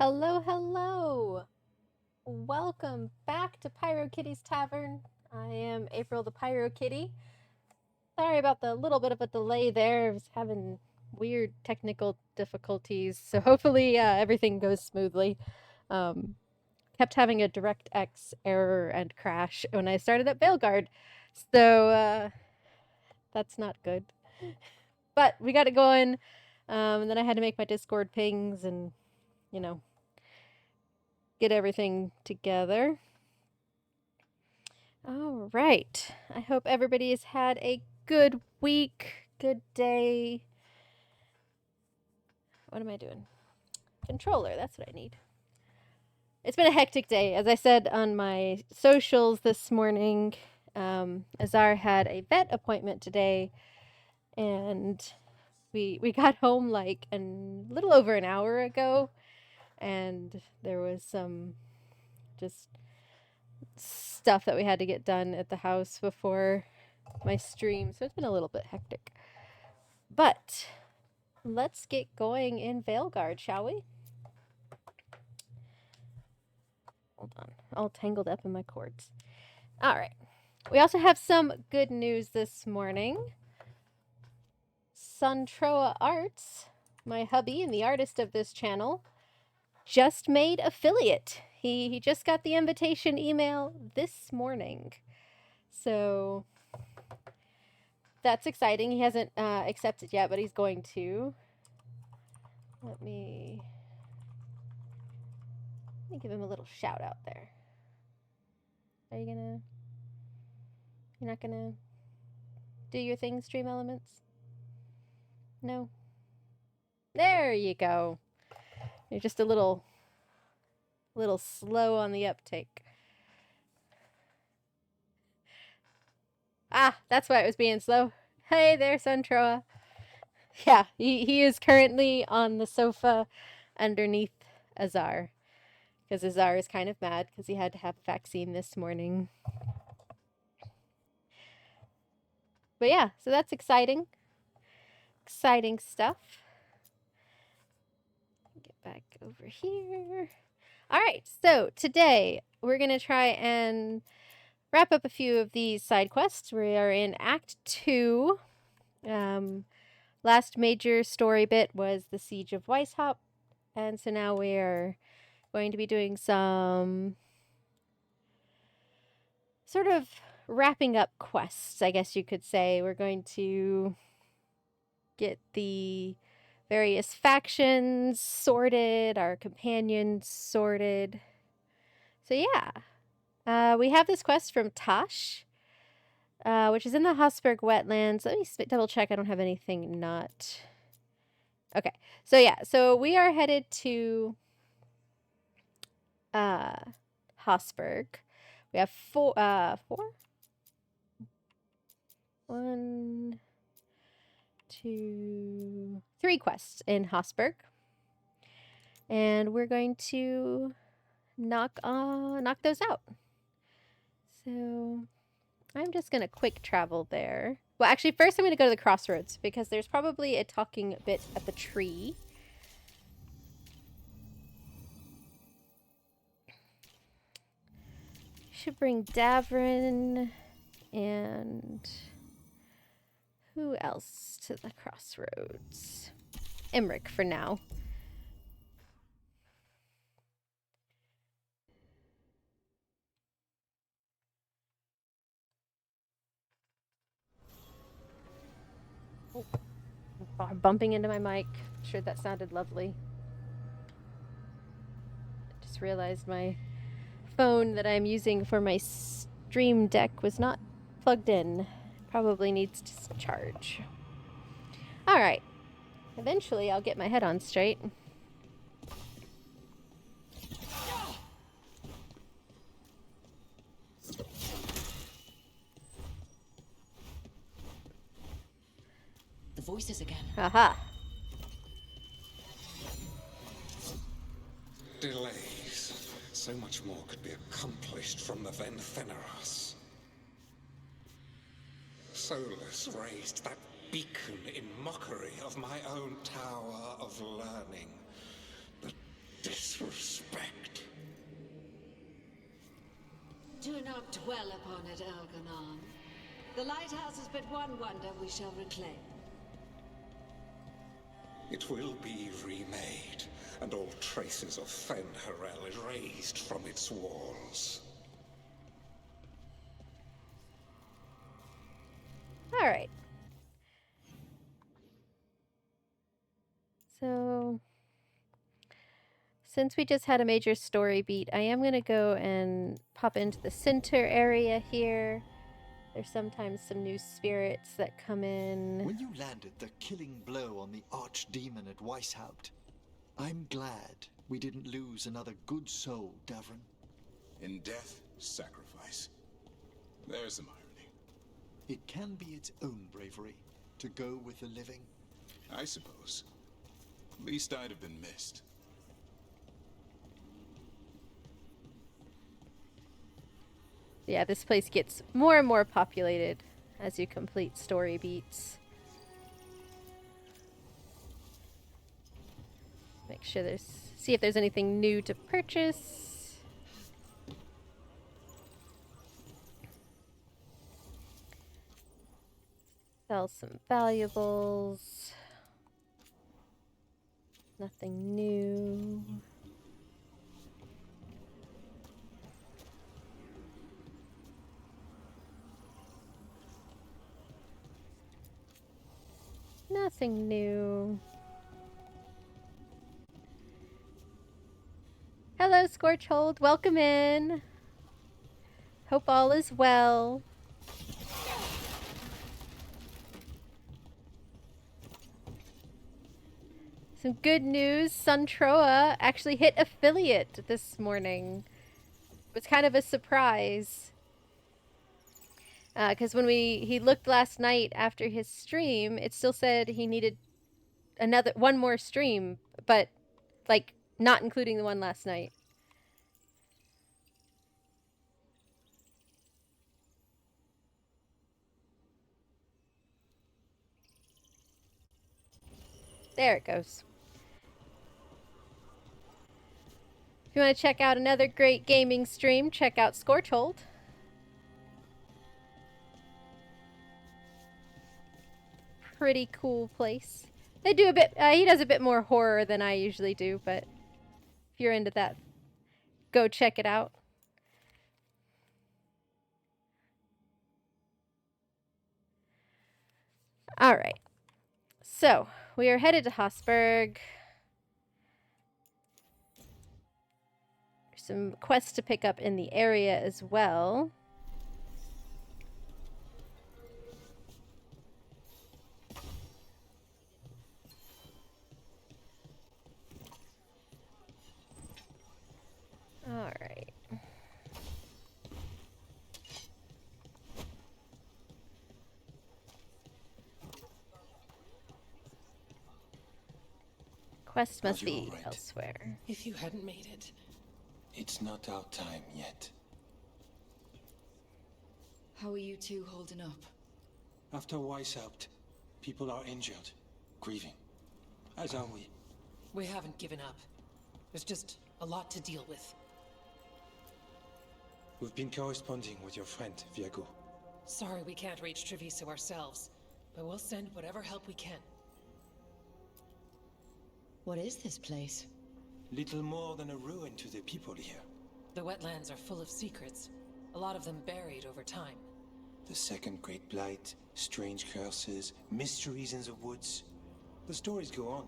Hello, hello! Welcome back to PyroKitty's Tavern. I am April the PyroKitty. Sorry about the little bit of a delay there. I was having weird technical difficulties, so hopefully everything goes smoothly. Um, Kept having a DirectX error and crash when I started at Veilguard, so that's not good. But we got it going, and then I had to make my Discord pings and, you know, get everything together. All right. I hope everybody has had a good week, good day. What am I doing? Controller, that's what I need. It's been a hectic day. As I said on my socials this morning, Azar had a vet appointment today, and we got home like a little over an hour ago, and there was some just stuff that we had to get done at the house before my stream, so it's been a little bit hectic. But let's get going in Veilguard, shall we? Hold on, all tangled up in my cords. All right. We also have some good news this morning. Suntroa Arts, my hubby and the artist of this channel, just made affiliate. He just got the invitation email this morning. So that's exciting. He hasn't accepted yet, but he's going to. Let me give him a little shout out there. Are you gonna... You're not gonna do your thing, Stream Elements? No? There you go. You're just a little slow on the uptake. Ah, that's why it was being slow. Hey there, Suntroa. Yeah, he is currently on the sofa underneath Azar. Because Azar is kind of mad because he had to have a vaccine this morning. But yeah, so that's exciting. Exciting stuff. Get back over here. All right, so today we're going to try and wrap up a few of these side quests. We are in Act 2. Last major story bit was the Siege of Weishaupt, and so now we're going to be doing some sort of wrapping up quests, I guess you could say. We're going to get the various factions sorted, our companions sorted. So yeah, we have this quest from Tosh, which is in the Hosberg wetlands. Let me double check I don't have anything not... Okay, so yeah, so we are headed to Hosberg. We have four? One, two, three quests in Hosberg. And we're going to knock those out. So I'm just going to quick travel there. Well, actually, first I'm going to go to the crossroads because there's probably a talking bit at the tree. Should bring Davrin and who else to the crossroads? Emmerich for now. Oh, bumping into my mic. Sure, that sounded lovely. Just realized my phone that I'm using for my stream deck was not plugged in. Probably needs to charge. All right. Eventually, I'll get my head on straight. The voices again. Aha. Delays. So much more could be accomplished from the Ventheneros. Solus raised that beacon in mockery of my own tower of learning. The disrespect. Do not dwell upon it, Elganon. The lighthouse is but one wonder we shall reclaim. It will be remade, and all traces of Fen Harel erased from its walls. All right. So, since we just had a major story beat, I am going to go and pop into the center area here. There's sometimes some new spirits that come in. When you landed the killing blow on the archdemon at Weishaupt, I'm glad we didn't lose another good soul, Davrin. In death, sacrifice. There's some irony. It can be its own bravery to go with the living. I suppose. Least I'd have been missed. Yeah, this place gets more and more populated as you complete story beats. Make sure see if there's anything new to purchase. Sell some valuables. Nothing new. Nothing new. Hello, Scorchhold. Welcome in. Hope all is well. Some good news. Suntroa actually hit affiliate this morning. It was kind of a surprise. Because when he looked last night after his stream, it still said he needed one more stream, but like not including the one last night. There it goes. If you want to check out another great gaming stream, check out Scorchhold. Pretty cool place. They do a bit, he does a bit more horror than I usually do, but if you're into that, go check it out. All right. So, we are headed to Hosberg. There's some quests to pick up in the area as well. All right. Quest must be elsewhere. If you hadn't made it. It's not our time yet. How are you two holding up? After Weishaupt, people are injured, grieving. As are we. We haven't given up. There's just a lot to deal with. We've been corresponding with your friend, Viago. Sorry we can't reach Treviso ourselves, but we'll send whatever help we can. What is this place? Little more than a ruin to the people here. The wetlands are full of secrets, a lot of them buried over time. The second Great Blight, strange curses, mysteries in the woods. The stories go on.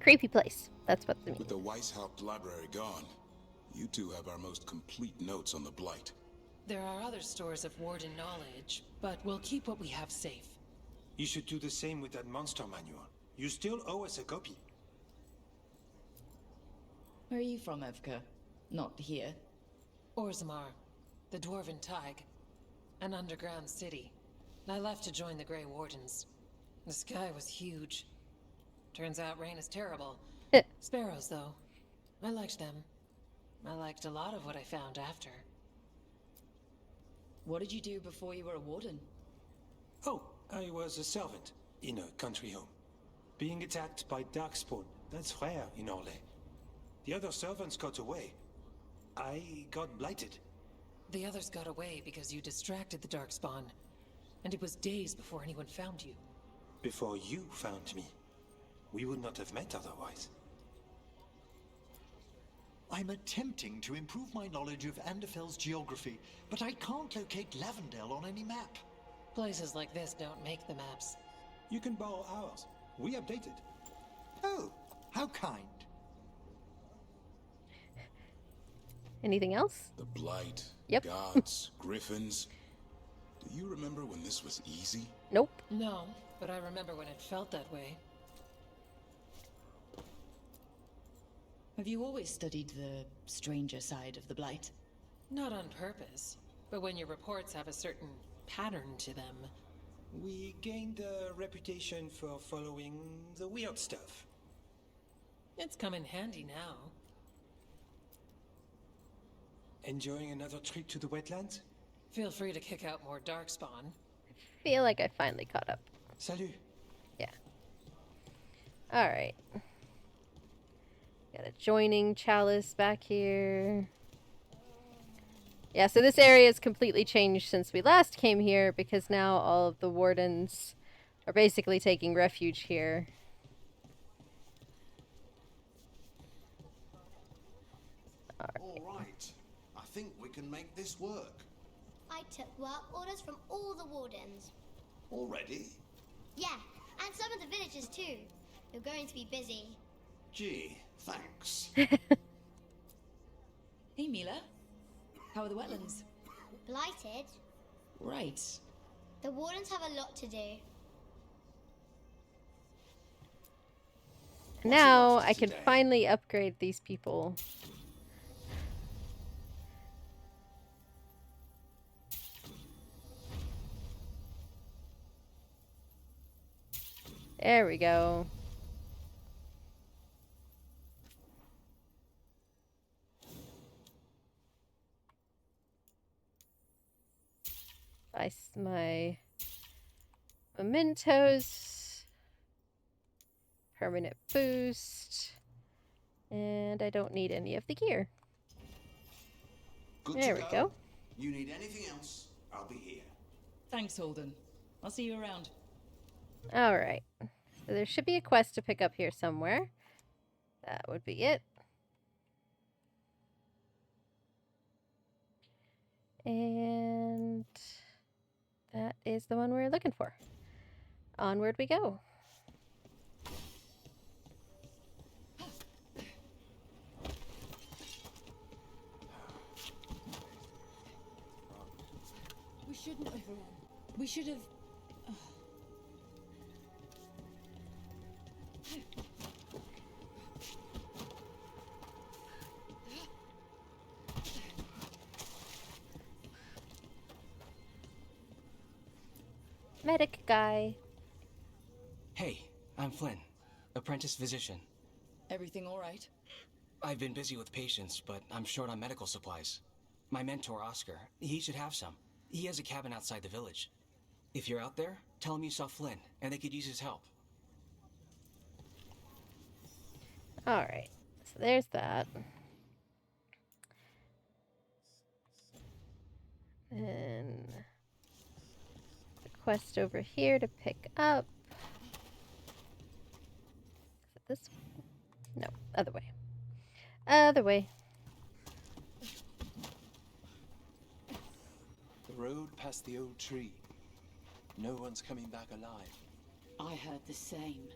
Creepy place. That's what they mean. With the Weishaupt library gone, you two have our most complete notes on the Blight. There are other stores of Warden knowledge, but we'll keep what we have safe. You should do the same with that monster manual. You still owe us a copy. Where are you from, Evka? Not here. Orzammar, the Dwarven Tig, an underground city. I left to join the Grey Wardens. The sky was huge. Turns out rain is terrible. Sparrows, though. I liked them. I liked a lot of what I found after. What did you do before you were a warden? Oh, I was a servant in a country home. Being attacked by darkspawn, that's rare in Orlais. The other servants got away. I got blighted. The others got away because you distracted the Darkspawn. And it was days before anyone found you. Before you found me. We would not have met otherwise. I'm attempting to improve my knowledge of Anderfell's geography, but I can't locate Lavendel on any map. Places like this don't make the maps. You can borrow ours. We updated. Oh, how kind. Anything else? The Blight, Yep. gods, griffins. Do you remember when this was easy? Nope. No, but I remember when it felt that way. Have you always studied the stranger side of the Blight? Not on purpose, but when your reports have a certain pattern to them. We gained a reputation for following the weird stuff. It's come in handy now. Enjoying another trip to the wetlands? Feel free to kick out more Darkspawn. Feel like I finally caught up. Salut. Yeah. Alright. Got a joining chalice back here. Yeah, so this area has completely changed since we last came here because now all of the wardens are basically taking refuge here. All right. I think we can make this work. I took work orders from all the wardens. Already? Yeah, and some of the villagers too. You're going to be busy. Gee, thanks. Hey, Mila. How are the wetlands? Blighted? Right. The wardens have a lot to do. Now I can finally upgrade these people. There we go. My mementos, permanent boost, and I don't need any of the gear. Good There to we go. You need anything else? I'll be here. Thanks, Holden. I'll see you around. Alright, so there should be a quest to pick up here somewhere. That would be it. And that is the one we're looking for. Onward we go. We shouldn't have run. We should have... Medic guy. Hey, I'm Flynn, apprentice physician. Everything all right? I've been busy with patients, but I'm short on medical supplies. My mentor, Oscar, he should have some. He has a cabin outside the village. If you're out there, tell him you saw Flynn, and they could use his help. Alright, so there's that. And the quest over here to pick up. Is it this way? No, other way. Other way. The road past the old tree. No one's coming back alive. I heard the same.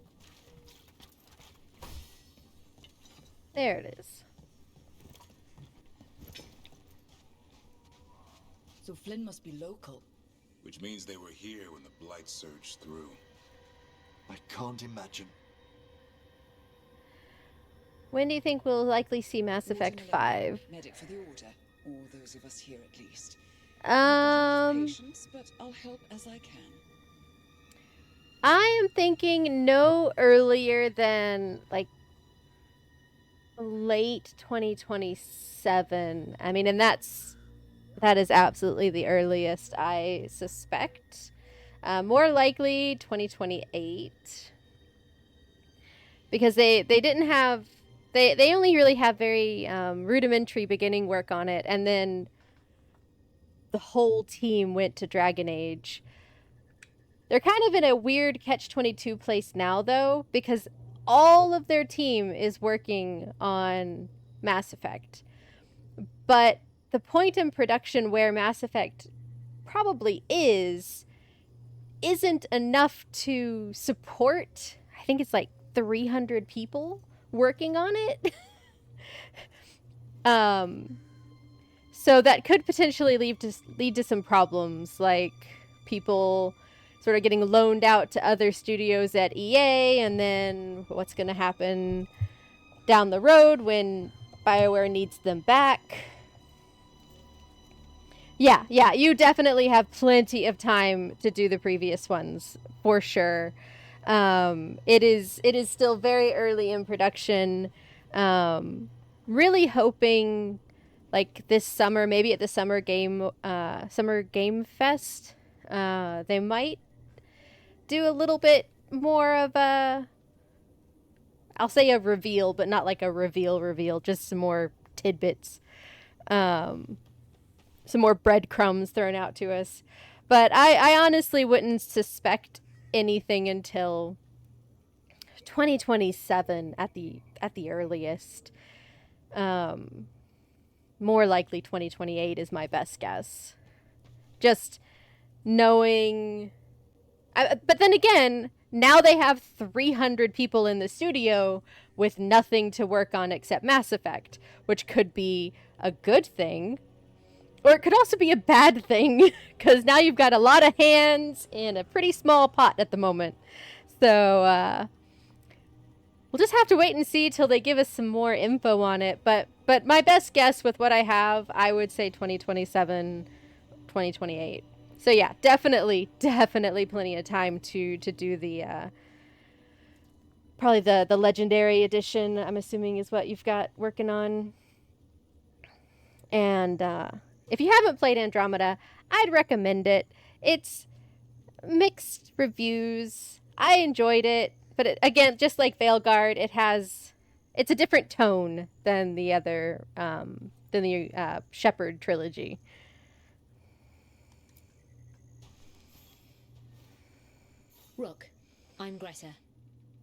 There it is. So Flynn must be local. Which means they were here when the Blight surged through. I can't imagine. When do you think we'll likely see Mass Effect 5? Medic for the Order, or those of us here at least. Patience, but I'll help as I can. I am thinking no earlier than like late 2027. I mean, and that is absolutely the earliest I suspect. More likely 2028. Because they didn't have They only really have very rudimentary beginning work on it, and then the whole team went to Dragon Age. They're kind of in a weird catch-22 place now, though, because all of their team is working on Mass Effect. But the point in production where Mass Effect probably isn't enough to support, I think it's like 300 people working on it. So that could potentially lead to some problems, like people sort of getting loaned out to other studios at EA, and then what's going to happen down the road when BioWare needs them back. Yeah, you definitely have plenty of time to do the previous ones, for sure. It is still very early in production. Really hoping, like this summer, maybe at the Summer Game Fest, they might do a little bit more of a, I'll say a reveal, but not like a reveal, just some more tidbits. Some more breadcrumbs thrown out to us. But I honestly wouldn't suspect anything until 2027 at the earliest. More likely 2028 is my best guess. Just knowing... but then again, now they have 300 people in the studio with nothing to work on except Mass Effect, which could be a good thing. Or it could also be a bad thing, because now you've got a lot of hands in a pretty small pot at the moment. So, we'll just have to wait and see till they give us some more info on it. But my best guess with what I have, I would say 2027, 2028. So yeah, definitely plenty of time to do the, probably the Legendary Edition, I'm assuming is what you've got working on. And, if you haven't played Andromeda, I'd recommend it. It's mixed reviews. I enjoyed it, but again, just like Veilguard, it's a different tone than the other, than the Shepard trilogy. Rook, I'm Greta.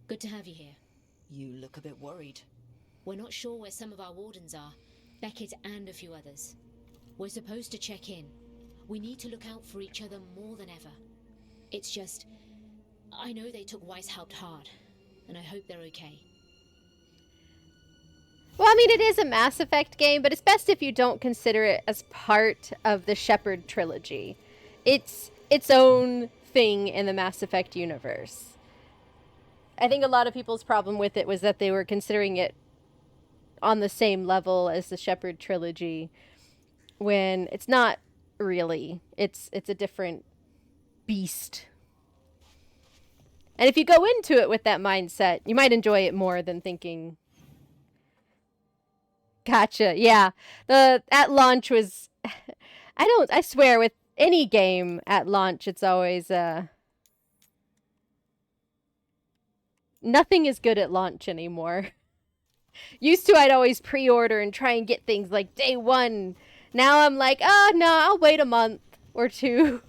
Good to have you here. You look a bit worried. We're not sure where some of our wardens are. Beckett and a few others. We're supposed to check in. We need to look out for each other more than ever. It's just... I know they took Weishaupt hard, and I hope they're okay. Well, I mean, it is a Mass Effect game, but it's best if you don't consider it as part of the Shepard trilogy. It's its own thing in the Mass Effect universe. I think a lot of people's problem with it was that they were considering it on the same level as the Shepard trilogy, when it's not really. It's a different beast. And if you go into it with that mindset, you might enjoy it more than thinking... Gotcha, yeah. At launch was... I swear, with any game at launch, it's always... Nothing is good at launch anymore. Used to, I'd always pre-order and try and get things like day one. Now I'm like, oh, no, I'll wait a month or two.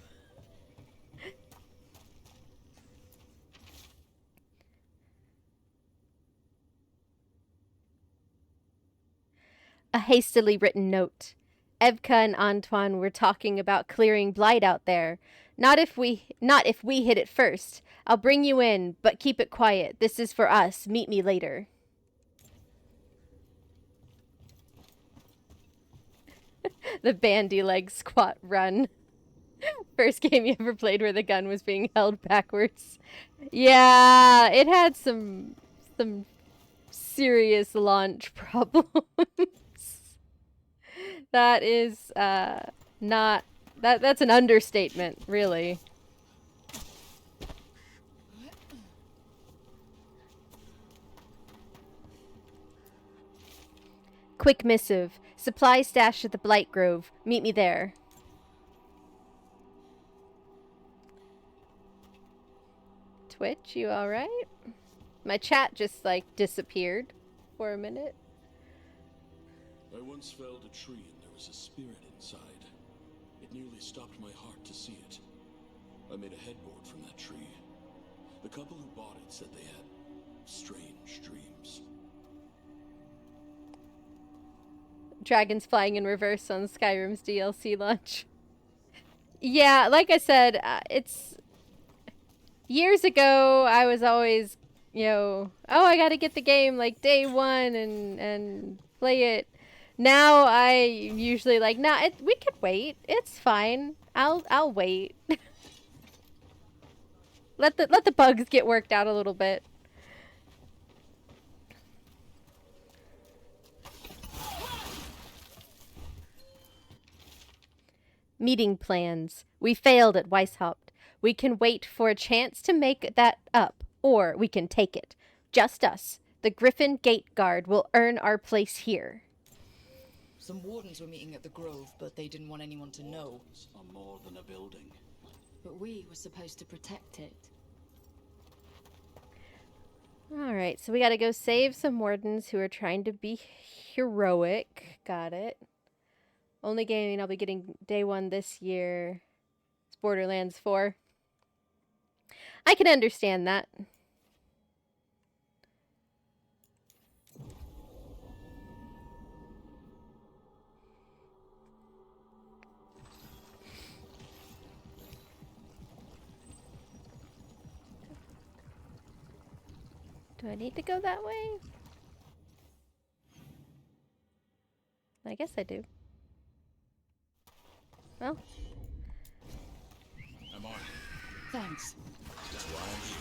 A hastily written note. Evka and Antoine were talking about clearing Blight out there. Not if we hit it first. I'll bring you in, but keep it quiet. This is for us. Meet me later. The bandy leg squat run. First game you ever played where the gun was being held backwards. Yeah, it had some serious launch problems. That is not that's an understatement, really. Quick missive. Supply stash at the Blight Grove. Meet me there. Twitch, you alright? My chat just, like, disappeared. for a minute. I once felled a tree and there was a spirit inside. It nearly stopped my heart to see it. I made a headboard from that tree. The couple who bought it said they had strange dreams. Dragons flying in reverse on Skyrim's DLC launch. Yeah, like I said, it's... Years ago, I was always, you know, oh, I gotta get the game, like, day one and play it. Now, I usually, like, nah, we could wait. It's fine. I'll wait. Let the bugs get worked out a little bit. Meeting plans. We failed at Weishaupt. We can wait for a chance to make that up, or we can take it. Just us. The Griffin Gate Guard will earn our place here. Some wardens were meeting at the Grove, but they didn't want anyone to know. Are more than a building. But we were supposed to protect it. Alright, so we gotta go save some wardens who are trying to be heroic. Got it. Only game I'll be getting day one this year is Borderlands 4. I can understand that. Do I need to go that way? I guess I do. Well. I'm on. Thanks. That's why I'm here.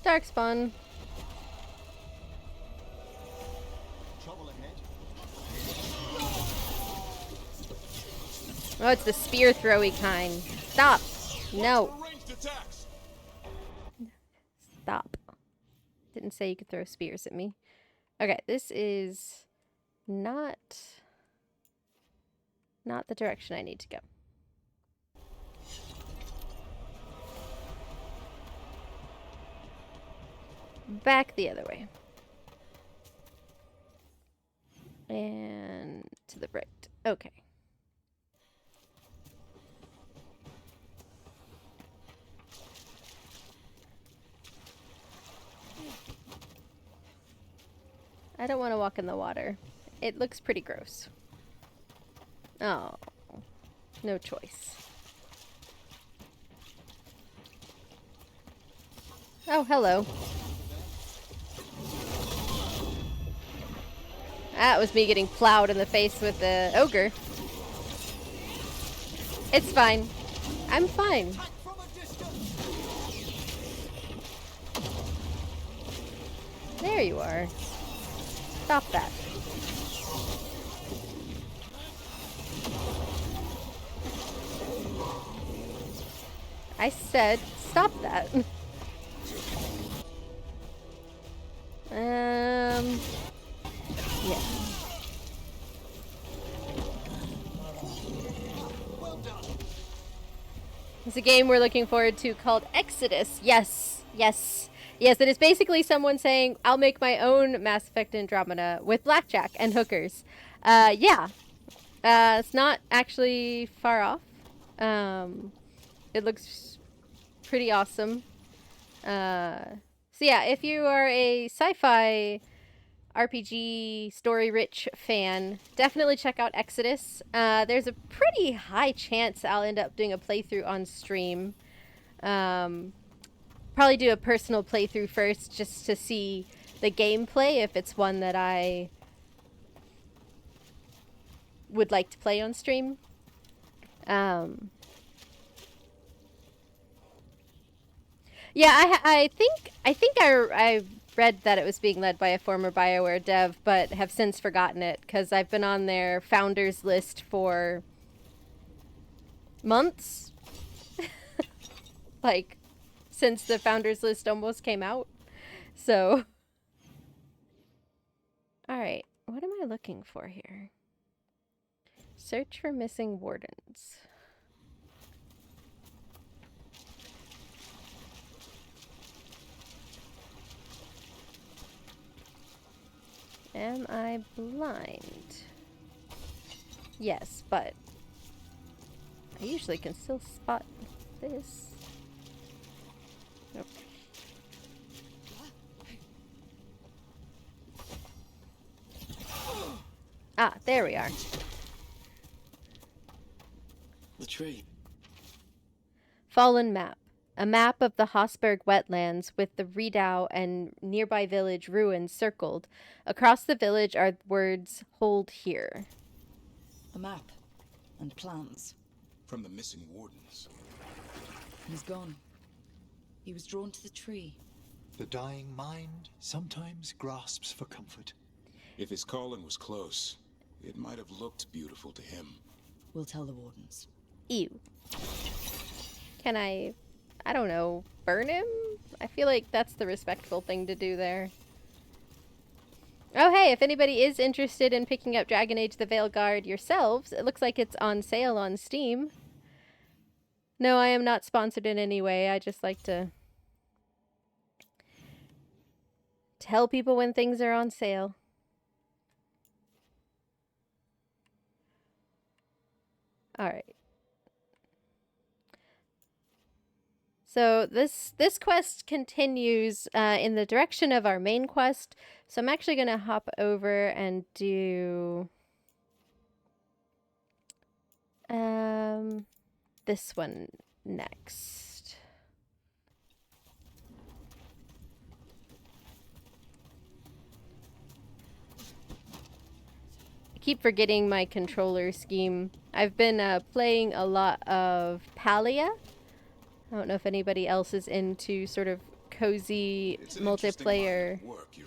Darkspawn. Trouble ahead. Oh, it's the spear throwy kind. Stop. No. Stop. Didn't say you could throw spears at me. Okay, this is not the direction I need to go. Back the other way. And to the right. Okay. I don't want to walk in the water. It looks pretty gross. Oh, no choice. Oh, hello. That was me getting plowed in the face with the ogre. It's fine. I'm fine. There you are. Stop that. I said stop that. Yeah. It's a game we're looking forward to called Exodus. Yes, yes, yes. It is basically someone saying, I'll make my own Mass Effect Andromeda with blackjack and hookers. Yeah. It's not actually far off. It looks pretty awesome. So yeah, if you are a sci-fi RPG story-rich fan, definitely check out Exodus. There's a pretty high chance I'll end up doing a playthrough on stream. Probably do a personal playthrough first just to see the gameplay, if it's one that I would like to play on stream. Yeah, I think I read that it was being led by a former BioWare dev, but have since forgotten it because I've been on their founders list for months. Like, since the founders list almost came out. So, Alright, what am I looking for here? Search for missing wardens. Am I blind? Yes, but I usually can still spot this. Nope. Ah, there we are. The tree. Fallen map. A map of the Hosberg wetlands with the redoubt and nearby village ruins circled. Across the village are words, "Hold here." A map. And plans. From the missing wardens. He's gone. He was drawn to the tree. The dying mind sometimes grasps for comfort. If his calling was close, it might have looked beautiful to him. We'll tell the wardens. Ew. Can I don't know, burn him? I feel like that's the respectful thing to do there. Oh hey, if anybody is interested in picking up Dragon Age the Veilguard yourselves, it looks like it's on sale on Steam. No, I am not sponsored in any way. I just like to tell people when things are on sale. Alright. So this quest continues in the direction of our main quest. So I'm actually going to hop over and do this one next. I keep forgetting my controller scheme. I've been playing a lot of Palia. I don't know if anybody else is into sort of cozy multiplayer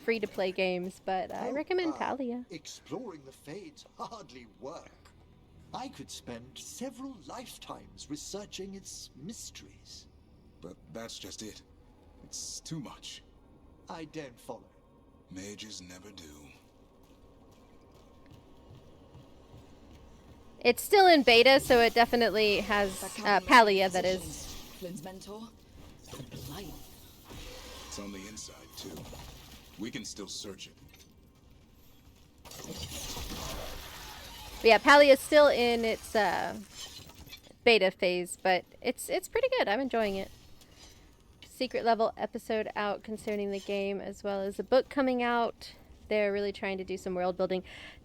free-to-play games, but I recommend Palia. Exploring the Fades hardly work. I could spend several lifetimes researching its mysteries. But that's just it. It's too much. I don't follow. Mages never do. It's still in beta, so it definitely has Palia, that is. Flynn's mentor? The light. It's on the inside, too. We can still search it. But yeah, Palia is still in its beta phase, but it's pretty good. I'm enjoying it. Secret level episode out concerning the game, as well as a book coming out. They're really trying to do some world building.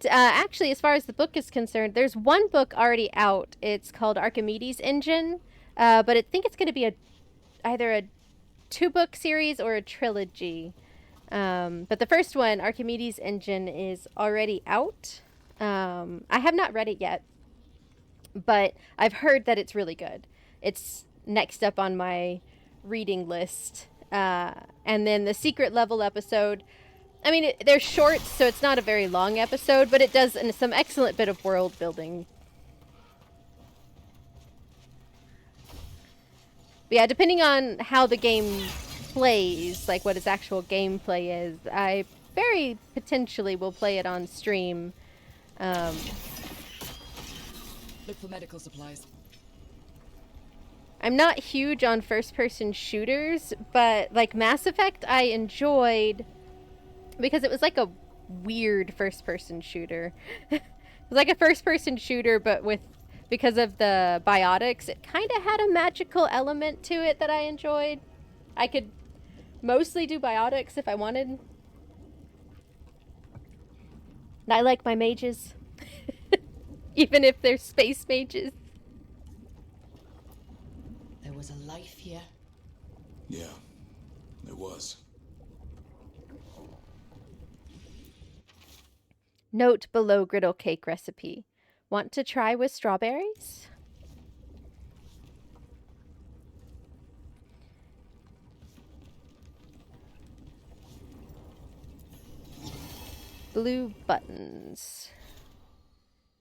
Actually, as far as the book is concerned, there's one book already out. It's called Archimedes Engine. But I think it's going to be either a 2-book series or a trilogy. But the first one, Archimedes Engine, is already out. I have not read it yet, but I've heard that it's really good. It's next up on my reading list. And then the secret level episode, I mean, they're short, so it's not a very long episode, but it does some excellent bit of world building. But yeah, depending on how the game plays, like what its actual gameplay is, I very potentially will play it on stream. Look for medical supplies. I'm not huge on first-person shooters, but like Mass Effect I enjoyed because it was like a weird first-person shooter. It was like a first-person shooter, but because of the biotics, it kind of had a magical element to it that I enjoyed. I could mostly do biotics if I wanted. And I like my mages. Even if they're space mages. There was a life here. Yeah, there was. Note below griddle cake recipe. Want to try with strawberries? Blue buttons.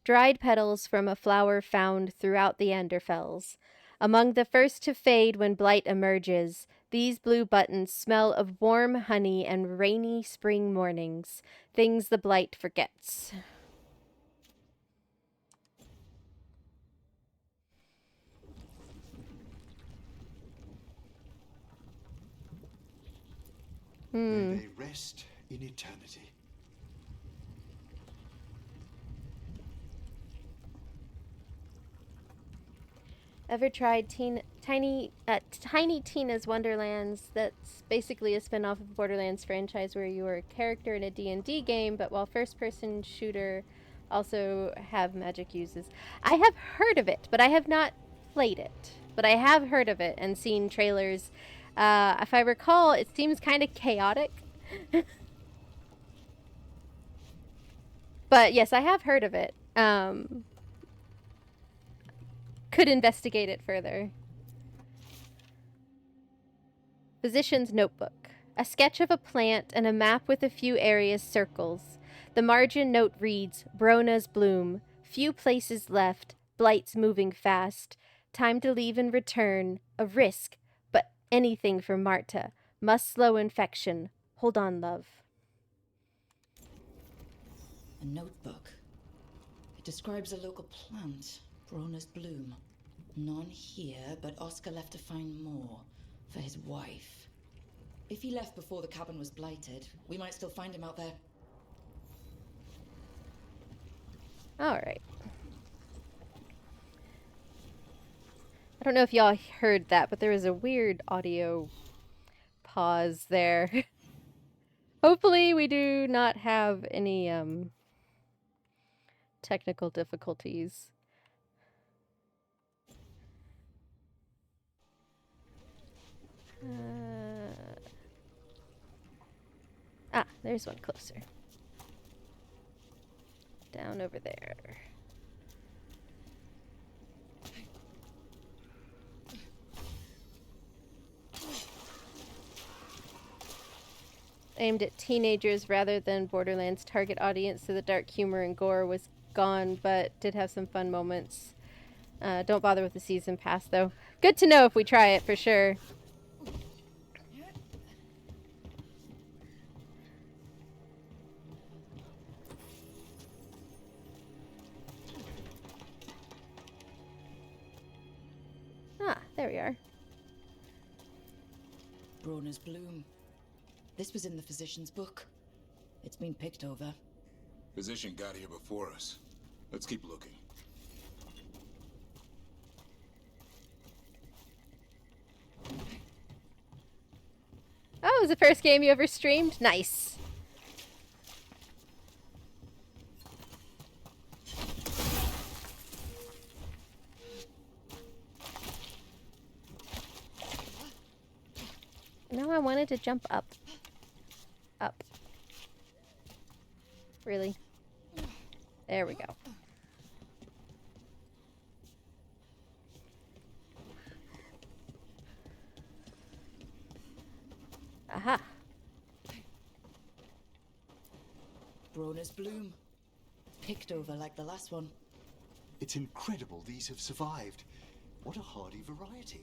Dried petals from a flower found throughout the Anderfells. Among the first to fade when blight emerges, these blue buttons smell of warm honey and rainy spring mornings, things the blight forgets. May they rest in eternity. Ever tried Tiny Tina's Wonderlands? That's basically a spin-off of Borderlands franchise where you are a character in a D&D game, but while first-person shooter also have magic uses. I have heard of it, but I have not played it. But I have heard of it and seen trailers. If I recall, it seems kind of chaotic. But yes, I have heard of it. Could investigate it further. Physician's Notebook. A sketch of a plant and a map with a few areas circles. The margin note reads, Brona's bloom. Few places left. Blight's moving fast. Time to leave and return. A risk, but anything for Marta. Must slow infection. Hold on, love. A notebook. It describes a local plant. Brona's bloom. None here, but Oscar left to find more for his wife. If he left before the cabin was blighted, we might still find him out there. Alright. I don't know if y'all heard that, but there was a weird audio pause there. Hopefully we do not have any technical difficulties. There's one closer. Down over there. Aimed at teenagers rather than Borderlands' target audience, so the dark humor and gore was gone, but did have some fun moments. Don't bother with the season pass, though. Good to know if we try it, for sure. There we are. Brona's bloom. This was in the physician's book. It's been picked over. Physician got here before us. Let's keep looking. Oh, it was the first game you ever streamed? Nice. No, I wanted to jump up. Up. Really? There we go. Aha. Brona's bloom. Picked over like the last one. It's incredible these have survived. What a hardy variety.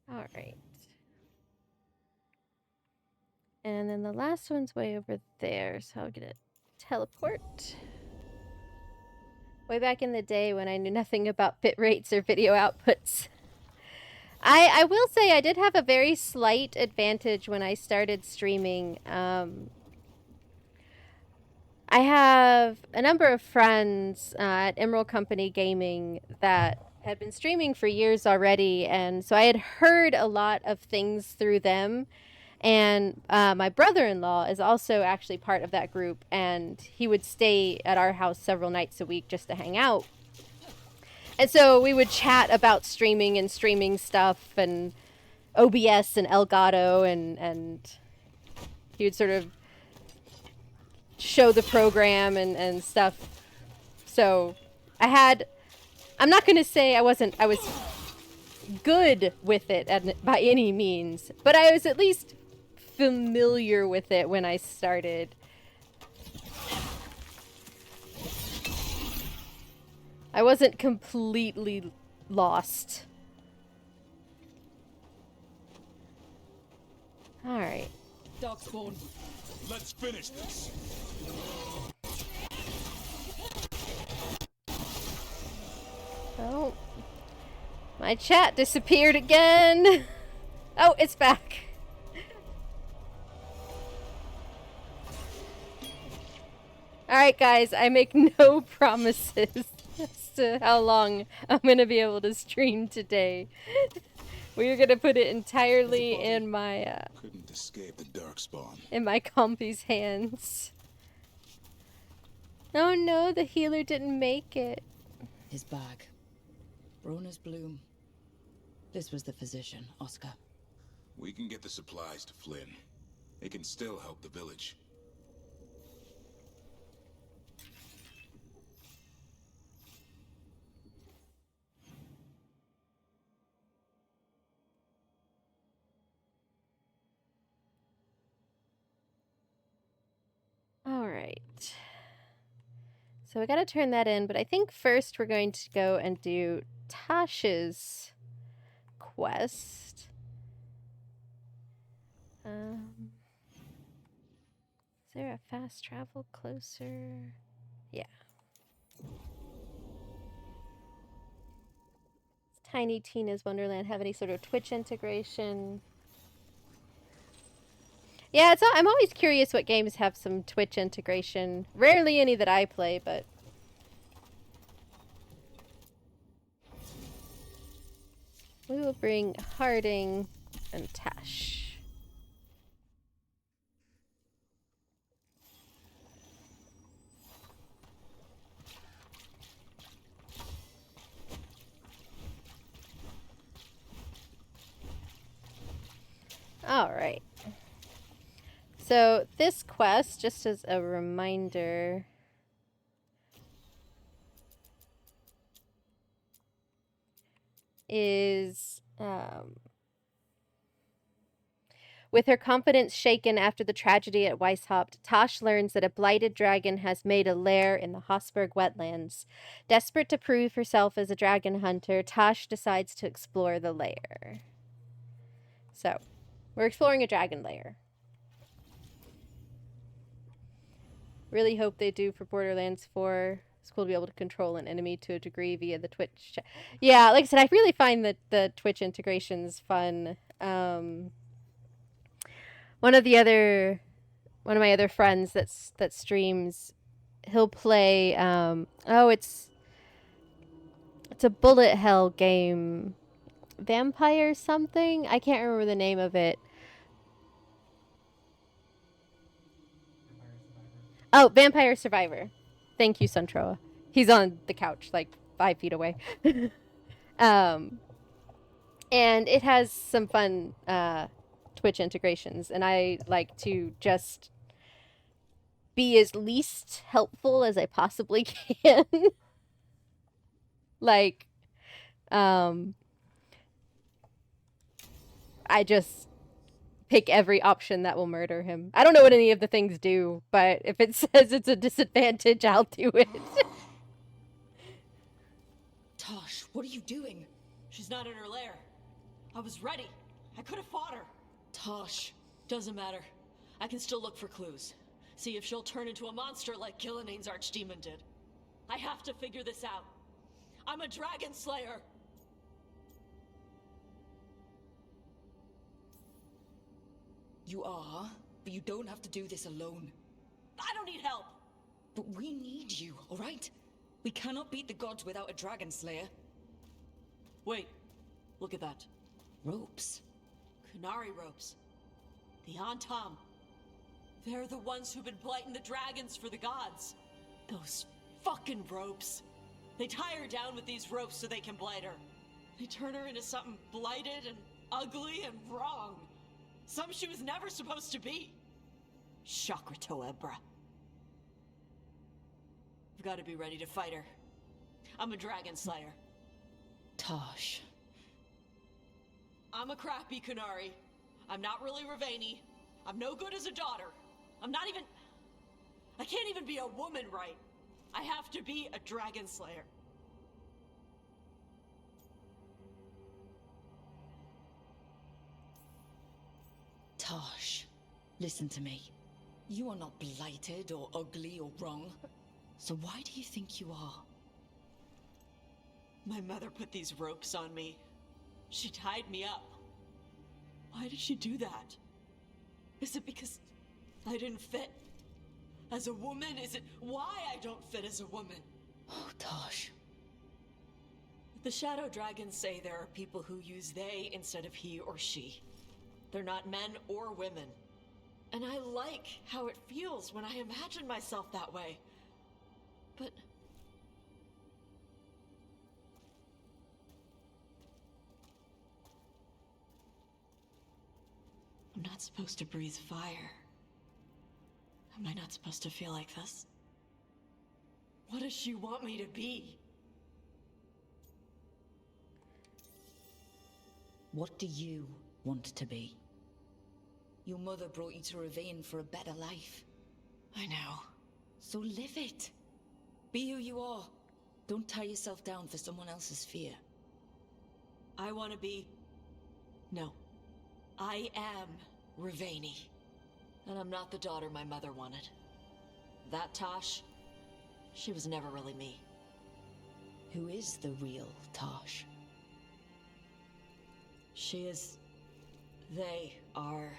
Alright. And then the last one's way over there, so I'll get a teleport. Way back in the day when I knew nothing about bit rates or video outputs. I will say I did have a very slight advantage when I started streaming. I have a number of friends at Emerald Company Gaming that had been streaming for years already, and so I had heard a lot of things through them. And my brother-in-law is also actually part of that group, and he would stay at our house several nights a week just to hang out. And so we would chat about streaming and streaming stuff and OBS and Elgato, and he would sort of show the program and stuff. So I'm not going to say I was good with it by any means, but I was at least familiar with it when I started. I wasn't completely lost. Alright. Darkspawn. Let's finish this. Oh. My chat disappeared again. Oh, it's back. Alright guys, I make no promises as to how long I'm gonna be able to stream today. We're gonna put it entirely in my Couldn't escape the darkspawn. in my compy's hands. Oh no, the healer didn't make it. His bag. Brona's bloom. This was the physician, Oscar. We can get the supplies to Flynn. It can still help the village. Alright. So we gotta turn that in, but I think first we're going to go and do Tasha's quest. Is there a fast travel closer? Yeah. Does Tiny Tina's Wonderland have any sort of Twitch integration? Yeah, I'm always curious what games have some Twitch integration. Rarely any that I play, but... we will bring Harding and Tash. Alright. So this quest, just as a reminder, is with her confidence shaken after the tragedy at Weishaupt, Tosh learns that a blighted dragon has made a lair in the Hossberg wetlands. Desperate to prove herself as a dragon hunter, Tosh decides to explore the lair. So, we're exploring a dragon lair. Really hope they do for Borderlands 4. It's cool to be able to control an enemy to a degree via the Twitch. Yeah, like I said, I really find that the Twitch integration's fun. One of my other friends that streams, he'll play. It's a bullet hell game, Vampire something. I can't remember the name of it. Oh, Vampire Survivor. Thank you, Suntroa. He's on the couch, like 5 feet away. And it has some fun Twitch integrations, and I like to just be as least helpful as I possibly can. Like, I just pick every option that will murder him. I don't know what any of the things do, but if it says it's a disadvantage, I'll do it. Tosh, what are you doing? She's not in her lair. I was ready. I could have fought her. Tosh, doesn't matter. I can still look for clues. See if she'll turn into a monster like Killiane's archdemon did. I have to figure this out. I'm a dragon slayer. You are, but you don't have to do this alone. I don't need help. But we need you, all right? We cannot beat the gods without a dragon slayer. Wait, look at that. Ropes. Kunari ropes. The Antam. They're the ones who've been blighting the dragons for the gods. Those fucking ropes. They tie her down with these ropes so they can blight her. They turn her into something blighted and ugly and wrong. Some she was never supposed to be. Shakratoa, bruh. I've got to be ready to fight her. I'm a dragon slayer. Tosh. I'm a crappy Kunari. I'm not really Ravani. I'm no good as a daughter. I'm not even... I can't even be a woman right. I have to be a dragon slayer. Tosh, listen to me. You are not blighted or ugly or wrong. So why do you think you are? My mother put these ropes on me. She tied me up. Why did she do that? Is it because I didn't fit as a woman? Is it why I don't fit as a woman? Oh, Tosh. The Shadow Dragons say there are people who use they instead of he or she. They're not men or women. And I like how it feels when I imagine myself that way. But... I'm not supposed to breathe fire. Am I not supposed to feel like this? What does she want me to be? What do you want to be? Your mother brought you to Ravine for a better life. I know. So live it. Be who you are. Don't tie yourself down for someone else's fear. I want to be... No. I am Ravani. And I'm not the daughter my mother wanted. That Tosh, she was never really me. Who is the real Tosh? She is... They are...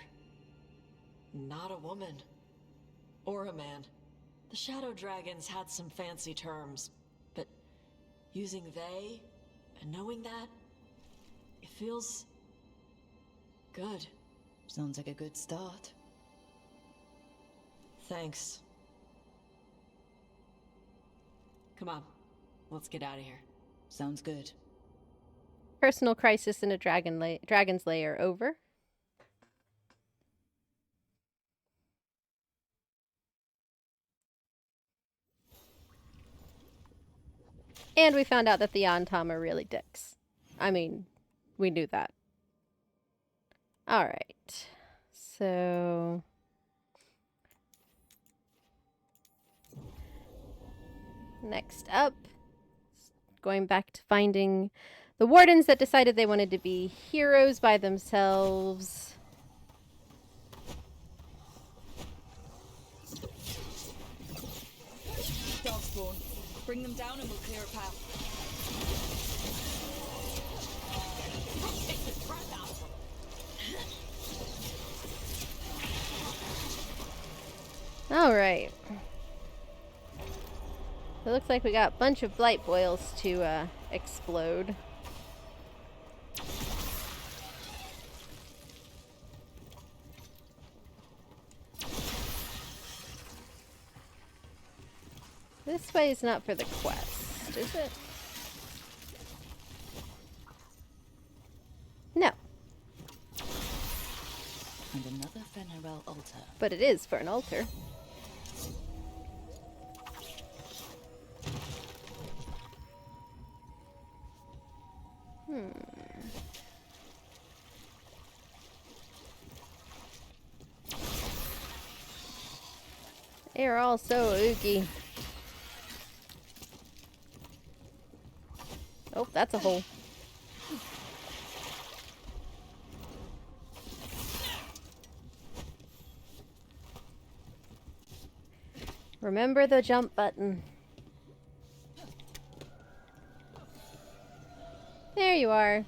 not a woman. Or a man. The Shadow Dragons had some fancy terms, but using they and knowing that, it feels... good. Sounds like a good start. Thanks. Come on, let's get out of here. Sounds good. Personal crisis in a dragon's lair over. And we found out that the Antam are really dicks. I mean, we knew that. Alright. So... next up, going back to finding the wardens that decided they wanted to be heroes by themselves. Darkspawn, bring them down and we'll clear a path. Alright. It looks like we got a bunch of blight boils to explode. This way is not for the quest, is it? No. And another Fenarel altar. But it is for an altar. They are all so ooky. Oh, that's a hole. Remember the jump button. There you are.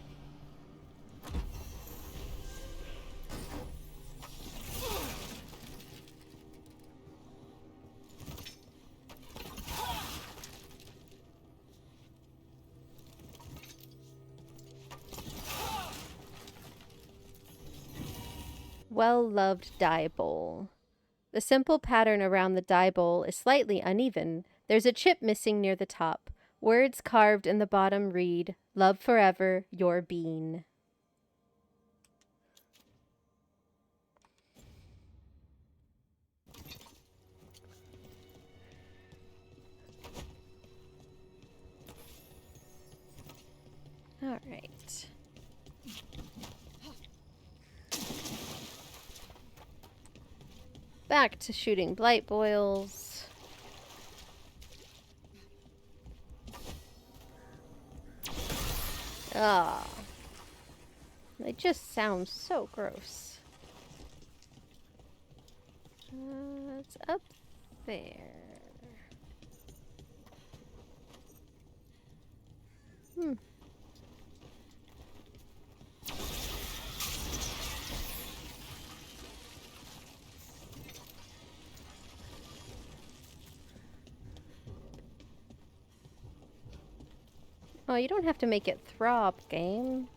Well-loved dye bowl. The simple pattern around the dye bowl is slightly uneven. There's a chip missing near the top. Words carved in the bottom read, "Love forever, your bean." All right. Back to shooting blight boils. Ah. They just sound so gross. It's up there. Oh, you don't have to make it throb, game.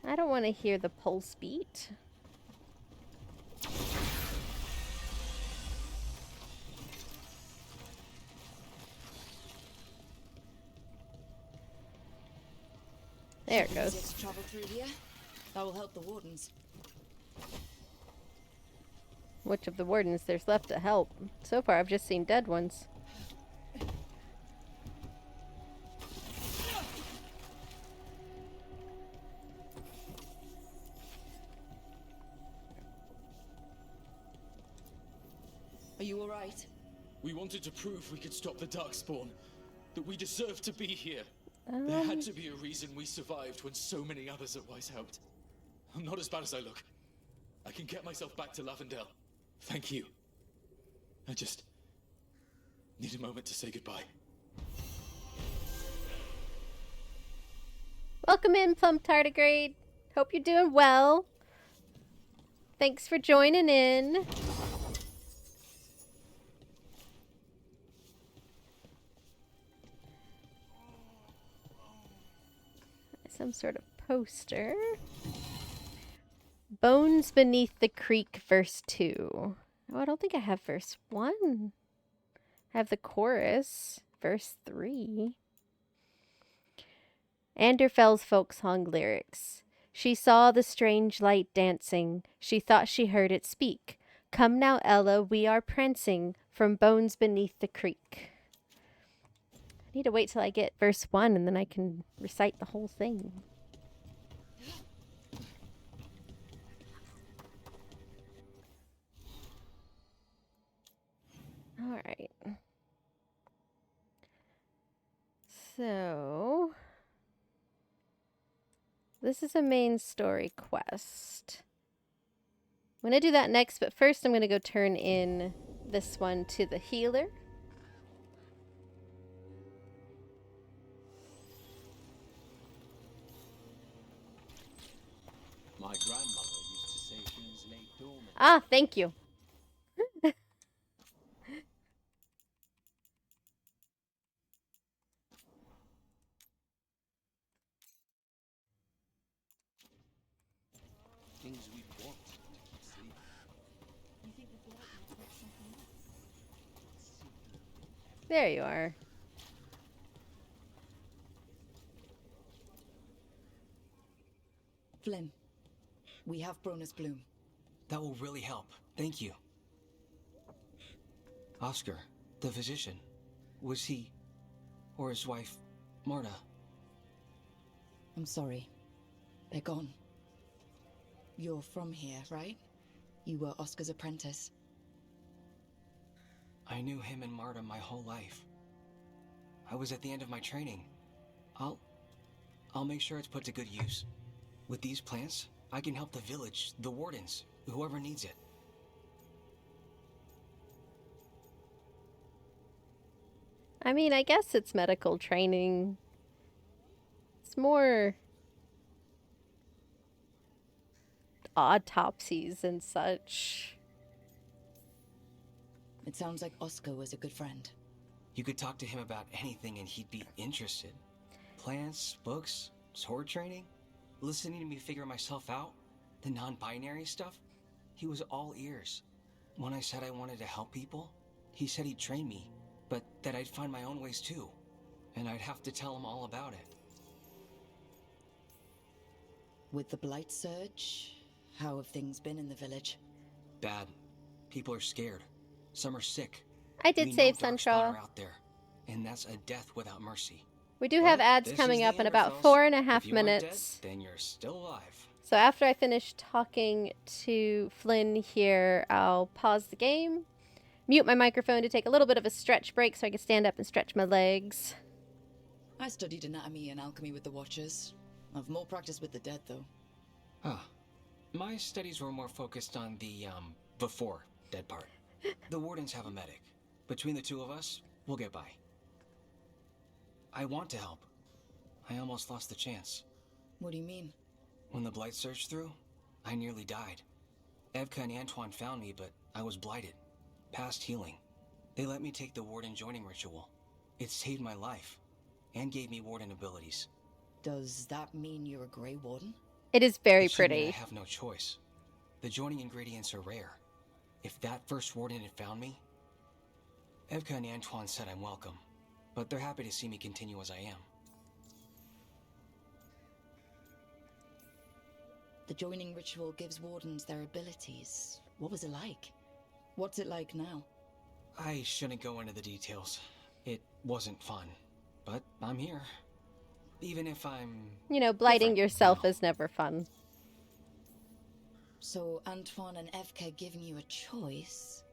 I don't want to hear the pulse beat. There it goes. To travel through here. That will help the wardens. Which of the wardens there's left to help? So far, I've just seen dead ones. Are you alright? We wanted to prove we could stop the Darkspawn. That we deserve to be here. There had to be a reason we survived when so many others at Weishaupt. I'm not as bad as I look. I can get myself back to Lavendel. Thank you. I just need a moment to say goodbye. Welcome in, Plum Tardigrade. Hope you're doing well. Thanks for joining in. Some sort of poster. Bones Beneath the Creek, verse 2. Oh, I don't think I have verse 1. I have the chorus, verse 3. Anderfell's folk song lyrics. She saw the strange light dancing. She thought she heard it speak. Come now, Ella, we are prancing from bones beneath the creek. I need to wait till I get verse 1 and then I can recite the whole thing. Alright. So, this is a main story quest. I'm going to do that next, but first I'm going to go turn in this one to the healer. My grandmother used to say things lay dormant. Ah, thank you. Things we want to see. There you are. Flynn, we have Bronus Bloom. That will really help. Thank you. Oscar, the physician, was he, or his wife, Marta? I'm sorry. They're gone. You're from here, right? You were Oscar's apprentice. I knew him and Marta my whole life. I was at the end of my training. I'll make sure it's put to good use. With these plants, I can help the village, the wardens, whoever needs it. I mean, I guess it's medical training. It's more autopsies and such. It sounds like Oscar was a good friend. You could talk to him about anything and he'd be interested. Plants, books, sword training, listening to me figure myself out, the non-binary stuff. He was all ears. When I said I wanted to help people, he said he'd train me, but that I'd find my own ways too. And I'd have to tell him all about it. With the blight surge, how have things been in the village? Bad. People are scared. Some are sick. I did save Sunshaw. Out there, and that's a death without mercy. We do have ads coming up in about 4.5 minutes. Dead, then you're still alive. So after I finish talking to Flynn here, I'll pause the game, mute my microphone to take a little bit of a stretch break so I can stand up and stretch my legs. I studied anatomy and alchemy with the Watchers. I've more practice with the dead, though. Huh. My studies were more focused on the, before dead part. The Wardens have a medic. Between the two of us, we'll get by. I want to help. I almost lost the chance. What do you mean? When the Blight surged through, I nearly died. Evka and Antoine found me, but I was blighted. Past healing. They let me take the Warden joining ritual. It saved my life, and gave me Warden abilities. Does that mean you're a Grey Warden? It is very It should mean pretty. I have no choice. The joining ingredients are rare. If that first Warden had found me... Evka and Antoine said I'm welcome, but they're happy to see me continue as I am. The joining ritual gives Wardens their abilities. What was it like? What's it like now? I shouldn't go into the details. It wasn't fun, but I'm here. Even if I'm... You know, blighting different yourself now. is never fun. So Antoine and Evka giving you a choice?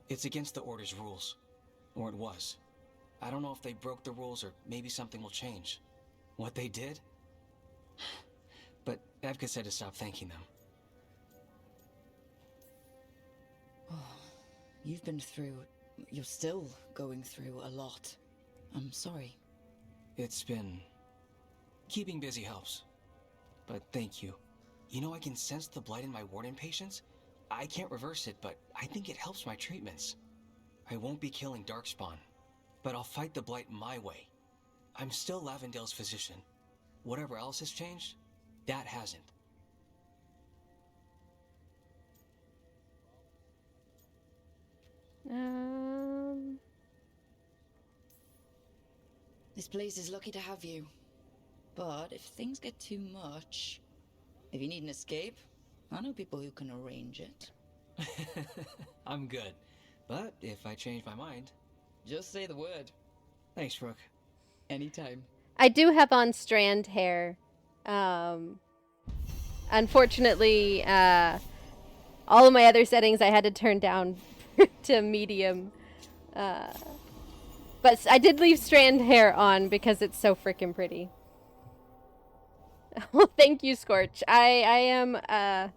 It's against the Order's rules. Or it was. I don't know if they broke the rules or maybe something will change. What they did? But Evka said to stop thanking them. Oh, you've been through... You're still going through a lot. I'm sorry. It's been... Keeping busy helps. But thank you. You know, I can sense the blight in my Warden patients. I can't reverse it, but I think it helps my treatments. I won't be killing Darkspawn, but I'll fight the blight my way. I'm still Lavendale's physician. Whatever else has changed, that hasn't. This place is lucky to have you. But if things get too much... If you need an escape, I know people who can arrange it. I'm good. But if I change my mind... Just say the word. Thanks, Brooke. Anytime. I do have on strand hair. Unfortunately, all of my other settings I had to turn down to medium. But I did leave strand hair on because it's so freaking pretty. Well, thank you, Scorch. I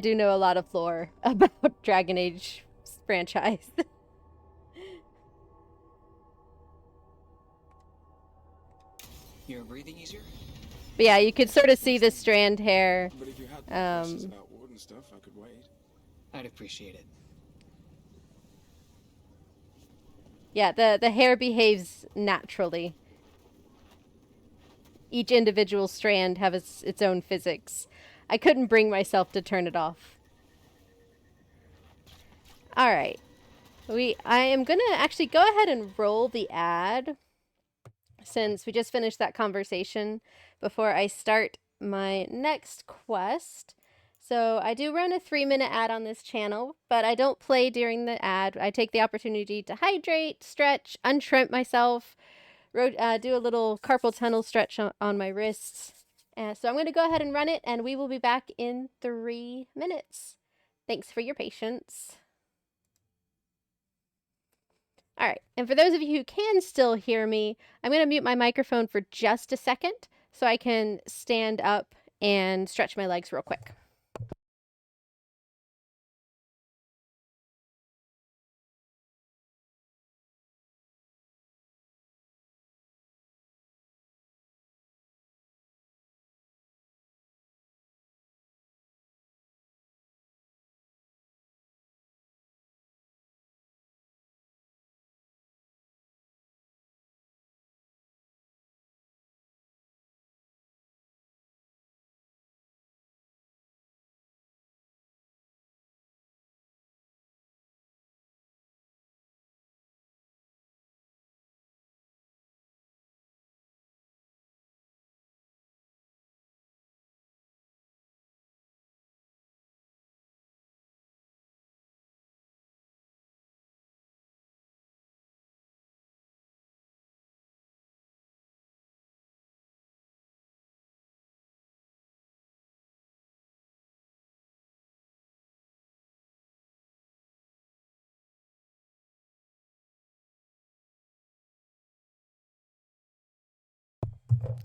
do know a lot of lore about Dragon Age franchise. You're breathing easier? But yeah, you could sort of see the strand hair. But if you had questions about Warden stuff, I could wait. I'd appreciate it. Yeah, the hair behaves naturally. Each individual strand has its own physics. I couldn't bring myself to turn it off. Alright. I am gonna actually go ahead and roll the ad, since we just finished that conversation, before I start my next quest. So I do run a 3-minute ad on this channel, but I don't play during the ad. I take the opportunity to hydrate, stretch, untrimp myself, do a little carpal tunnel stretch on my wrists. So I'm going to go ahead and run it, and we will be back in 3 minutes. Thanks for your patience. All right, and for those of you who can still hear me, I'm going to mute my microphone for just a second so I can stand up and stretch my legs real quick.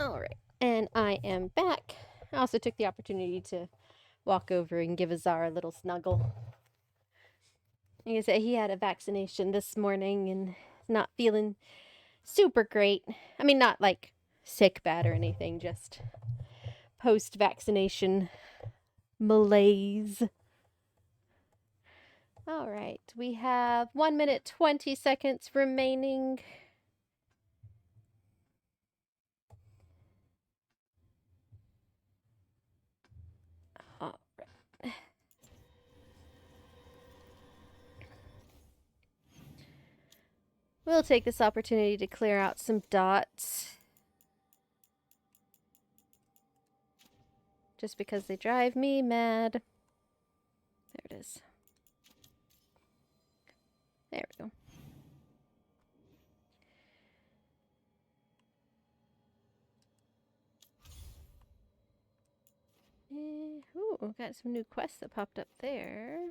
Alright, and I am back. I also took the opportunity to walk over and give Azar a little snuggle. Like I said, he had a vaccination this morning and not feeling super great. I mean, not like sick bad or anything, just post-vaccination malaise. Alright, we have 1 minute 20 seconds remaining. Alright. We'll take this opportunity to clear out some dots. Just because they drive me mad. There it is. There we go. Ooh, got some new quests that popped up there.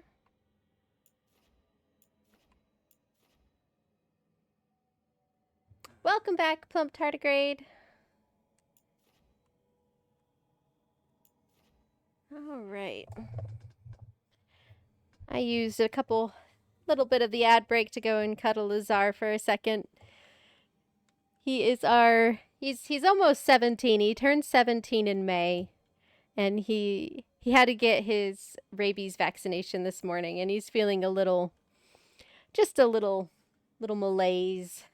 Welcome back, Plump Tardigrade. Alright. I used a little bit of the ad break to go and cuddle Azar for a second. He is he's almost 17. He turned 17 in May. And he had to get his rabies vaccination this morning, and he's feeling just a little malaise.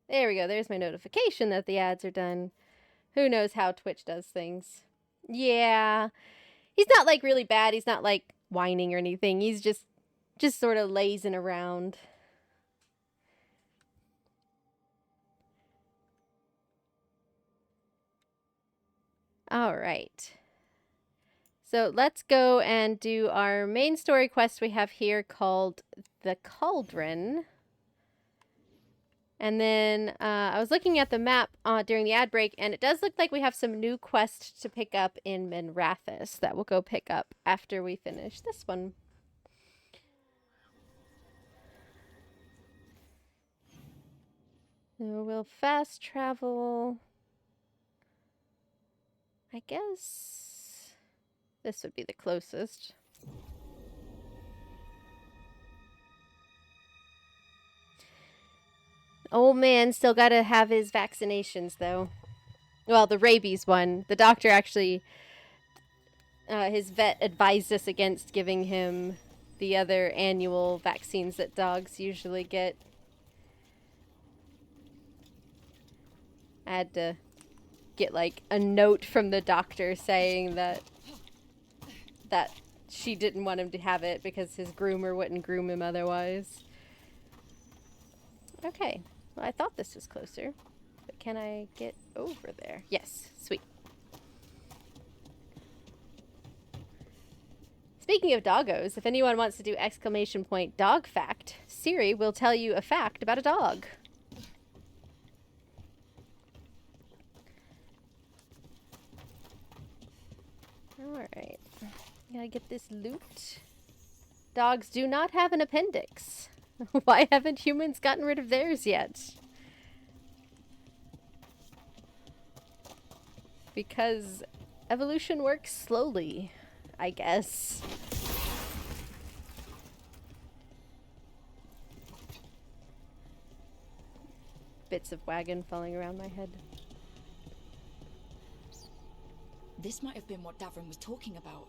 There we go. There's my notification that the ads are done. Who knows how Twitch does things. Yeah. He's not like really bad. He's not like whining or anything. He's just sort of lazing around. All right. So let's go and do our main story quest we have here called The Cauldron. And then I was looking at the map during the ad break, and it does look like we have some new quests to pick up in Minrathous that we'll go pick up after we finish this one. So we'll fast travel. I guess this would be the closest. Old man still gotta have his vaccinations, though. Well, the rabies one. The doctor actually, his vet advised us against giving him the other annual vaccines that dogs usually get. I had to get like a note from the doctor saying that she didn't want him to have it because his groomer wouldn't groom him otherwise. Okay, well, I thought this was closer, but can I get over there? Yes, sweet. Speaking of doggos, if anyone wants to do ! Dog fact, Siri will tell you a fact about a dog. Alright, gotta get this loot. Dogs do not have an appendix. Why haven't humans gotten rid of theirs yet? Because evolution works slowly, I guess. Bits of wagon falling around my head. This might have been what Davrin was talking about.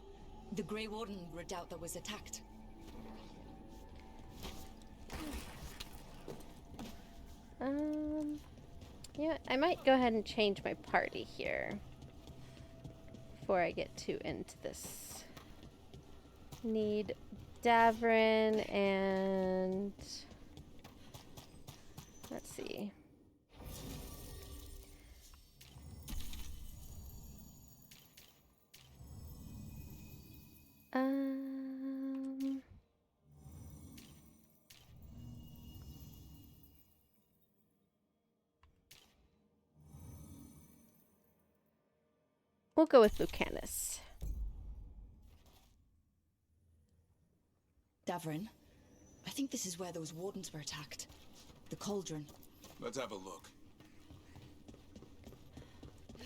The Grey Warden redoubt that was attacked. Yeah, I might go ahead and change my party here before I get too into this. Need Davrin and let's see. We'll go with Lucanus. Davrin, I think this is where those wardens were attacked. The cauldron. Let's have a look.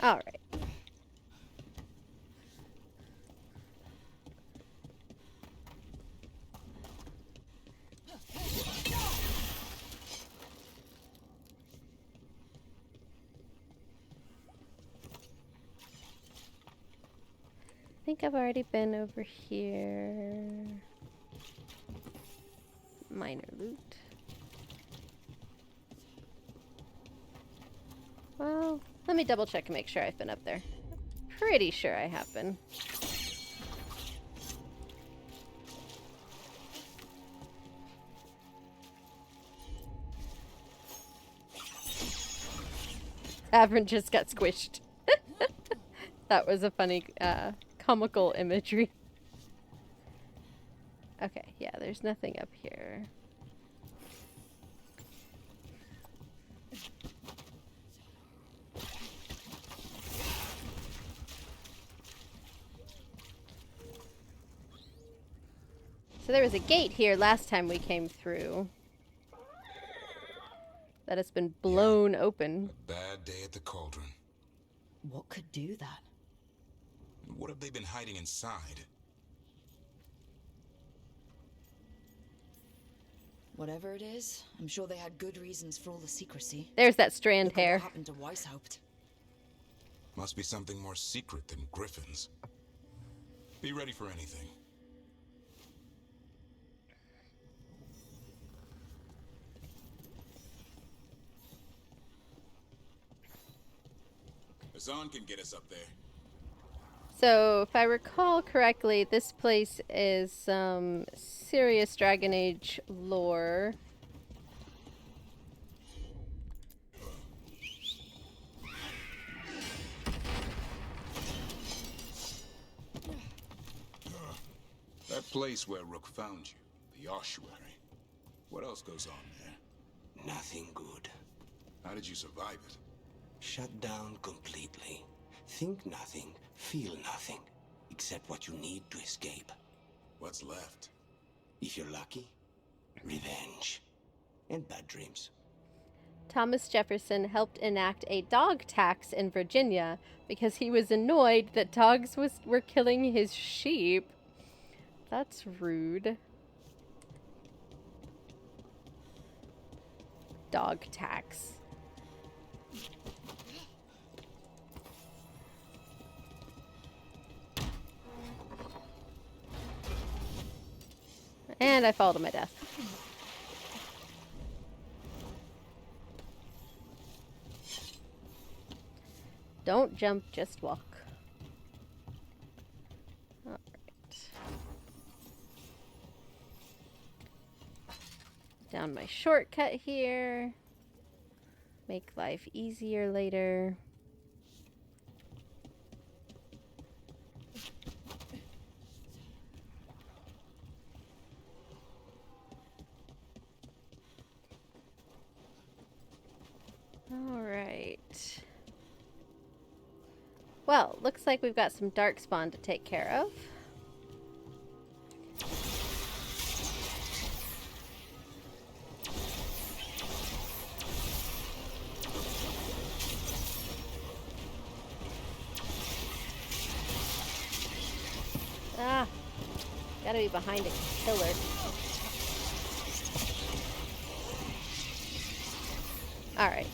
All right. I think I've already been over here. Minor loot. Well, let me double check and make sure I've been up there. Pretty sure I have been. Avern just got squished. That was a funny, comical imagery. Okay, yeah, there's nothing up here. So there was a gate here last time we came through. That has been blown open. Bad day at the cauldron. What could do that? What have they been hiding inside? Whatever it is, I'm sure they had good reasons for all the secrecy. There's that strand Look at hair. what happened to Weishaupt. Must be something more secret than griffins. Be ready for anything. Azan can get us up there. So, if I recall correctly, this place is some serious Dragon Age lore. That place where Rook found you, the ossuary. What else goes on there? Nothing good. How did you survive it? Shut down completely. Think nothing, feel nothing, except what you need to escape. What's left? If you're lucky, revenge. And bad dreams. Thomas Jefferson helped enact a dog tax in Virginia because he was annoyed that dogs were killing his sheep. That's rude. Dog tax. And I fall to my death. Don't jump, just walk. Alright. Down my shortcut here. Make life easier later. Alright. Well, looks like we've got some darkspawn to take care of. Ah, gotta be behind a killer. Alright.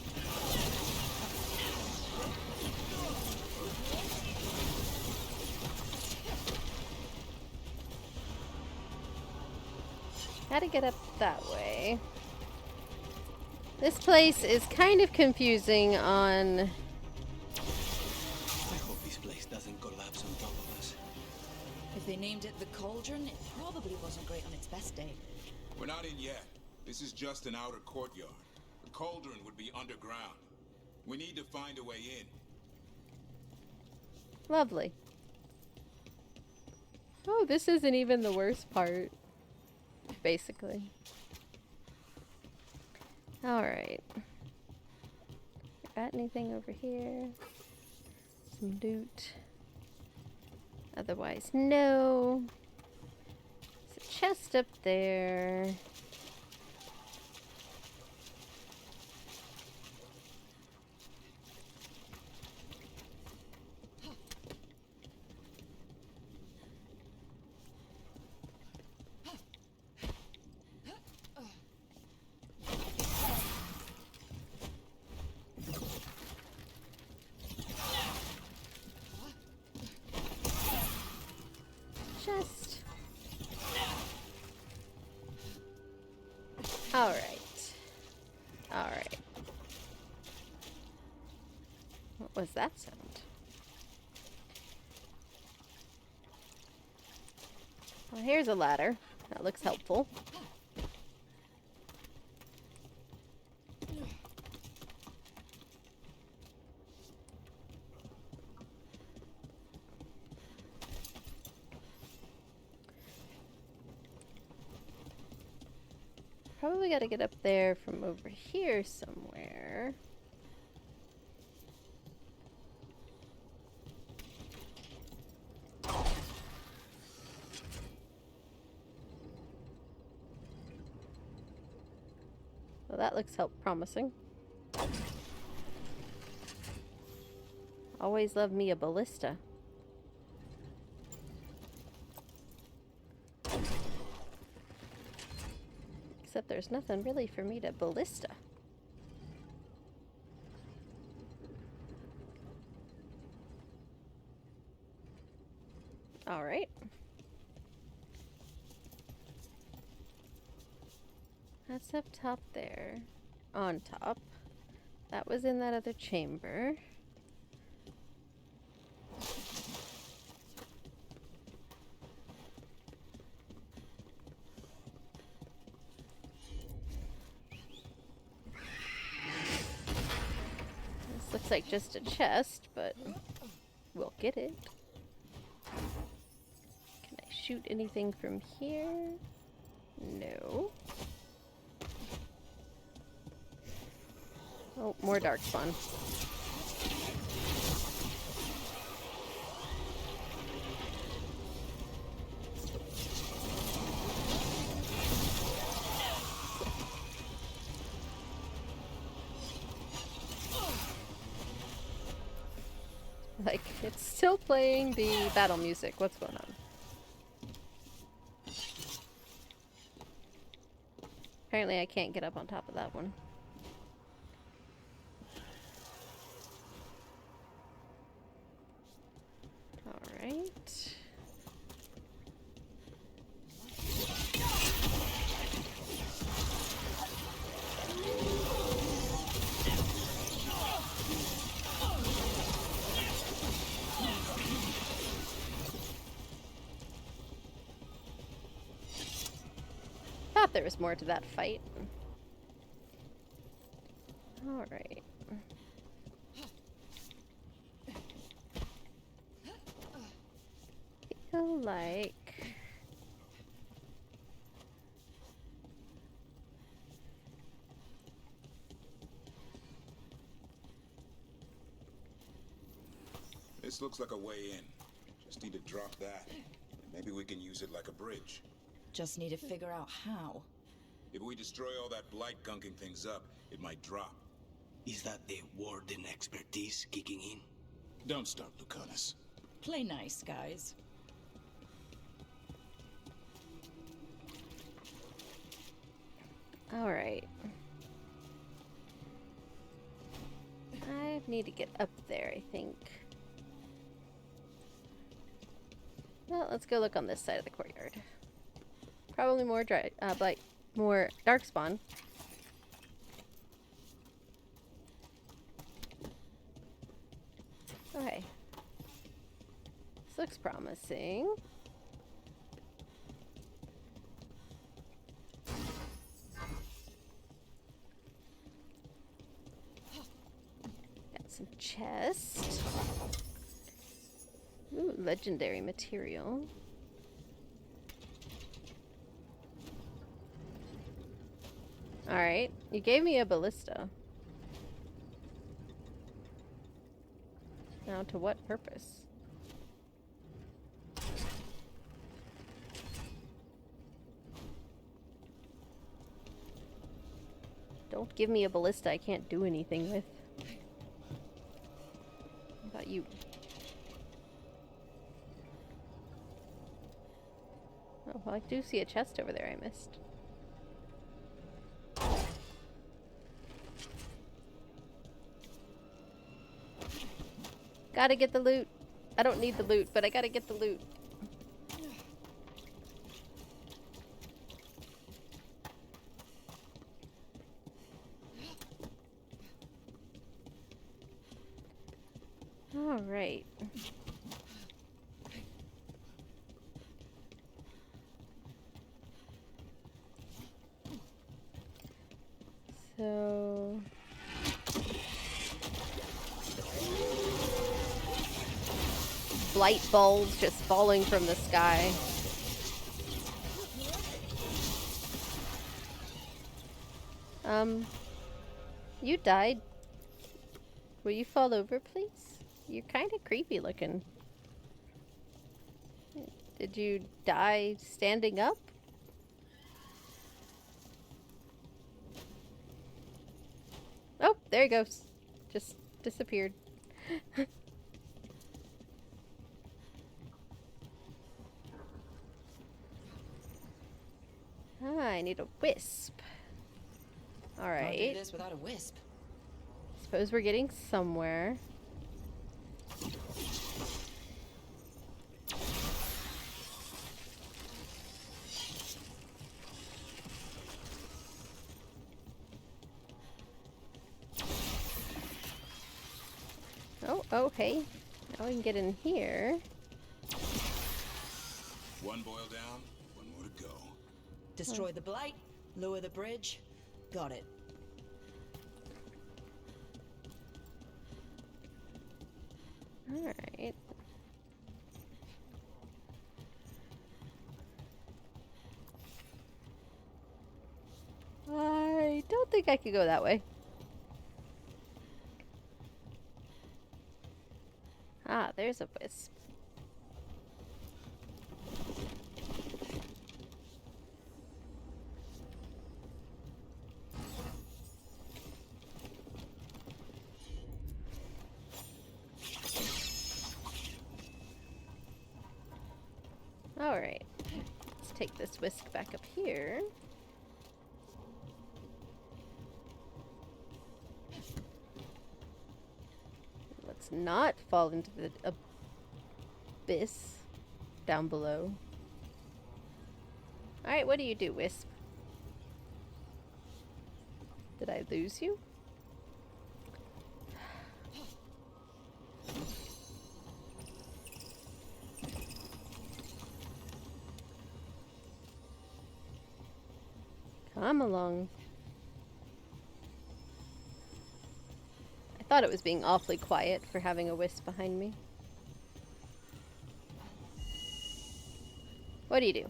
How to get up that way. This place is kind of confusing on... I hope this place doesn't collapse on top of us. If they named it the Cauldron, it probably wasn't great on its best day. We're not in yet. This is just an outer courtyard. The cauldron would be underground. We need to find a way in. Lovely. Oh, this isn't even the worst part. Basically. Alright. Got anything over here? Some loot. Otherwise, no. There's a chest up there. chest. Alright. Alright. What was that sound? Well, here's a ladder. That looks helpful. Probably got to get up there from over here somewhere. Well, that looks promising. Always love me a ballista. Except there's nothing really for me to ballista. All right. That's up top there. On top. That was in that other chamber. This looks like just a chest, but we'll get it. Can I shoot anything from here? No. Oh, more darkspawn. Like, it's still playing the battle music. What's going on? Apparently I can't get up on top of that one. Alright. Thought there was more to that fight. Alright. Feel like this looks like a way in. Just need to drop that. Maybe we can use it like a bridge. Just need to figure out how. If we destroy all that blight gunking things up, it might drop. Is that the warden expertise kicking in? Don't start, Lucanus. Play nice, guys. Alright. I need to get up there, I think. Well, let's go look on this side of the courtyard. Probably more more darkspawn. Okay. This looks promising. Got some chest. Ooh, legendary material. Alright, you gave me a ballista. Now to what purpose? Don't give me a ballista I can't do anything with. How about you? Oh, well, I do see a chest over there I missed. Gotta get the loot. I don't need the loot, but I gotta get the loot. Alright. So... light balls just falling from the sky. You died. Will you fall over, please? You're kind of creepy looking. Did you die standing up? Oh, there he goes. Just disappeared. I need a wisp. Alright. Can't do this without a wisp. Suppose we're getting somewhere. Oh, hey. Now we can get in here. One boil down, one more to go. Destroy the blight, lower the bridge. Got it. Alright. I don't think I could go that way. Ah, there's a wisp. Alright, let's take this whisk back up here. Let's not fall into the abyss down below. Alright, what do you do, Wisp? Did I lose you? Come along. I thought it was being awfully quiet for having a wisp behind me. What do you do?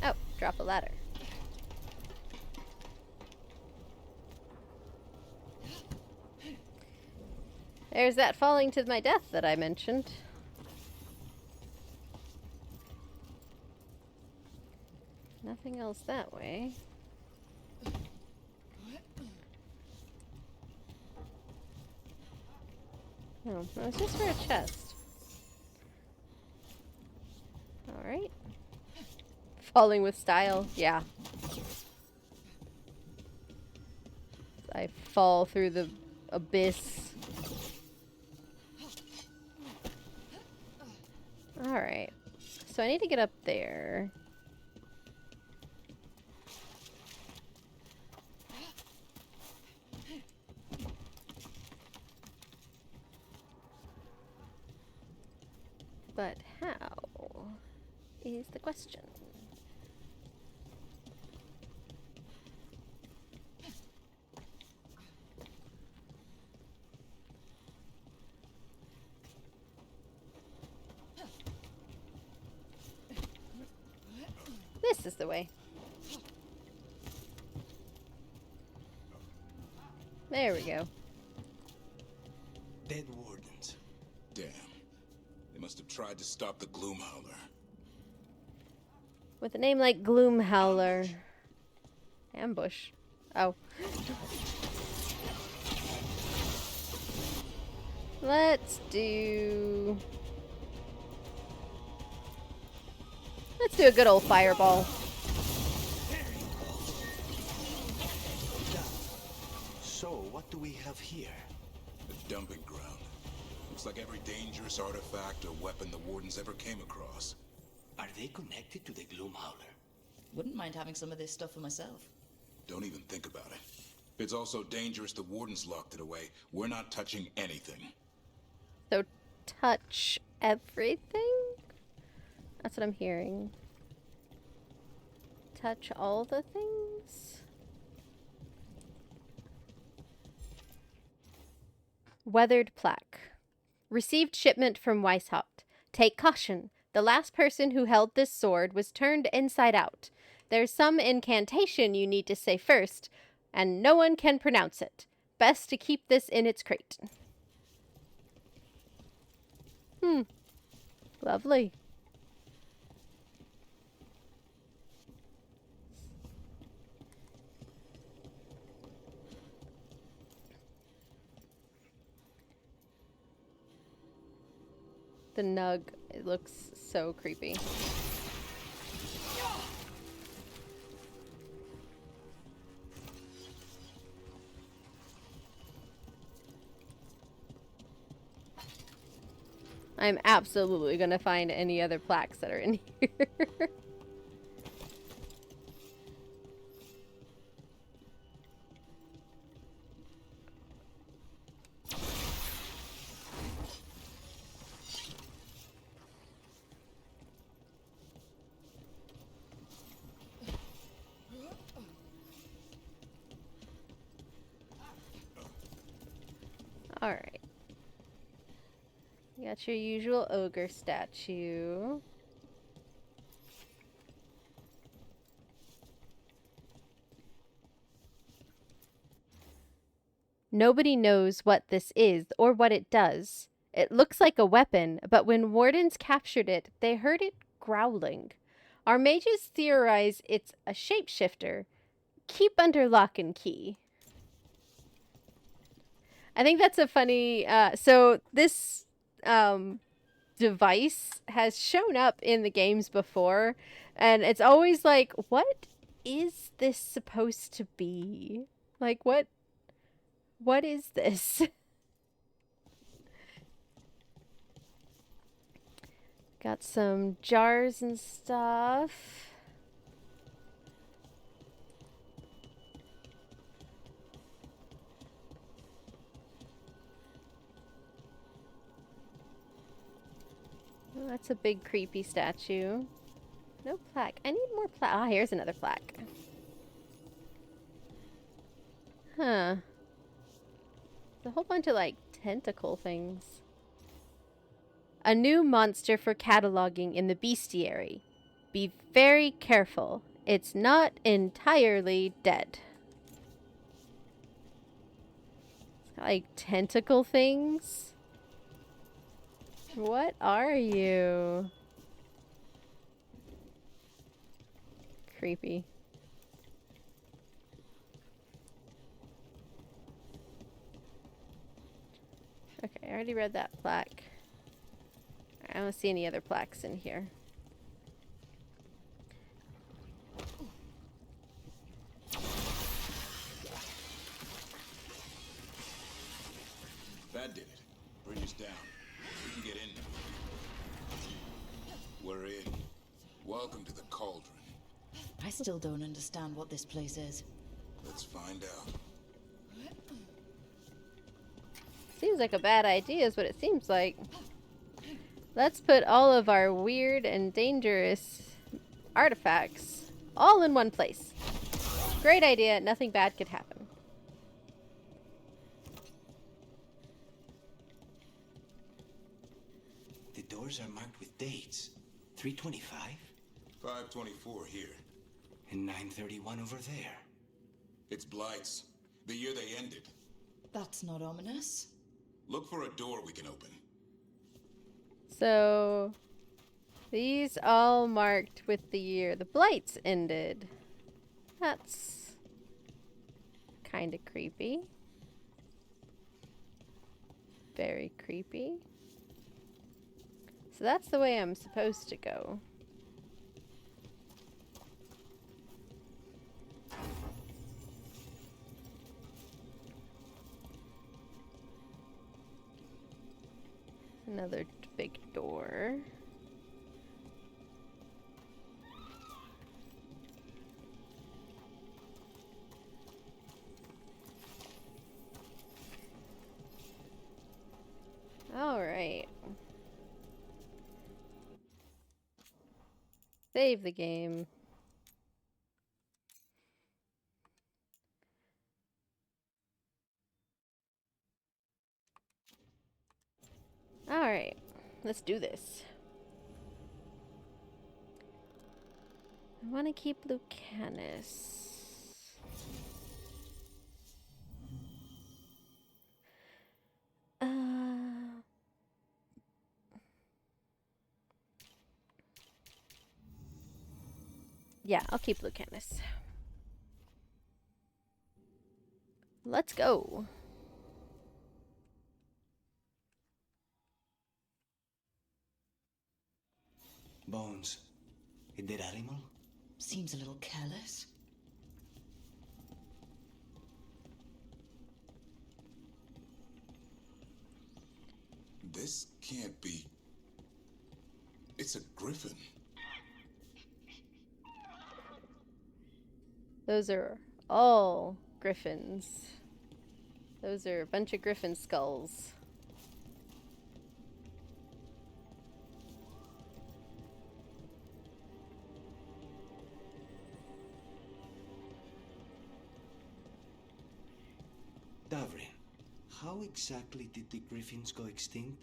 Oh, drop a ladder. There's that falling to my death that I mentioned. Nothing else that way. No, it was just for a chest. Alright. Falling with style, yeah. I fall through the abyss. Alright. So I need to get up there. But how is the question? This is the way. There we go. Dead wardens. Damn. They must have tried to stop the Gloomhowler. With a name like Gloomhowler. Ambush. Oh. Let's do a good old fireball. So, what do we have here? A dumping ground. Looks like every dangerous artifact or weapon the Wardens ever came across. Are they connected to the Gloomhowler? Wouldn't mind having some of this stuff for myself. Don't even think about it. It's also dangerous. The Warden's locked it away. We're not touching anything. So touch everything? That's what I'm hearing. Touch all the things? Weathered plaque. Received shipment from Weishaupt. Take caution. The last person who held this sword was turned inside out. There's some incantation you need to say first, and no one can pronounce it. Best to keep this in its crate. Lovely. The nug, it looks so creepy. I'm absolutely gonna find any other plaques that are in here. Alright. You got your usual ogre statue. Nobody knows what this is or what it does. It looks like a weapon, but when wardens captured it, they heard it growling. Our mages theorize it's a shapeshifter. Keep under lock and key. I think that's a funny... so this device has shown up in the games before, and it's always like, what is this supposed to be? Like, what is this? Got some jars and stuff. Oh, that's a big creepy statue. No plaque. I need more plaque. Ah, here's another plaque. Huh. A whole bunch of, like, tentacle things. A new monster for cataloging in the bestiary. Be very careful. It's not entirely dead. It's got, like, tentacle things. What are you? Creepy. Okay, I already read that plaque. I don't see any other plaques in here. That did it. Bridge is down. We can get in now. We're in. Welcome to the Cauldron. I still don't understand what this place is. Let's find out. Seems like a bad idea is what it seems like. Let's put all of our weird and dangerous artifacts all in one place. Great idea. Nothing bad could happen. The doors are marked with dates. 325? 524 here. And 931 over there. It's Blight's. The year they ended. That's not ominous. Look for a door we can open. So, these all marked with the year the Blights ended. That's kind of creepy. Very creepy. So that's the way I'm supposed to go. Another big door. Save the game. Alright, let's do this. I want to keep Lucanus. Yeah, I'll keep Lucanus. Let's go. Bones. A dead animal? Seems a little careless. This can't be... It's a griffin. Those are all griffins. Those are a bunch of griffin skulls. Davrin, how exactly did the griffins go extinct?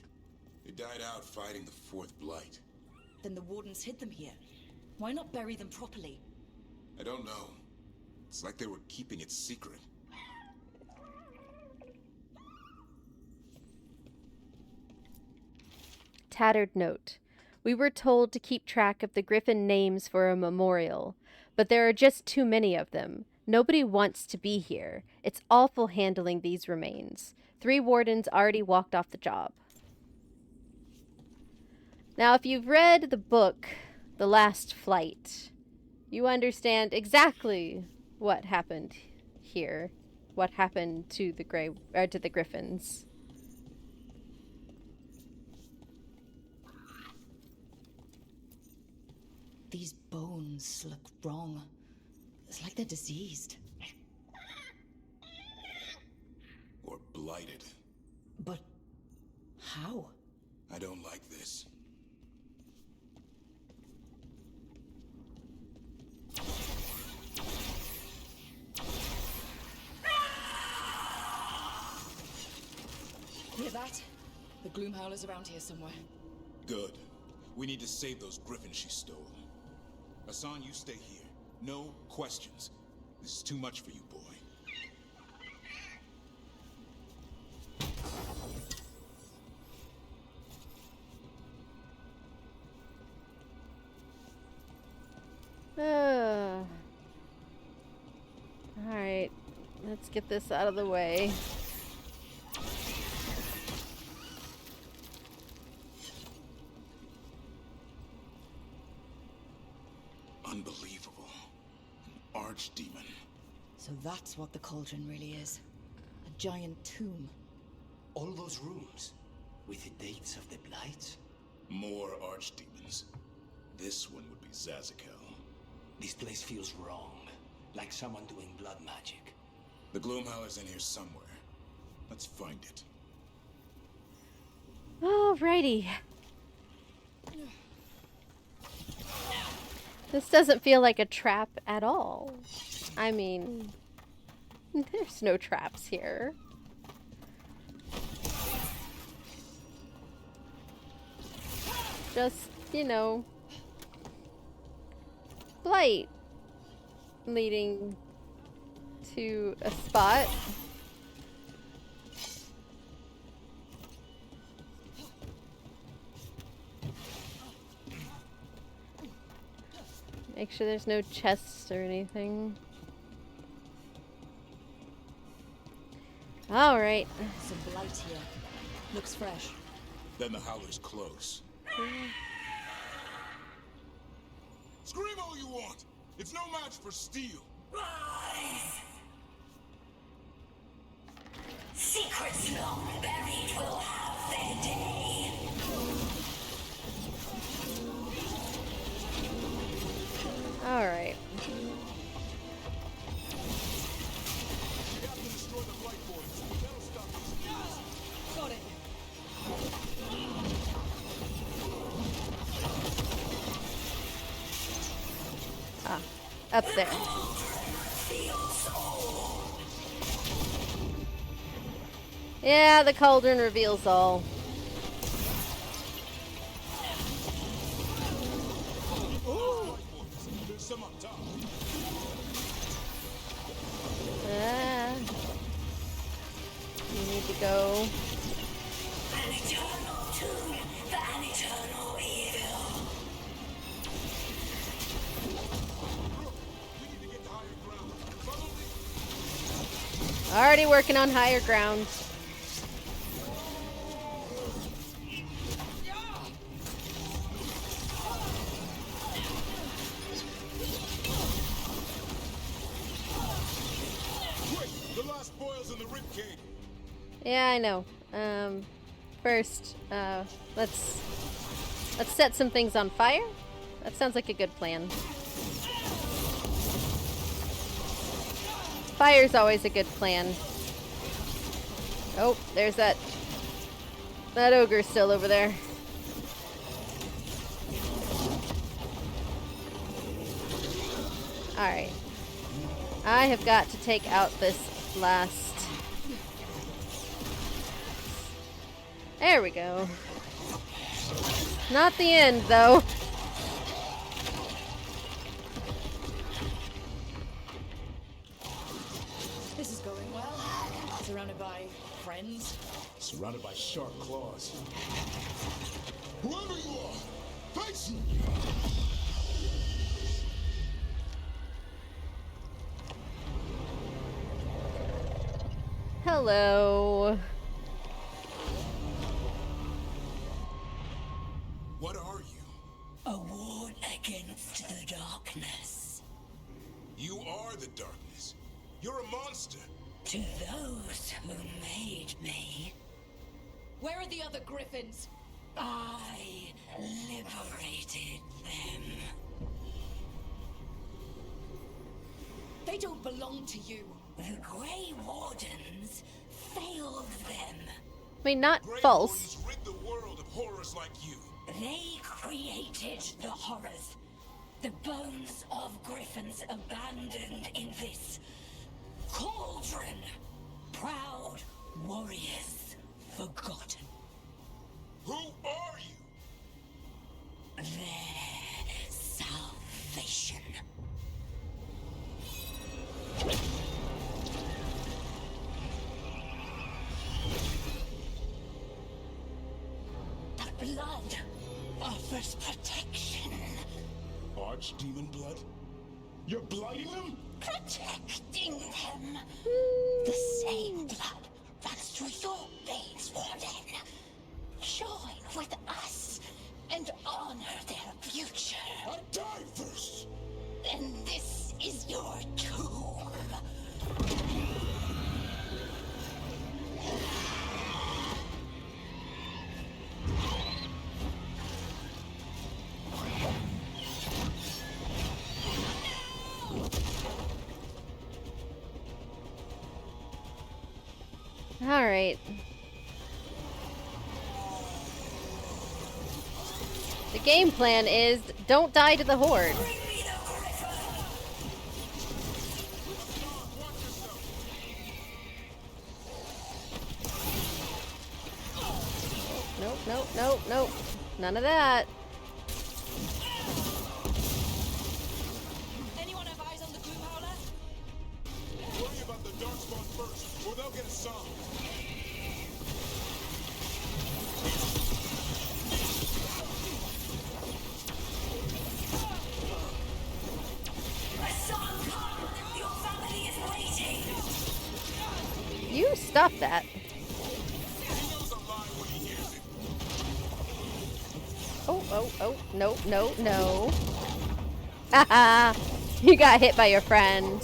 They died out fighting the Fourth Blight. Then the Wardens hid them here. Why not bury them properly? I don't know. It's like they were keeping it secret. Tattered note. We were told to keep track of the griffin names for a memorial, but there are just too many of them. Nobody wants to be here. It's awful handling these remains. 3 wardens already walked off the job. Now, if you've read the book, The Last Flight, you understand exactly what happened here. What happened to the griffins. These bones look wrong. It's like they're diseased. Or blighted. But how? I don't like this. Hear that? The Gloomhowler's around here somewhere. Good. We need to save those griffins she stole. Hassan, you stay here. No questions. This is too much for you, boy. Alright, let's get this out of the way. Unbelievable. An archdemon. So that's what the cauldron really is. A giant tomb. All those rooms, with the dates of the blights? More archdemons. This one would be Zazakel. This place feels wrong. Like someone doing blood magic. The Gloomhowler's in here somewhere. Let's find it. Alrighty. This doesn't feel like a trap at all. I mean, there's no traps here. Just, you know, blight leading to a spot. Make sure there's no chests or anything. Alright. Some blight here. Looks fresh. Then the Howler's close. Scream all you want! It's no match for steel! Rise! Secrets long buried will have their day. Alright. Got it. Up there. Yeah, the cauldron reveals all. Ah. You need to go. An eternal tomb for an eternal evil. Already working on higher ground. The last boils in the ribcage. Yeah, I know. First, let's set some things on fire. That sounds like a good plan. Fire's always a good plan. Oh, there's that ogre still over there. Alright. I have got to take out this last... There we go. Not the end, though. This is going well. Surrounded by friends. Surrounded by sharp claws. Whoever you are, face me! Hello. What are you? A ward against the darkness. You are the darkness. You're a monster. To those who made me, Where are the other griffins? I liberated them. They don't belong to you. The Grey Wardens failed them. I mean, not Grey false. Wardens rid the world of horrors like you. They created the horrors. The bones of griffins abandoned in this cauldron. Proud warriors forgotten. Who are you? Their salvation. The blood offers protection. Archdemon blood? You're blighting them? Protecting them. The same blood runs through your veins, Warden. Join with us and honor their future. I die first! And this is your tomb. All right. The game plan is don't die to the horde. Nope, nope, nope, nope. None of that. Anyone have eyes on the Gloom Howler? Worry about the Darkspawn first, or they'll get a song. Your family is waiting. You stop that. Oh, oh, oh. No, no, no. Haha. You got hit by your friend.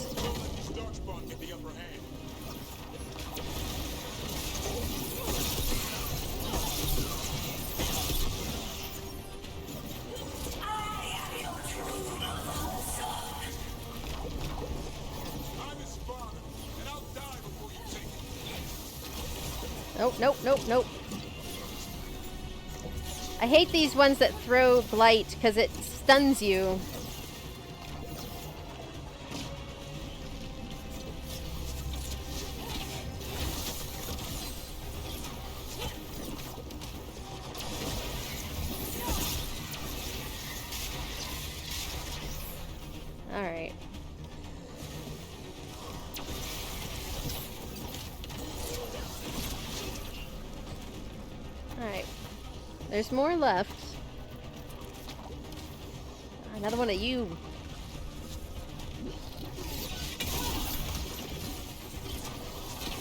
Nope, nope, nope, nope. I hate these ones that throw blight because it stuns you. Alright. Alright. There's more left. Another one of you.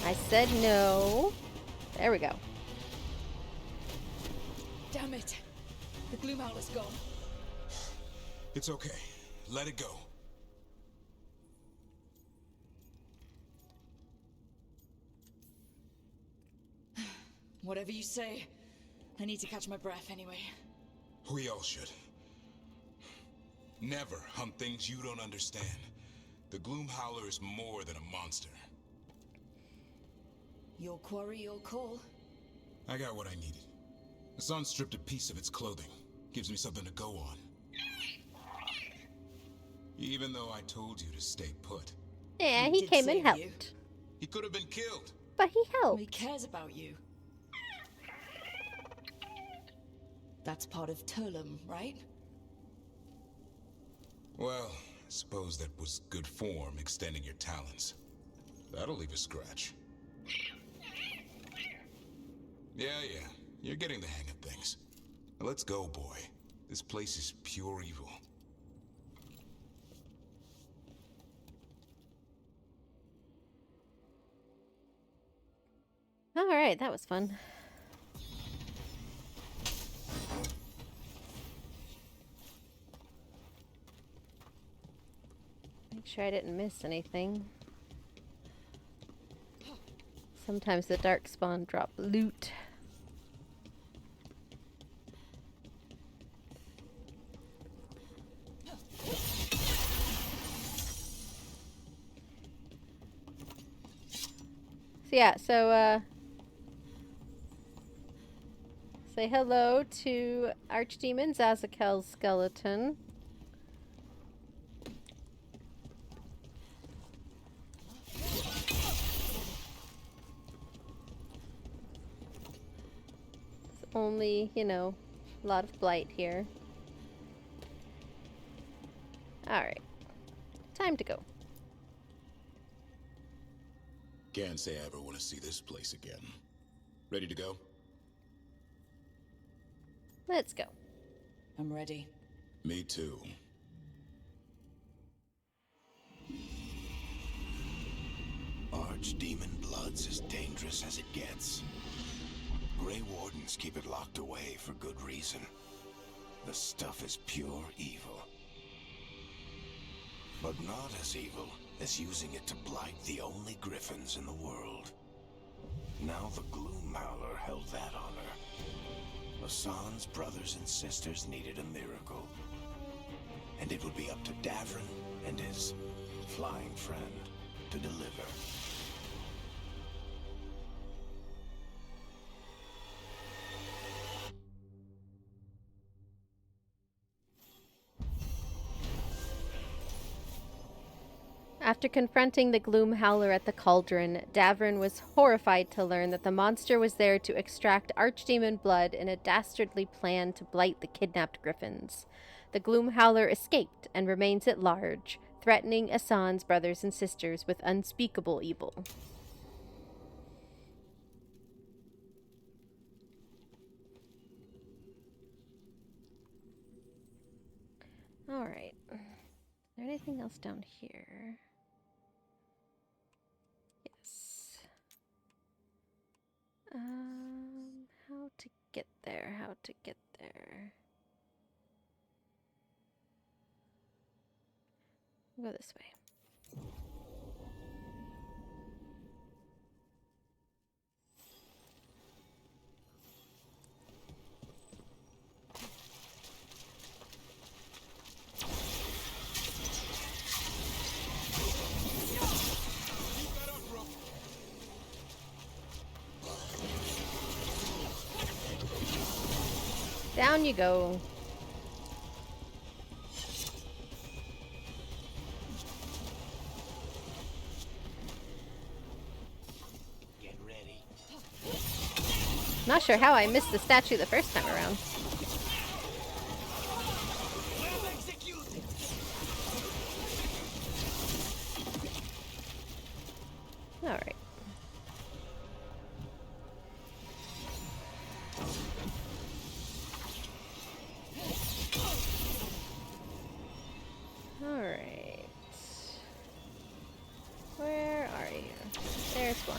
I said no. There we go. Damn it. The gloom howler's gone. It's okay. Let it go. Whatever you say. I need to catch my breath anyway. We all should. Never hunt things you don't understand. The Gloom Howler is more than a monster. Your quarry, your call. I got what I needed. Hassan stripped a piece of its clothing. Gives me something to go on. Even though I told you to stay put. Yeah, he came and helped. He could have been killed. But he helped. He cares about you. That's part of Turlum, right? Well, I suppose that was good form, extending your talons. That'll leave a scratch. Yeah, you're getting the hang of things. Now let's go, boy. This place is pure evil. Alright, that was fun. Make sure I didn't miss anything. Sometimes the darkspawn drop loot. So yeah, say hello to Archdemon Zazakel's skeleton. It's only, you know, a lot of blight here. Alright. Time to go. Can't say I ever want to see this place again. Ready to go? Let's go. I'm ready. Me too. Archdemon blood's as dangerous as it gets. Grey Wardens keep it locked away for good reason. The stuff is pure evil. But not as evil as using it to blight the only griffins in the world. Now the Gloom Howler held that honor. Hassan's brothers and sisters needed a miracle. And it would be up to Davrin and his flying friend to deliver. After confronting the Gloom Howler at the cauldron, Davrin was horrified to learn that the monster was there to extract Archdemon blood in a dastardly plan to blight the kidnapped griffins. The Gloom Howler escaped and remains at large, threatening Hassan's brothers and sisters with unspeakable evil. Alright. Is there anything else down here? Yes. How to get there? How to get there? We'll go this way. Down you go. Get ready. Not sure how I missed the statue the first time around.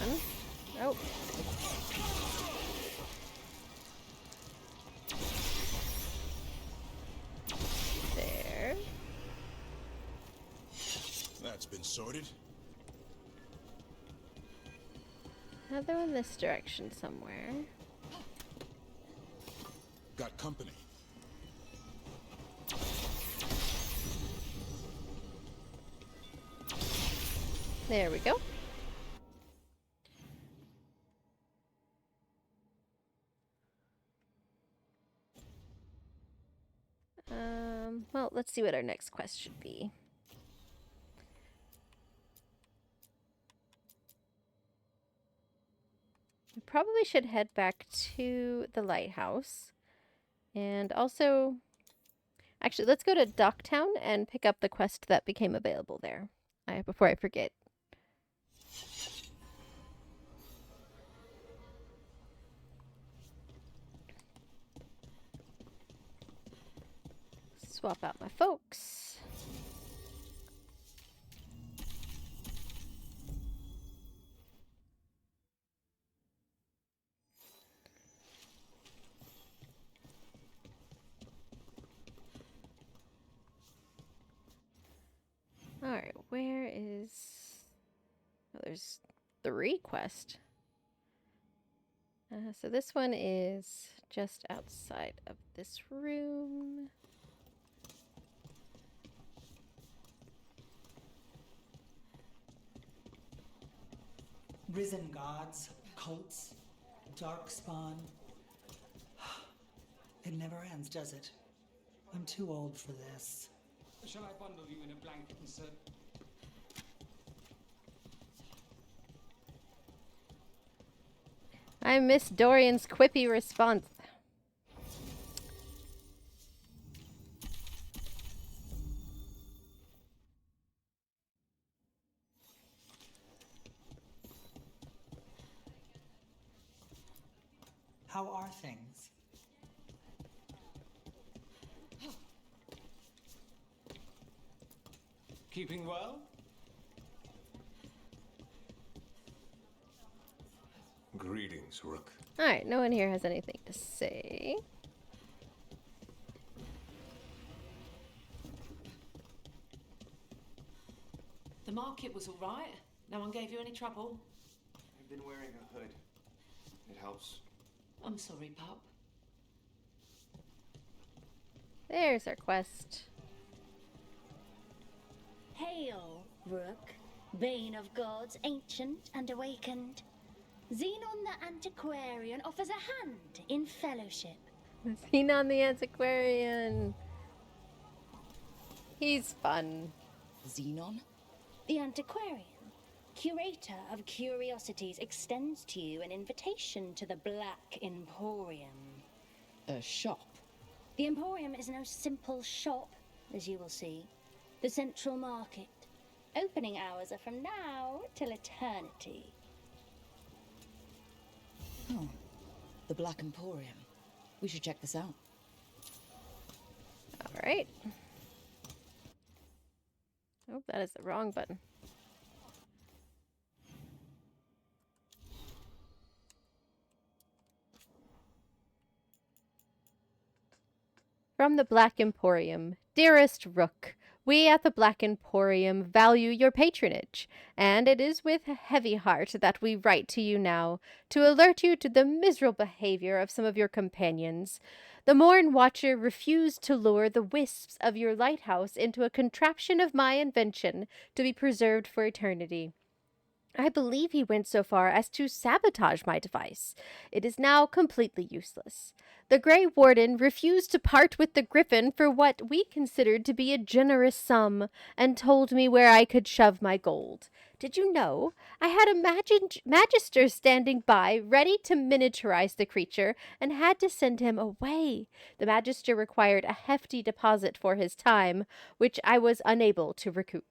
on. Oh. There. That's been sorted. Another one this direction somewhere. Got company. There we go. Well, let's see what our next quest should be. We probably should head back to the lighthouse. And also, actually, let's go to Docktown and pick up the quest that became available there. Before I forget. Swap out my folks. Alright, where is... Oh, there's 3 quests. So this one is just outside of this room. Risen gods, cults, darkspawn. It never ends, does it? I'm too old for this. Shall I bundle you in a blanket and serve? I miss Dorian's quippy response. How are things? Keeping well? Greetings, Rook. Alright, no one here has anything to say. The market was all right. No one gave you any trouble. I've been wearing a hood. It helps. I'm sorry, pup. There's our quest. Hail, Rook, bane of gods, ancient and awakened. Xenon the Antiquarian offers a hand in fellowship. Xenon the Antiquarian. He's fun. Xenon? The Antiquarian, curator of curiosities, extends to you an invitation to the Black Emporium. A shop? The Emporium is no simple shop, as you will see. The Central Market. Opening hours are from now till eternity. Oh, the Black Emporium. We should check this out. Alright. Oh, that is the wrong button. From the Black Emporium, dearest Rook, we at the Black Emporium value your patronage, and it is with a heavy heart that we write to you now to alert you to the miserable behavior of some of your companions. The Morn Watcher refused to lure the wisps of your lighthouse into a contraption of my invention to be preserved for eternity. I believe he went so far as to sabotage my device. It is now completely useless. The Grey Warden refused to part with the griffin for what we considered to be a generous sum, and told me where I could shove my gold. Did you know? I had a magister standing by, ready to miniaturize the creature, and had to send him away. The magister required a hefty deposit for his time, which I was unable to recoup.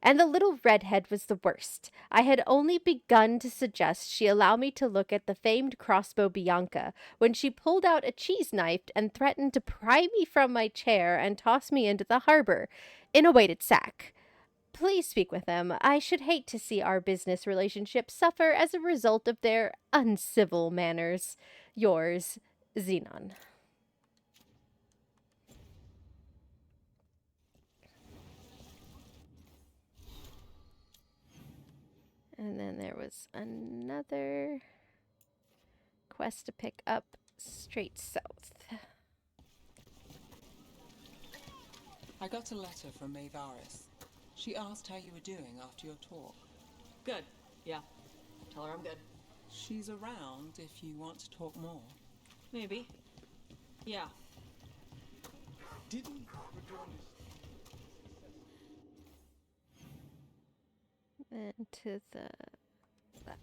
And the little redhead was the worst. I had only begun to suggest she allow me to look at the famed crossbow Bianca, when she pulled out a cheese knife and threatened to pry me from my chair and toss me into the harbor in a weighted sack. Please speak with them. I should hate to see our business relationship suffer as a result of their uncivil manners. Yours, Xenon. And then there was another quest to pick up straight south. I got a letter from Maevaris. She asked how you were doing after your talk. Good. Yeah. Tell her I'm good. She's around if you want to talk more. Maybe. Yeah. Didn't And to the left.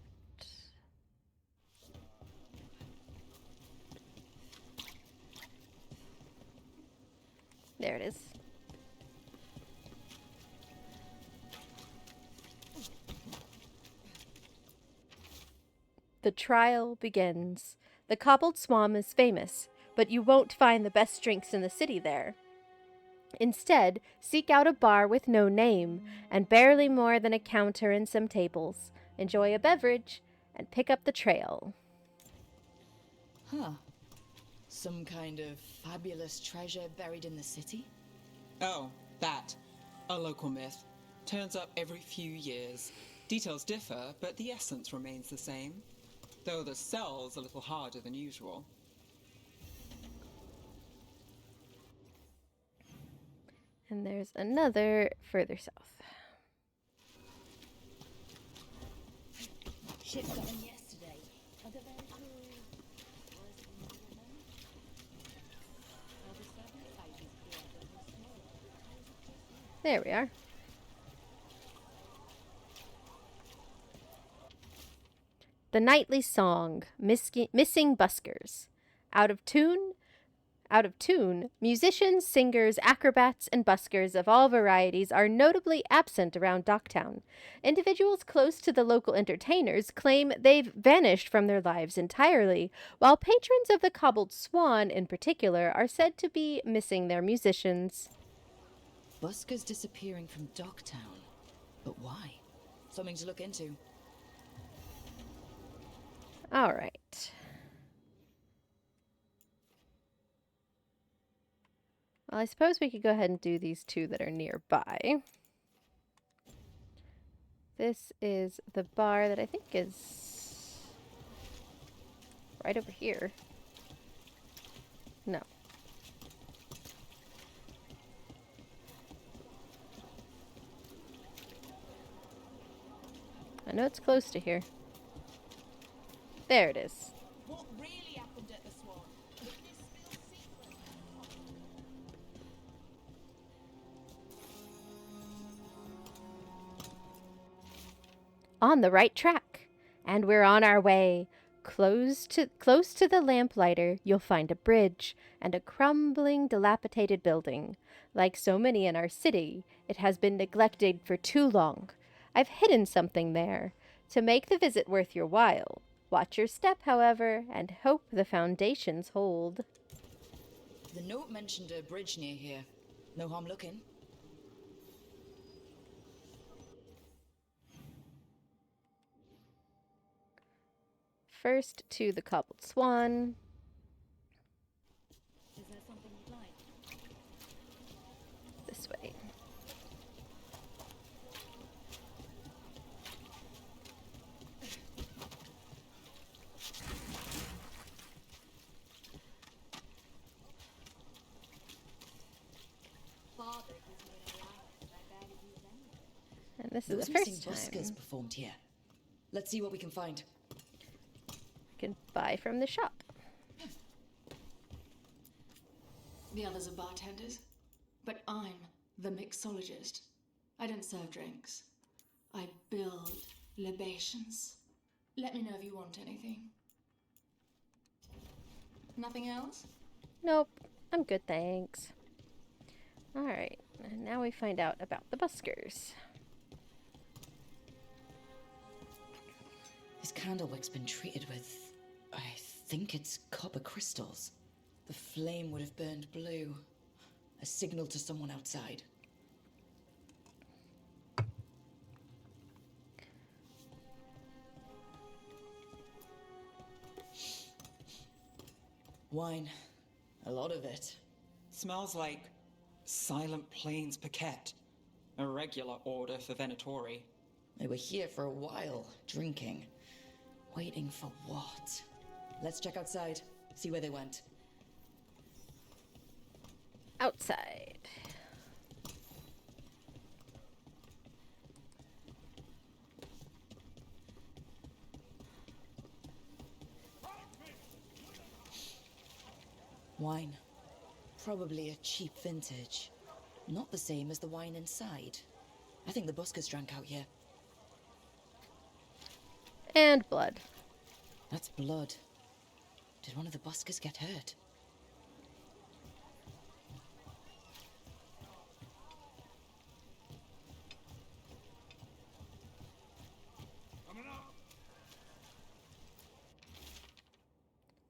There it is. The trial begins. The Cobbled Swan is famous, but you won't find the best drinks in the city there. Instead, seek out a bar with no name, and barely more than a counter and some tables. Enjoy a beverage, and pick up the trail. Huh. Some kind of fabulous treasure buried in the city? Oh, that. A local myth. Turns up every few years. Details differ, but the essence remains the same. Though the sell's a little harder than usual. And there's another further south. Ship got in yesterday. Are they very cool? There we are. The Nightly Song, Missing Buskers. Out of tune, musicians, singers, acrobats, and buskers of all varieties are notably absent around Docktown. Individuals close to the local entertainers claim they've vanished from their lives entirely, while patrons of the Cobbled Swan in particular are said to be missing their musicians. Buskers disappearing from Docktown. But why? Something to look into. All right. Well, I suppose we could go ahead and do these two that are nearby. This is the bar that I think is right over here. No. I know it's close to here. There it is. What really happened at the Swan? On the right track, and we're on our way. Close to the lamplighter, you'll find a bridge and a crumbling, dilapidated building. Like so many in our city, it has been neglected for too long. I've hidden something there to make the visit worth your while. Watch your step, however, and hope the foundations hold. The note mentioned a bridge near here. No harm looking. First to the Cobbled Swan. Is there something you'd like? This way. And this is Those the missing first buskers time performed here. Let's see what we can find. you can buy from the shop. The others are bartenders, but I'm the mixologist. I don't serve drinks. I build libations. Let me know if you want anything. Nothing else? Nope, I'm good, thanks. Alright, and now we find out about the buskers. This candlewick's been treated with, I think it's copper crystals. The flame would have burned blue. A signal to someone outside. Wine. A lot of it. Smells like Silent Plains Paquette. A regular order for Venatori. They were here for a while, drinking. Waiting for what? Let's check outside, see where they went. Outside. Wine. Probably a cheap vintage. Not the same as the wine inside. I think the buskers drank out here. And blood. That's blood. Did one of the buskers get hurt?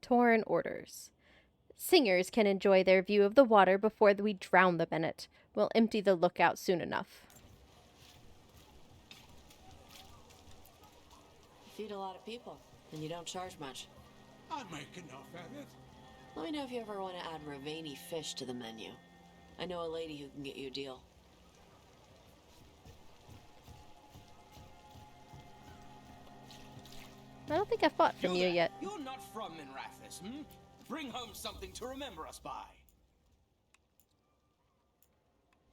Torn orders. Singers can enjoy their view of the water before we drown them in it. We'll empty the lookout soon enough. You feed a lot of people, and you don't charge much. I make enough at it. Let me know if you ever want to add Ravani fish to the menu. I know a lady who can get you a deal. I don't think I've bought from you yet. You're not from Minrathis, hmm? Bring home something to remember us by.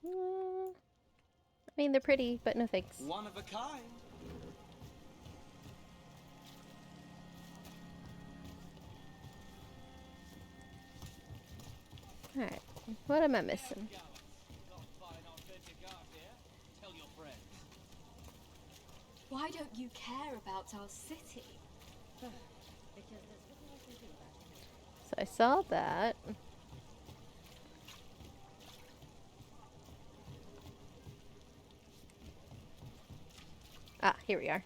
I mean, they're pretty, but no thanks. One of a kind. Alright, what am I missing? Why don't you care about our city? So I saw that. Ah, here we are.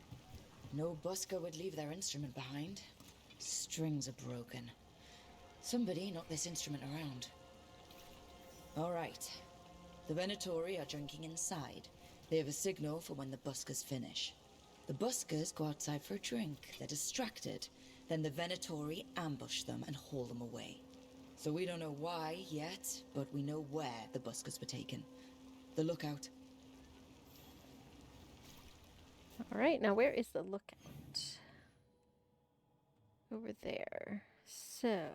No busker would leave their instrument behind. Strings are broken. Somebody knocked this instrument around. All right. The Venatori are drinking inside. They have a signal for when the buskers finish. The buskers go outside for a drink. They're distracted. Then the Venatori ambush them and haul them away. So we don't know why yet, but we know where the buskers were taken. The lookout. Alright, now where is the lookout? Over there. So...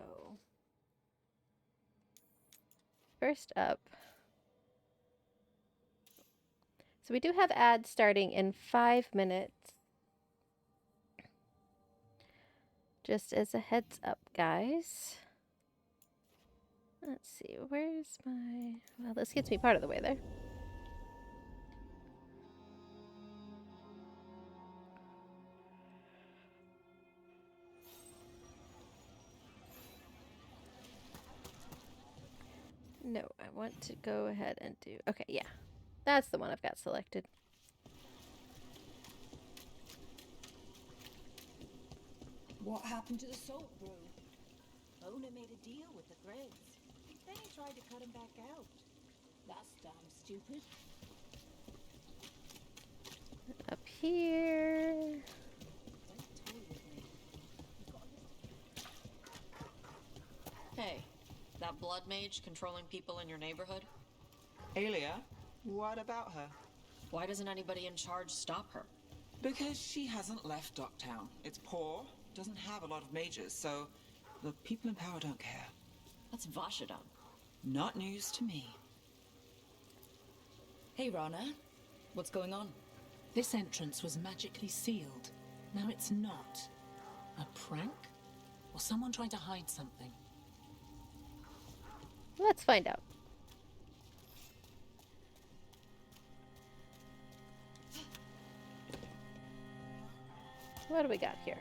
first up... so we do have ads starting in 5 minutes. Just as a heads up, guys. Let's see, where's my... well, this gets me part of the way there. No, I want to go ahead and do... okay, yeah. That's the one I've got selected. What happened to the salt brew? Owner made a deal with the Gregs. Then he tried to cut him back out. That's damn stupid. Up here... Hey, that blood mage controlling people in your neighborhood? Alia? What about her? Why doesn't anybody in charge stop her? Because she hasn't left Docktown. It's poor, doesn't have a lot of mages, so the people in power don't care. That's Vashadon. Not news to me. Hey, Rana. What's going on? This entrance was magically sealed. Now it's not. A prank? Or someone trying to hide something? Let's find out. What do we got here?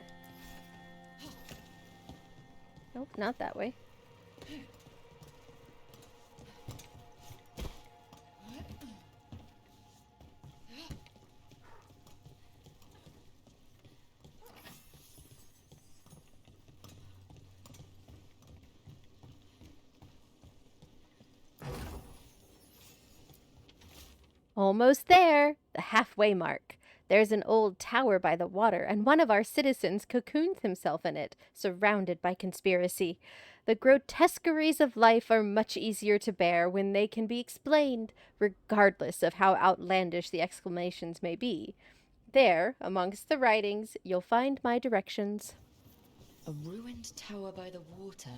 Nope, not that way. Almost there, the halfway mark. There's an old tower by the water, and one of our citizens cocoons himself in it, surrounded by conspiracy. The grotesqueries of life are much easier to bear when they can be explained, regardless of how outlandish the exclamations may be. There, amongst the writings, you'll find my directions. A ruined tower by the water.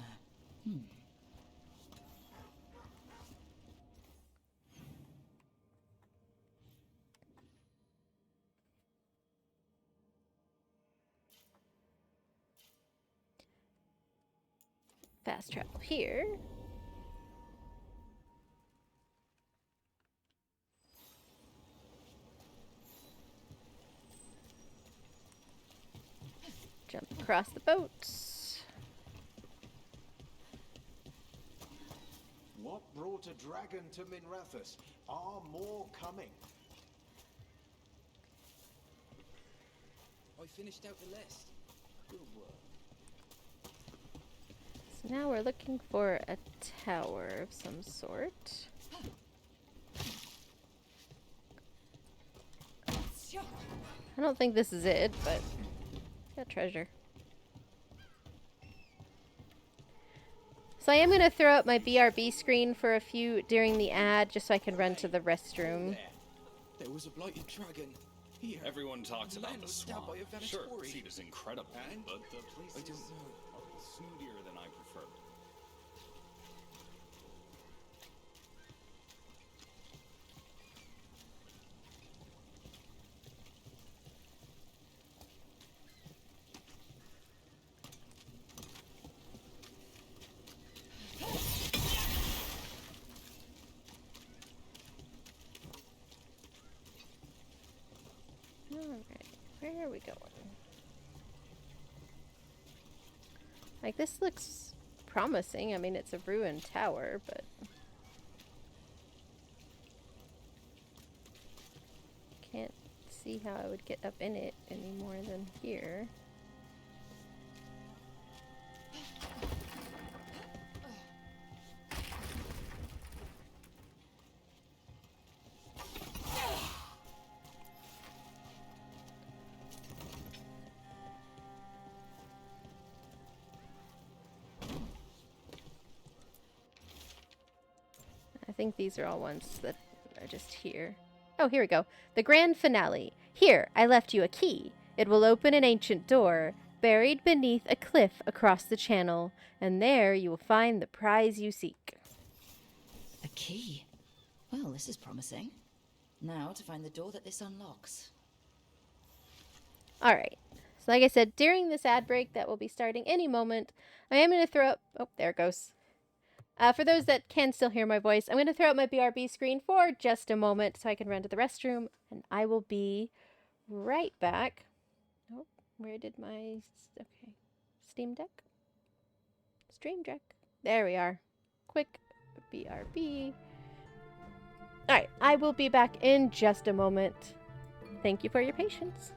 Fast travel here. Jump across the boats. What brought a dragon to Minrathus? Are more coming? I finished out the list. Good work. So now we're looking for a tower of some sort. I don't think this is it, but got treasure. So I am going to throw up my BRB screen for a few during the ad, just so I can run to the restroom. There was a blighted dragon here. Everyone talks about Man the was stabbed swamp. by a Sure, Venatori. the feat is incredible, but the place I is don't know. snootier than I preferred. Alright, where are we going? Like, this looks promising. I mean, it's a ruined tower, but... can't see how I would get up in it any more than here. I think these are all ones that are just here. Oh, here we go. The grand finale. Here, I left you a key. It will open an ancient door, buried beneath a cliff across the channel, and there you will find the prize you seek. A key? Well, this is promising. Now to find the door that this unlocks. Alright. So like I said, during this ad break that will be starting any moment, I am going to throw up... Oh, there it goes. For those that can still hear my voice, I'm going to throw up my BRB screen for just a moment so I can run to the restroom, and I will be right back. Oh, where did my... Okay. Steam Deck? Stream Deck. There we are. Quick BRB. Alright, I will be back in just a moment. Thank you for your patience.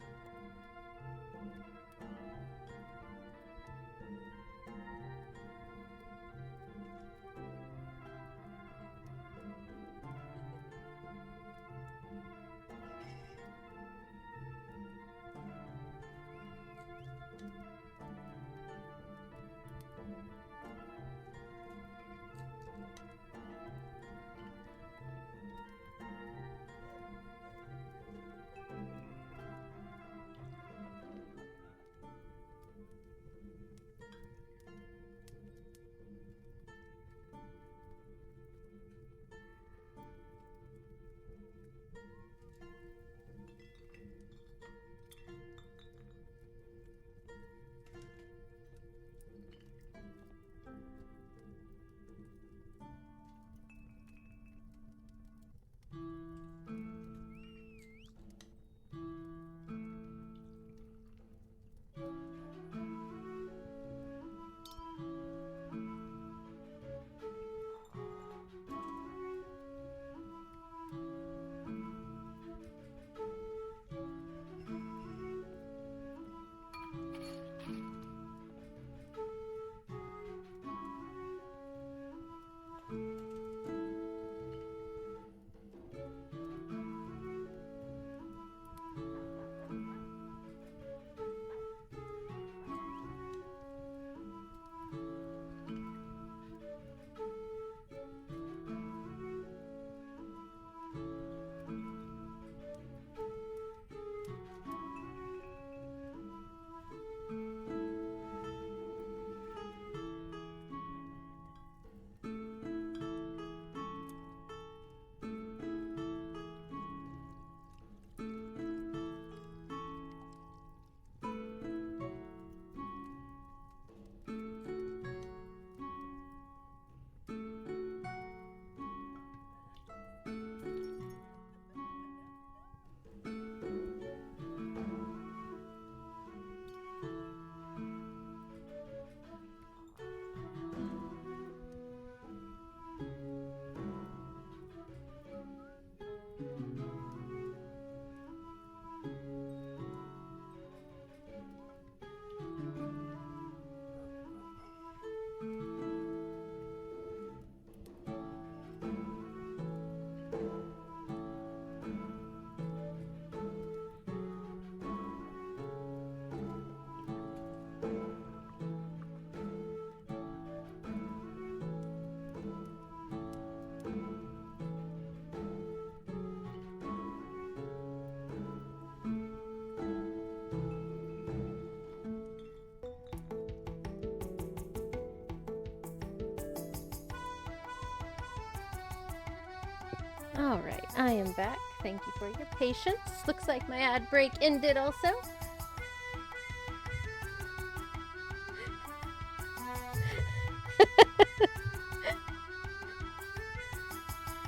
Alright, I am back. Thank you for your patience. Looks like my ad break ended also.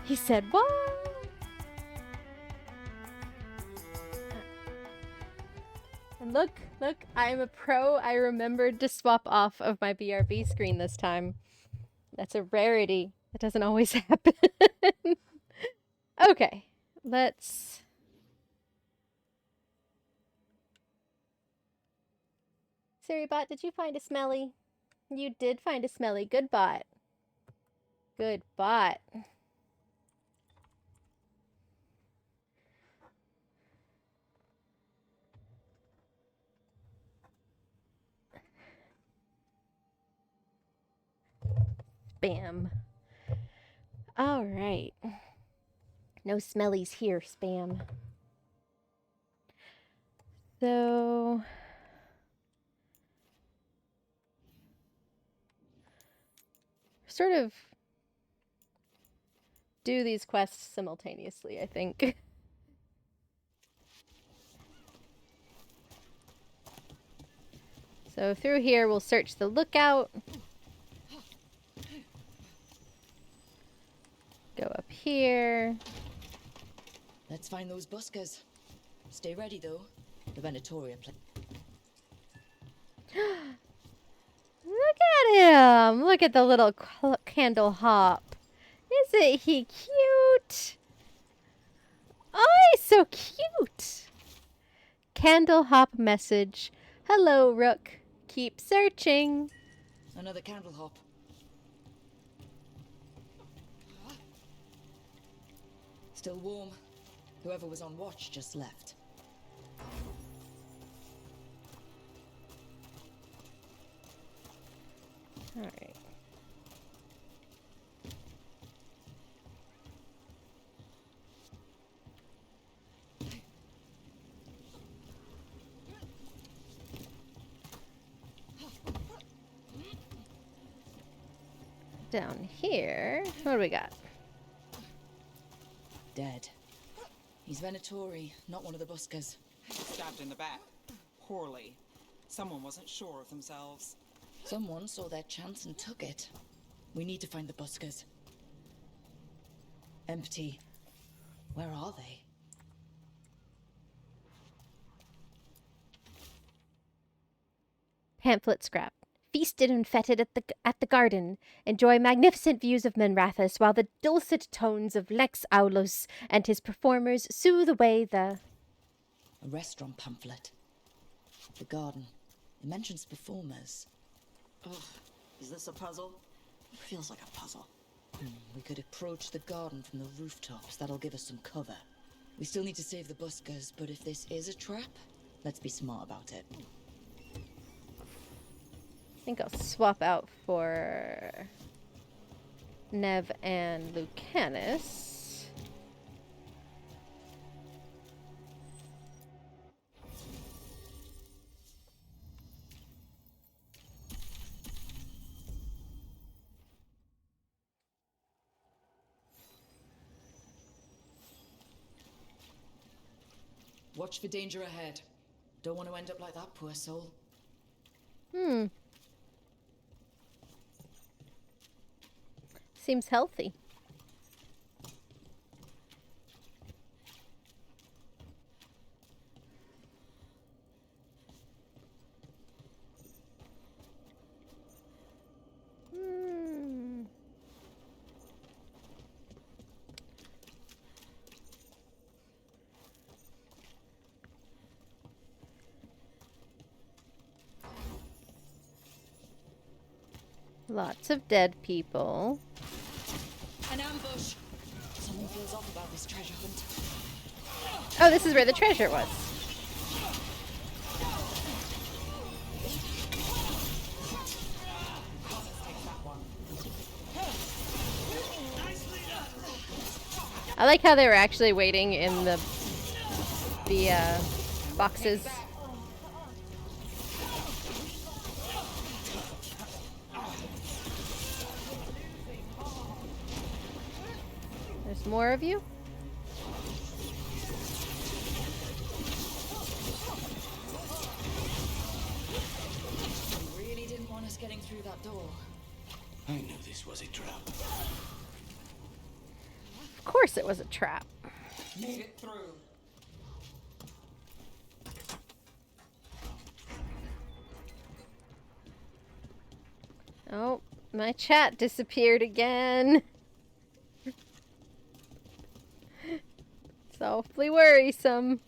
He said, what? And look, I'm a pro. I remembered to swap off of my BRB screen this time. That's a rarity. It doesn't always happen. Okay, let's... Siribot, did you find a smelly? You did find a smelly. Good bot. Good bot. Spam. Alright. No smellies here, spam. So... sort of do these quests simultaneously, I think. So through here, we'll search the lookout. Go up here. Let's find those buskers. Stay ready, though. The Venatoria play. Look at him! Look at the little candle hop. Isn't he cute? Oh, he's so cute! Candle hop message. Hello, Rook. Keep searching. Another candle hop. Still warm. Whoever was on watch just left. Alright. Down here, what do we got? Dead. He's Venatori, not one of the buskers. Stabbed in the back. Poorly. Someone wasn't sure of themselves. Someone saw their chance and took it. We need to find the buskers. Empty. Where are they? Pamphlet scrap. Feasted and fetid at the garden. Enjoy magnificent views of Menrathis while the dulcet tones of Lex Aulus and his performers soothe away the... A restaurant pamphlet. The garden. It mentions performers. Ugh, is this a puzzle? It feels like a puzzle. We could approach the garden from the rooftops. That'll give us some cover. We still need to save the buskers, but if this is a trap, let's be smart about it. I think I'll swap out for Nev and Lucanus. Watch for danger ahead. Don't want to end up like that poor soul. Seems healthy. Lots of dead people. An ambush! Something feels off about this treasure hunt. Oh, this is where the treasure was. I like how they were actually waiting in the boxes. There's more of you? getting through that door. I knew this was a trap. Of course it was a trap. Made it through. Oh, my chat disappeared again. It's awfully worrisome.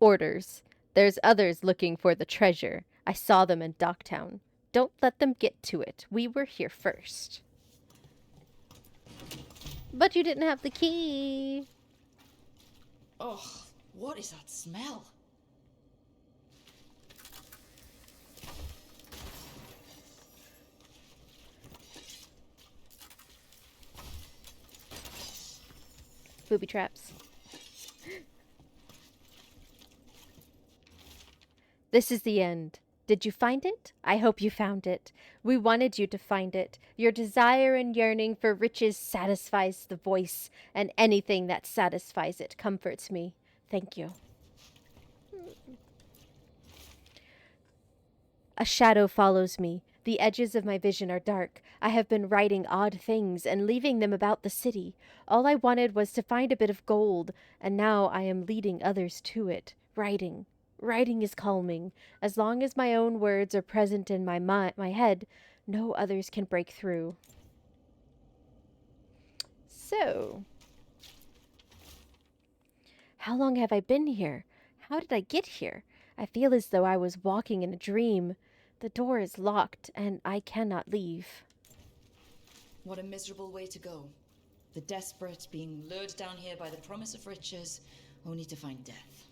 Orders. There's others looking for the treasure. I saw them in Docktown. Don't let them get to it. We were here first. But you didn't have the key. Oh, what is that smell? Booby traps. This is the end. Did you find it? I hope you found it. We wanted you to find it. Your desire and yearning for riches satisfies the voice, and anything that satisfies it comforts me. Thank you. A shadow follows me. The edges of my vision are dark. I have been writing odd things and leaving them about the city. All I wanted was to find a bit of gold, and now I am leading others to it. Writing. Writing is calming. As long as my own words are present in my head, no others can break through. So, how long have I been here? How did I get here? I feel as though I was walking in a dream. The door is locked, and I cannot leave. What a miserable way to go. The desperate being lured down here by the promise of riches, only to find death.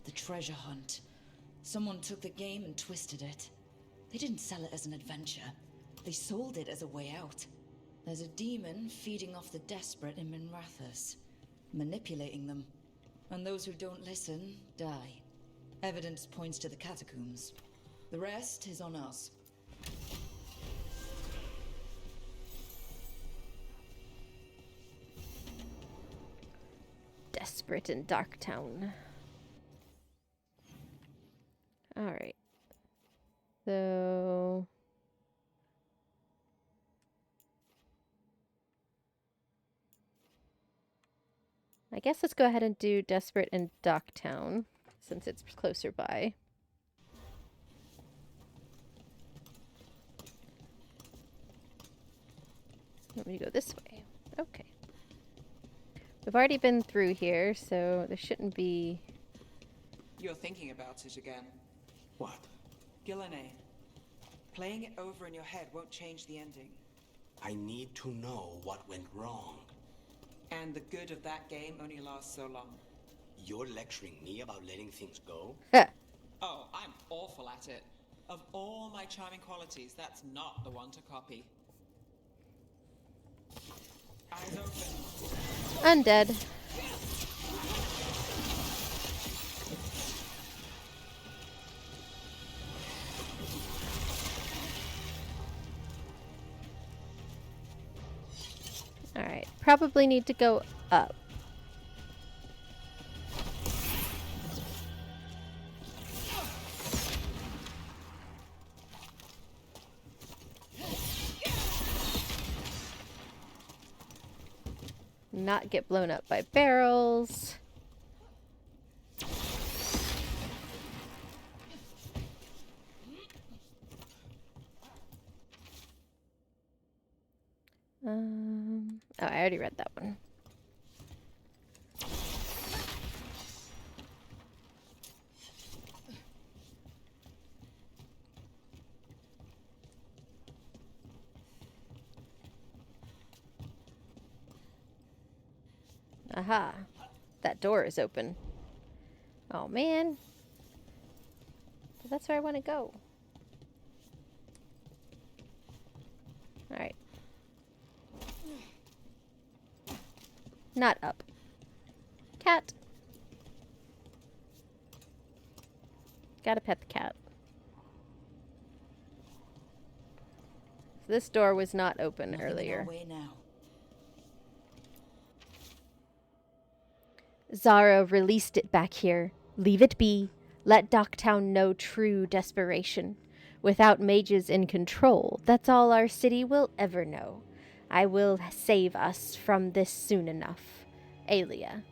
The treasure hunt. Someone took the game and twisted it. They didn't sell it as an adventure. They sold it as a way out. There's a demon feeding off the desperate in Minrathous, manipulating them. And those who don't listen, die. Evidence points to the catacombs. The rest is on us. Desperate in Darktown. Alright. So... I guess let's go ahead and do Desperate in Docktown, since it's closer by. Let me go this way. Okay. We've already been through here, so there shouldn't be... You're thinking about it again. What? Gillenay. Playing it over in your head won't change the ending. I need to know what went wrong. And the good of that game only lasts so long. You're lecturing me about letting things go? Oh, I'm awful at it. Of all my charming qualities, that's not the one to copy. Eyes open. Undead. Alright, probably need to go up. Not get blown up by barrels. Oh, I already read that one. Aha. That door is open. Oh, man. But that's where I want to go. Alright. Not up. Cat. Gotta pet the cat. So this door was not open earlier. Zara released it back here. Leave it be. Let Docktown know true desperation. Without mages in control, that's all our city will ever know. I will save us from this soon enough. Aelia.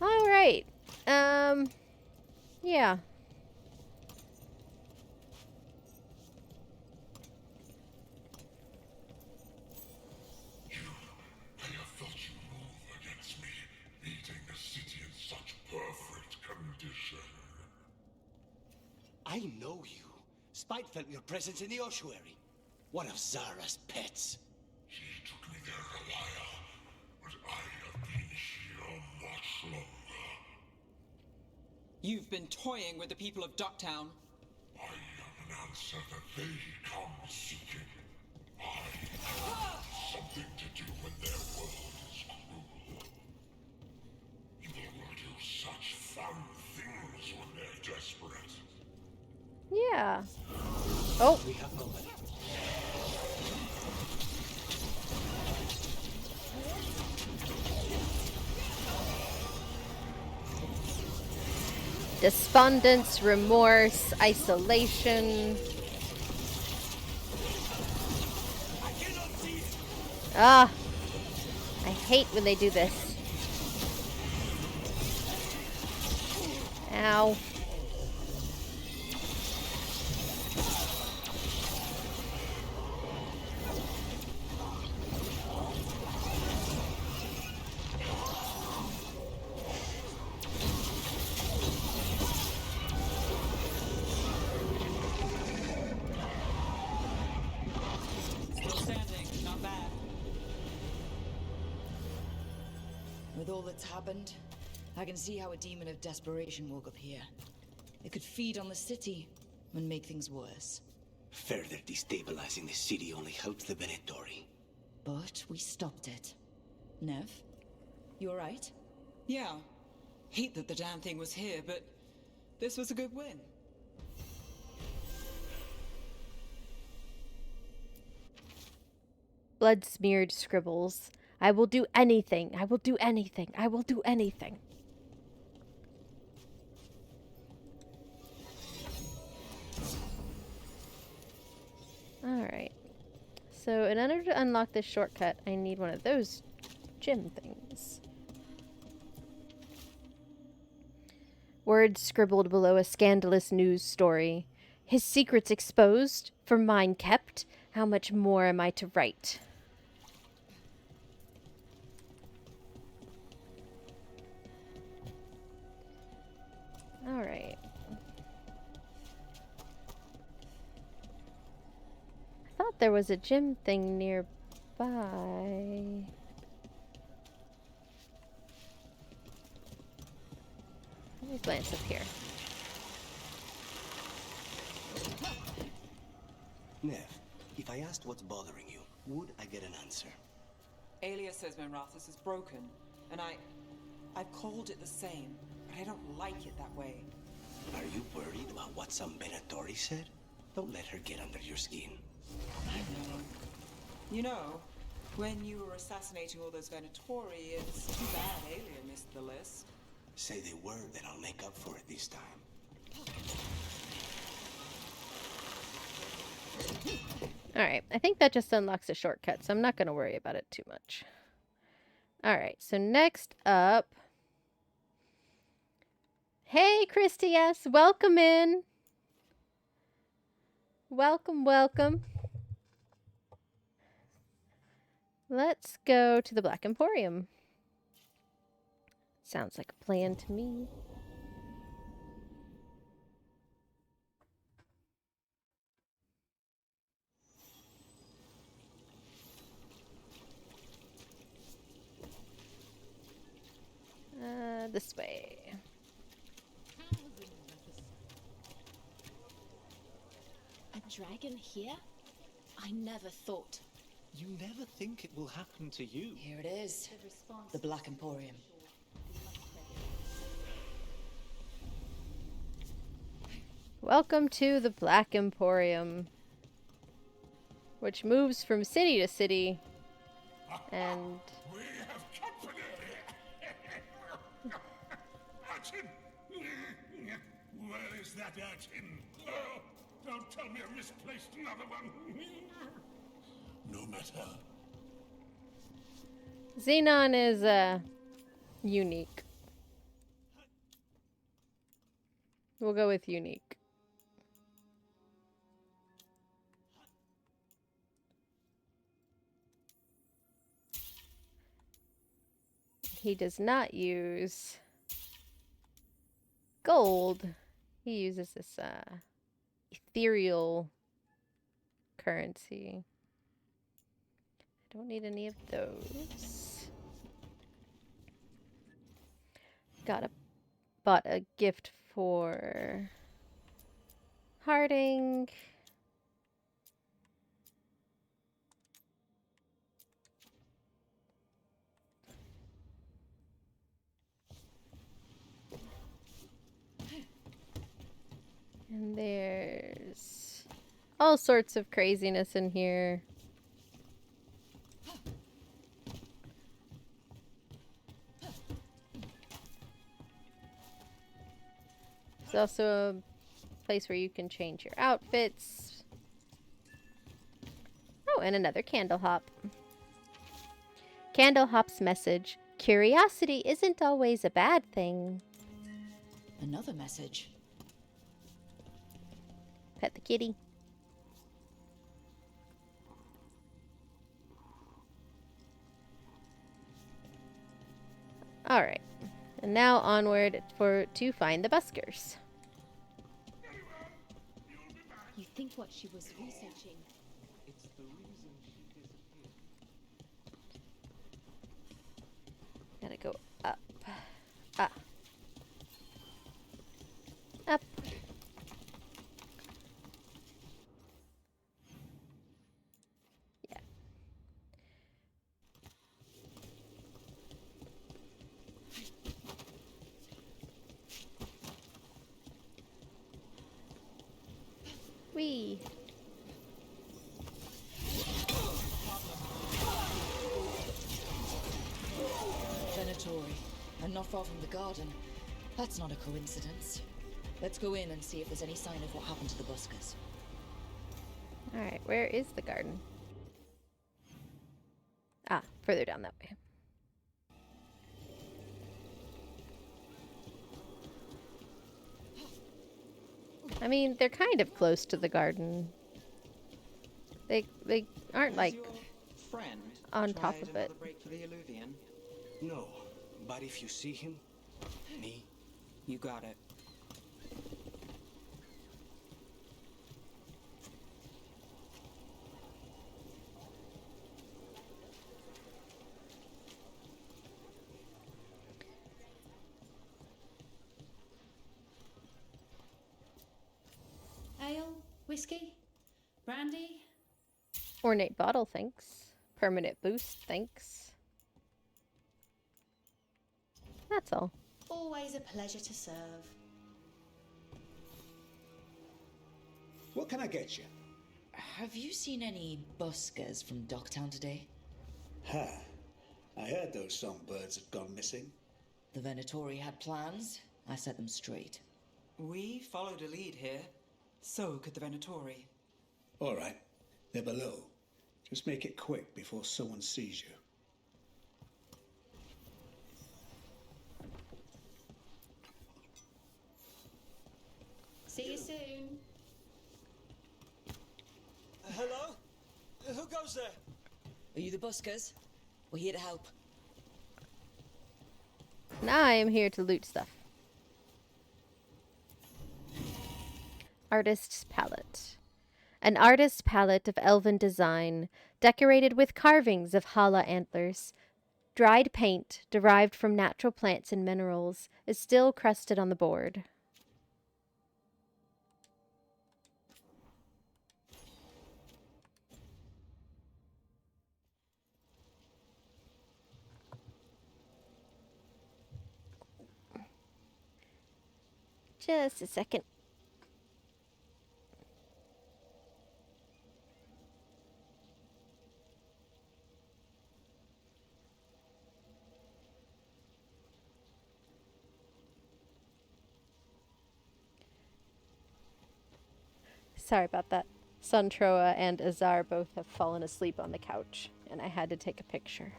Alright. Yeah. I have felt you move against me, beating the city in such perfect condition. I know you. Spite felt your presence in the ossuary. One of Zara's pets. She took me there a while, but I have been here much longer. You've been toying with the people of Ducktown. I am an answer that they come seeking. I have something to do when their world is cruel. People will do such fun things when they're desperate. Yeah. Oh. We have company. Despondence, remorse, isolation. Ah, I hate when they do this. Ow. With all that's happened, I can see how a demon of desperation woke up here. It could feed on the city and make things worse. Further destabilizing the city only helps the Venatori. But we stopped it. Nev, you alright? Yeah. Hate that the damn thing was here, but this was a good win. Blood-smeared scribbles. I will do anything. I will do anything. I will do anything. Alright. So in order to unlock this shortcut, I need one of those gem things. Words scribbled below a scandalous news story. His secrets exposed, for mine kept. How much more am I to write? Alright. I thought there was a gym thing nearby. Let me glance up here. Nev, if I asked what's bothering you, would I get an answer? Aelia says Menrathis is broken, and I've called it the same, but I don't like it that way. Are you worried about what some Venatori said? Don't let her get under your skin. I know. You know, when you were assassinating all those Venatori, it's too bad Aelia missed the list. Say they were, then I'll make up for it this time. Alright, I think that just unlocks a shortcut, so I'm not going to worry about it too much. Alright, so next up... Hey, Christy S. Welcome in. Welcome, welcome. Let's go to the Black Emporium. Sounds like a plan to me. This way. A dragon here? I never thought. You never think it will happen to you. Here it is. The Black Emporium. Welcome to the Black Emporium, which moves from city to city, and... We have company! Martin, is that at him? Oh, don't tell me I misplaced another one. No matter. Xenon is, unique. We'll go with unique. He does not use gold. He uses this ethereal currency. I don't need any of those. Bought a gift for Harding. And there's all sorts of craziness in here. There's also a place where you can change your outfits. Oh, and another Candle Hop. Candle Hop's message: curiosity isn't always a bad thing. Another message. Pet the kitty. Alright. And now onward to find the buskers. You think what she was researching? It's the reason she disappeared. Gotta go up. Up. Up. Yeah. Whee! Venatori, and not far from the garden. That's not a coincidence. Let's go in and see if there's any sign of what happened to the buskers. Alright, where is the garden? Ah, further down that way. I mean, they're kind of close to the garden. They aren't like friend on top of it. Break for the Illuvian? No, but if you see him, me. You got it. Ale? Whiskey? Brandy? Ornate bottle, thanks. Permanent boost, thanks. That's all. Always a pleasure to serve. What can I get you? Have you seen any buskers from Docktown today? Ha! I heard those songbirds had gone missing. The Venatori had plans. I set them straight. We followed a lead here. So could the Venatori. All right. They're below. Just make it quick before someone sees you. See you soon. Hello? Who goes there? Are you the buskers? We're here to help. And I am here to loot stuff. Artist's Palette. An artist's palette of elven design, decorated with carvings of Hala antlers. Dried paint, derived from natural plants and minerals, is still crusted on the board. Just a second. Sorry about that. Suntroa and Azar both have fallen asleep on the couch, and I had to take a picture.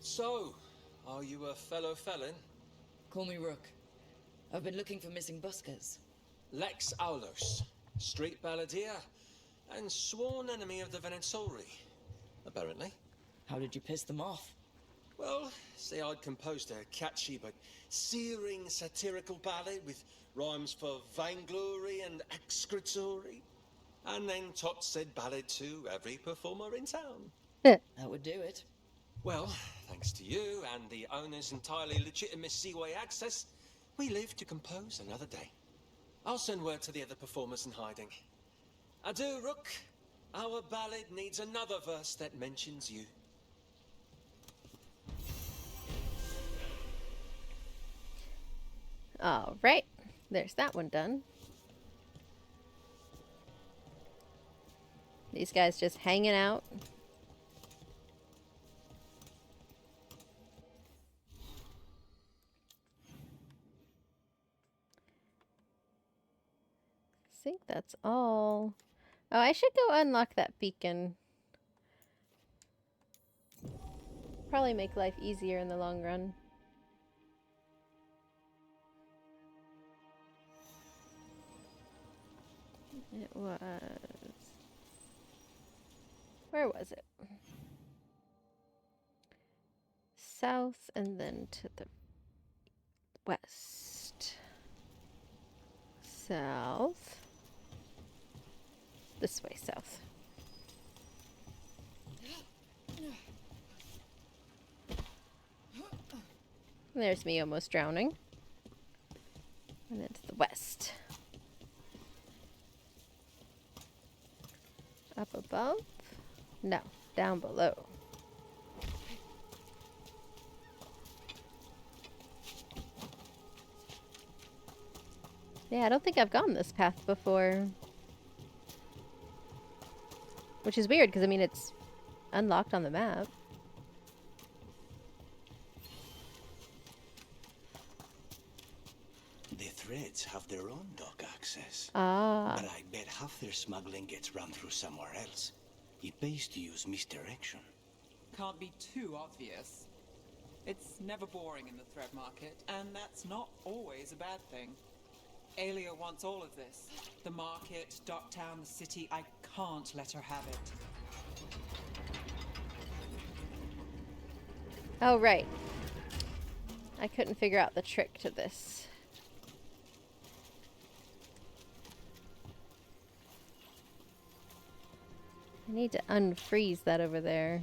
So, are you a fellow felon? Call me Rook. I've been looking for missing buskers. Lex Aulos, street balladeer, and sworn enemy of the Venetzori, apparently. How did you piss them off? Well, see, I'd composed a catchy but searing satirical ballad with rhymes for vainglory and excretory. And then Tot said ballad to every performer in town. That would do it. Well, thanks to you and the owner's entirely legitimate seaway access, we live to compose another day. I'll send word to the other performers in hiding. Adieu, Rook. Our ballad needs another verse that mentions you. All right, there's that one done. These guys just hanging out. I think that's all. Oh, I should go unlock that beacon. Probably make life easier in the long run. It was... Where was it? South and then to the west. South. This way, south. There's me almost drowning. And then to the west. Up above? No, down below. Yeah, I don't think I've gone this path before. Which is weird, because I mean, it's unlocked on the map. The Threads have their own dock access. Ah. But I bet half their smuggling gets run through somewhere else. It pays to use misdirection. Can't be too obvious. It's never boring in the thread market, and that's not always a bad thing. Aelia wants all of this. The market, Docktown, the city. I can't let her have it. Oh, right. I couldn't figure out the trick to this. I need to unfreeze that over there.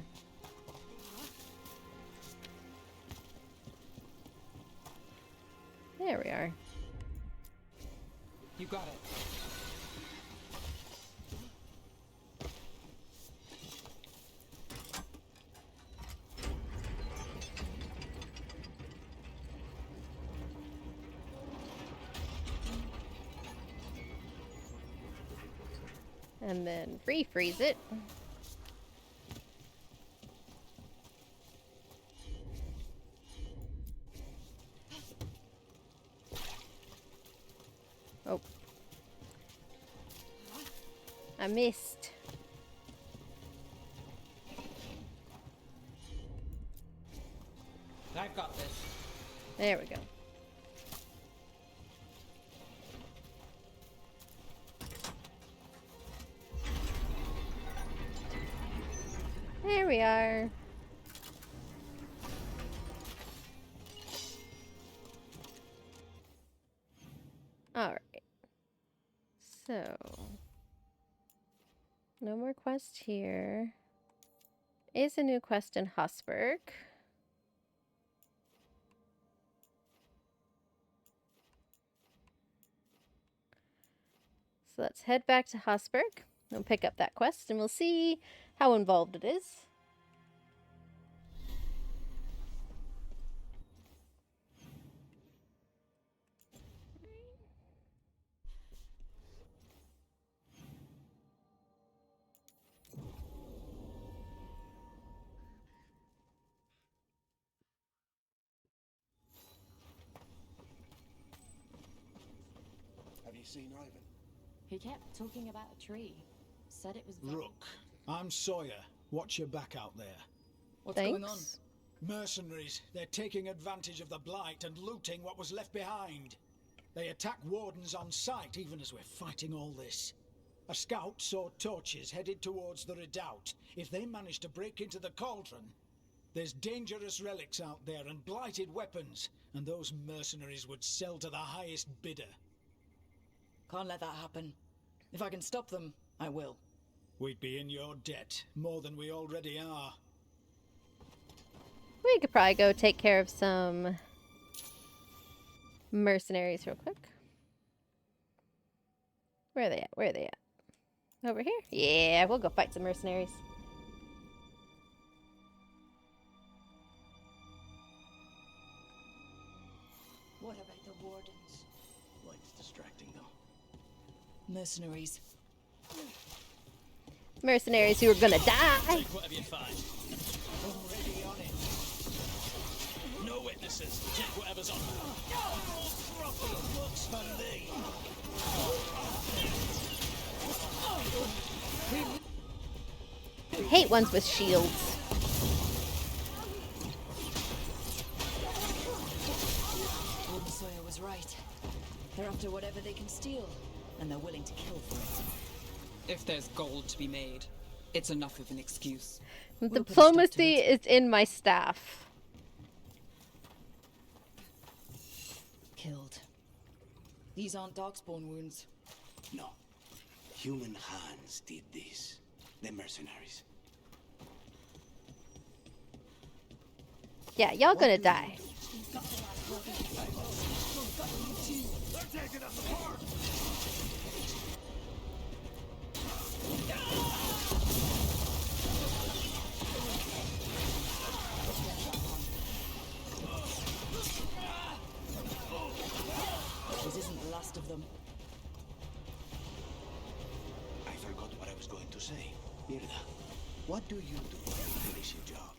There we are. You got it. And then refreeze it. Oh. I missed. I've got this. There we go. There we are. All right. So, no more quest here. Is a new quest in Hosberg. So let's head back to Hosberg and pick up that quest, and we'll see how involved it is. seen Ivan? He kept talking about a tree. Said it was Rook, I'm Sawyer. Watch your back out there. What's going on? Mercenaries. They're taking advantage of the blight and looting what was left behind. They attack wardens on sight even as we're fighting all this. A scout saw torches headed towards the redoubt. If they manage to break into the cauldron, there's dangerous relics out there and blighted weapons, and those mercenaries would sell to the highest bidder. Can't let that happen. If I can stop them, I will. We'd be in your debt, more than we already are. We could probably go take care of some mercenaries real quick. Where are they at? Where are they at? Over here? Yeah, we'll go fight some mercenaries. What about the wardens? Light's distracting though. Mercenaries. Mercenaries who are gonna die. Take whatever you find. Already on it. No witnesses. Take whatever's on. Proper looks for me. I hate ones with shields. Warden Sawyer was right. They're after whatever they can steal, and they're willing to kill for it. If there's gold to be made, it's enough of an excuse. Diplomacy is in my staff. Killed. These aren't darkspawn wounds. No. Human hands did this. The mercenaries. Yeah, y'all gonna die. They're taking us apart! This isn't the last of them. I forgot what I was going to say. Mirda, what do you do when you finish your job?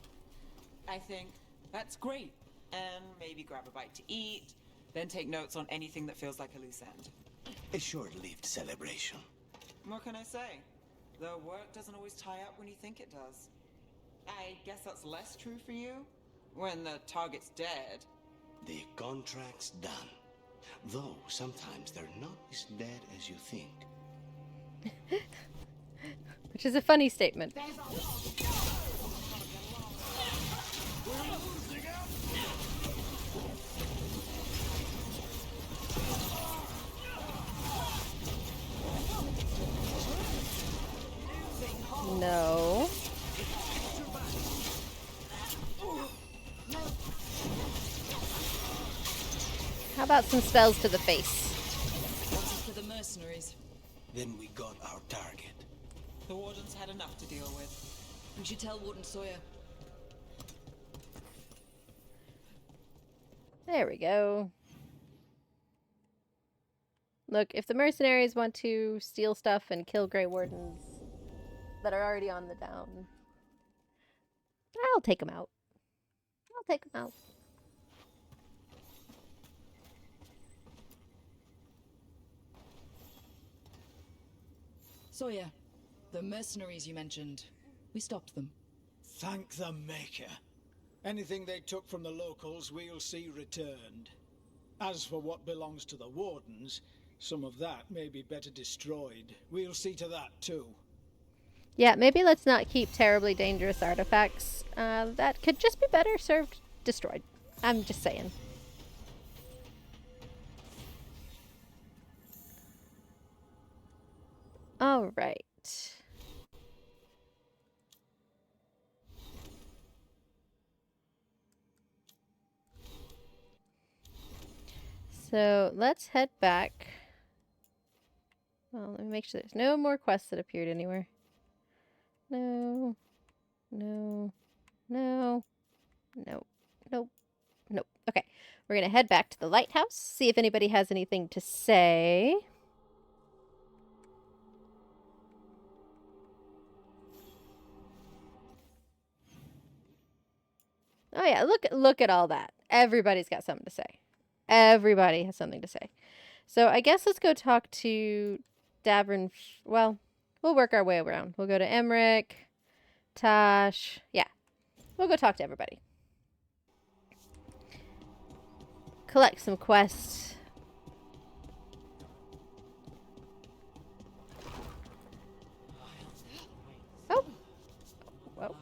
I think that's great. And maybe grab a bite to eat, then take notes on anything that feels like a loose end. A short-lived celebration. What can I say? The work doesn't always tie up when you think it does. I guess that's less true for you? When the target's dead. The contract's done. Though sometimes they're not as dead as you think. Which is a funny statement. No. How about some spells to the face? What's for the mercenaries? Then we got our target. The wardens had enough to deal with. We should tell Warden Sawyer. There we go. Look, if the mercenaries want to steal stuff and kill Grey Wardens that are already on the down, I'll take them out. I'll take them out. Sawyer, the mercenaries you mentioned, we stopped them. Thank the Maker. Anything they took from the locals, we'll see returned. As for what belongs to the Wardens, some of that may be better destroyed. We'll see to that, too. Yeah, maybe let's not keep terribly dangerous artifacts. That could just be better served destroyed. I'm just saying. All right. So let's head back. Well, let me make sure there's no more quests that appeared anywhere. No. No. No. No. Nope. Nope. Okay. We're going to head back to the lighthouse, see if anybody has anything to say. Oh yeah, look at all that. Everybody's got something to say. Everybody has something to say. So I guess let's go talk to Davern. Well, we'll work our way around. We'll go to Emmerich, Tosh. Yeah, we'll go talk to everybody. Collect some quests. Oh. Whoa.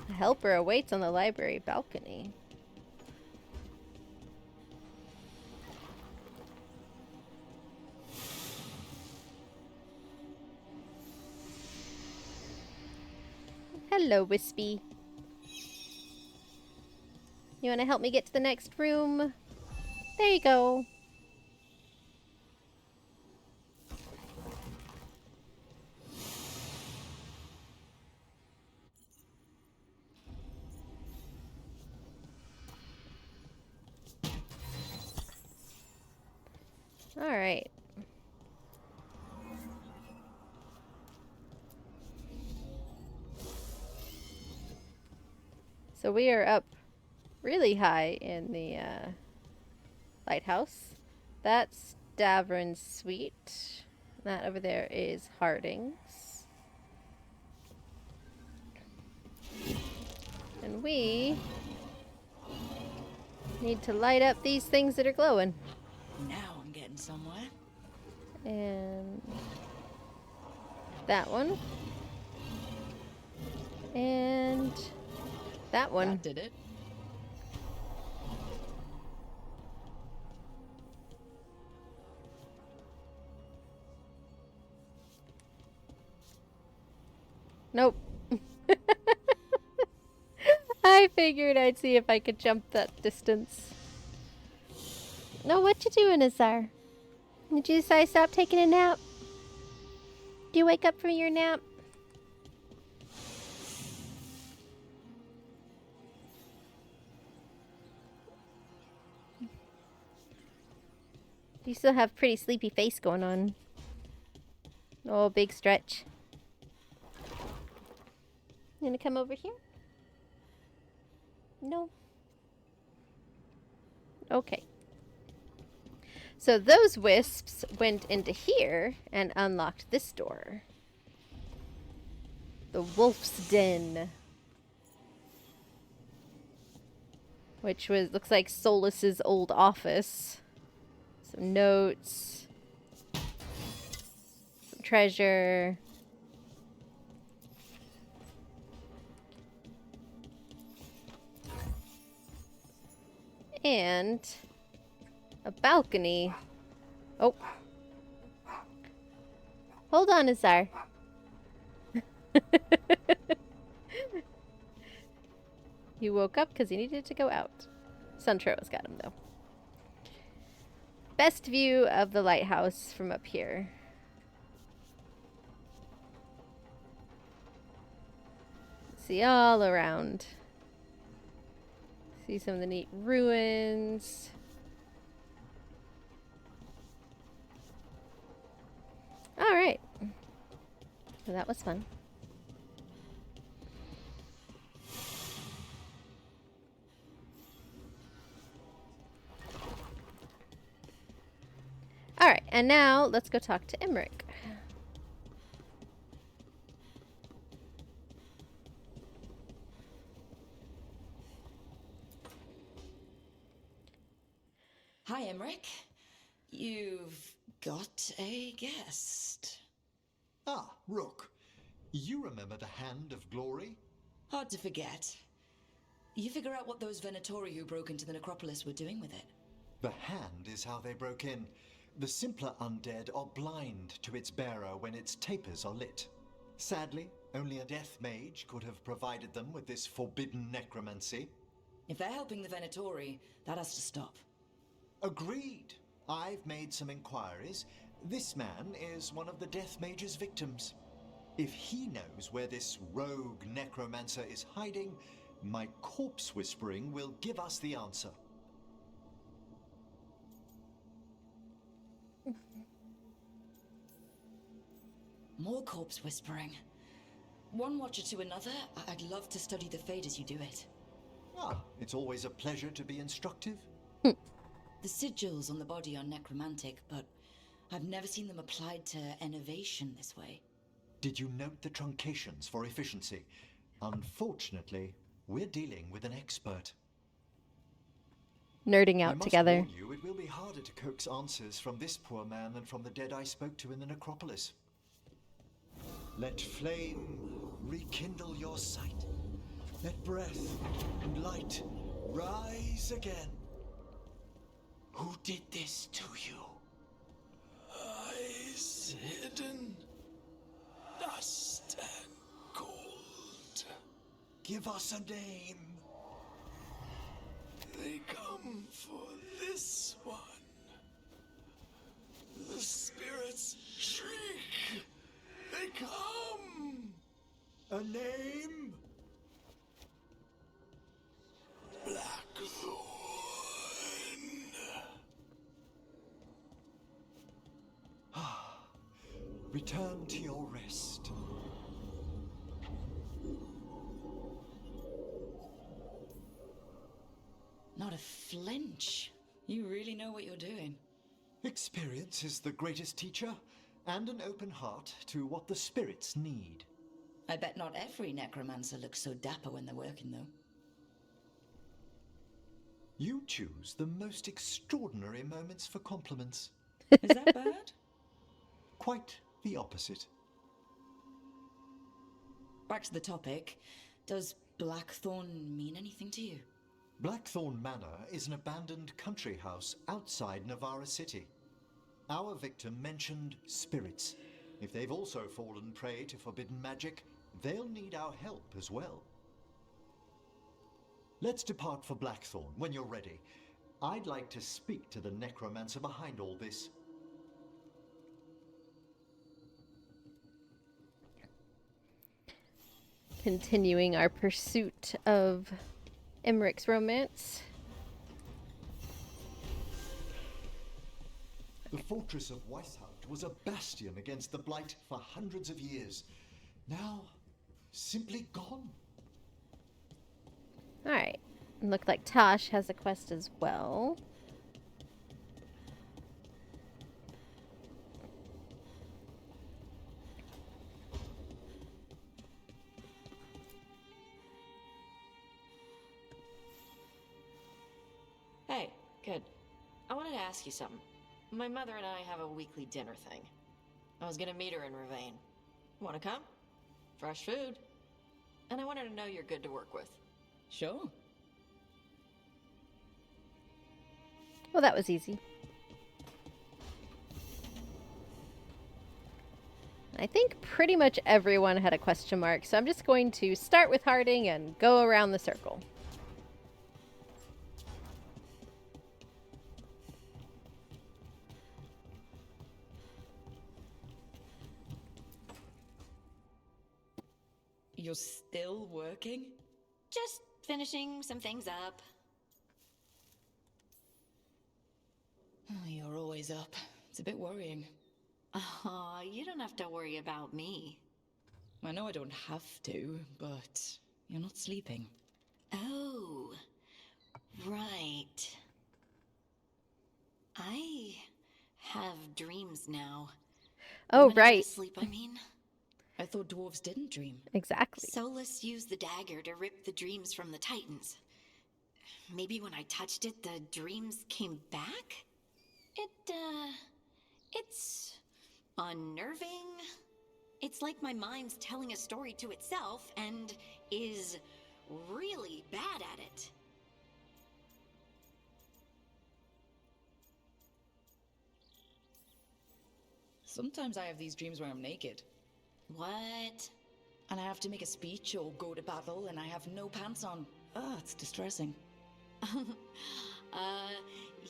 A helper awaits on the library balcony. Hello, Wispy. You want to help me get to the next room? There you go. All right. So we are up really high in the lighthouse. That's Davern's suite. That over there is Harding's. And we need to light up these things that are glowing. Now I'm getting somewhere. And that one. And that one. That did it. Nope. I figured I'd see if I could jump that distance. No, what you doing, Azar? Did you decide to stop taking a nap? Do you wake up from your nap? You still have pretty sleepy face going on. Oh, big stretch. You gonna come over here? No. Okay. So those wisps went into here and unlocked this door. The Wolf's Den. Which looks like Solus's old office. Some notes. Some treasure. And a balcony. Oh. Hold on, Azar. He woke up because he needed to go out. Suntro's got him, though. Best view of the lighthouse from up here. See all around. See some of the neat ruins. Alright. Well, that was fun. Alright, and now let's go talk to Emmerich. Hi, Emmerich. You've got a guest. Ah, Rook. You remember the Hand of Glory? Hard to forget. You figure out what those Venatori who broke into the necropolis were doing with it. The Hand is how they broke in. The simpler undead are blind to its bearer when its tapers are lit. Sadly, only a death mage could have provided them with this forbidden necromancy. If they're helping the Venatori, that has to stop. Agreed. I've made some inquiries. This man is one of the Death Mage's victims. If he knows where this rogue necromancer is hiding, my corpse whispering will give us the answer. More corpse whispering. One watcher to another, I'd love to study the fate as you do it. Ah, it's always a pleasure to be instructive. The sigils on the body are necromantic, but I've never seen them applied to enervation this way. Did you note the truncations for efficiency? Unfortunately, we're dealing with an expert. Nerding I out must together. warn you, it will be harder to coax answers from this poor man than from the dead I spoke to in the necropolis. Let flame rekindle your sight. Let breath and light rise again. Who did this to you? Eyes hidden, dust and cold. Give us a name. They come for this one. The spirits shriek. They come. A name? Blackthorn. Return to your rest. Not a flinch. You really know what you're doing. Experience is the greatest teacher, and an open heart to what the spirits need. I bet not every necromancer looks so dapper when they're working, though. You choose the most extraordinary moments for compliments. Is that bad? Quite the opposite. Back to the topic. Does Blackthorn mean anything to you? Blackthorn Manor is an abandoned country house outside Navarra City. Our victim mentioned spirits. If they've also fallen prey to forbidden magic, they'll need our help as well. Let's depart for Blackthorn when you're ready. I'd like to speak to the necromancer behind all this. Continuing our pursuit of Emmerich's romance. The fortress of Weishaupt was a bastion against the Blight for hundreds of years. Now, simply gone. Alright. Look like Tosh has a quest as well. Hey, good. I wanted to ask you something. My mother and I have a weekly dinner thing. I was gonna meet her in Ravane. Wanna come? Fresh food. And I wanted to know you're good to work with. Sure. Well, that was easy. I think pretty much everyone had a question mark, so I'm just going to start with Harding and go around the circle. You're still working? Just finishing some things up. Oh, you're always up. It's a bit worrying. Oh, you don't have to worry about me. I know I don't have to, but you're not sleeping. Oh, right. I have dreams now. Oh, When I go right. to sleep, I mean. I thought dwarves didn't dream. Exactly. Solus used the dagger to rip the dreams from the Titans. Maybe when I touched it, the dreams came back? It's unnerving. It's like my mind's telling a story to itself and is really bad at it. Sometimes I have these dreams where I'm naked. What? And I have to make a speech or go to battle and I have no pants on. Ah, it's distressing.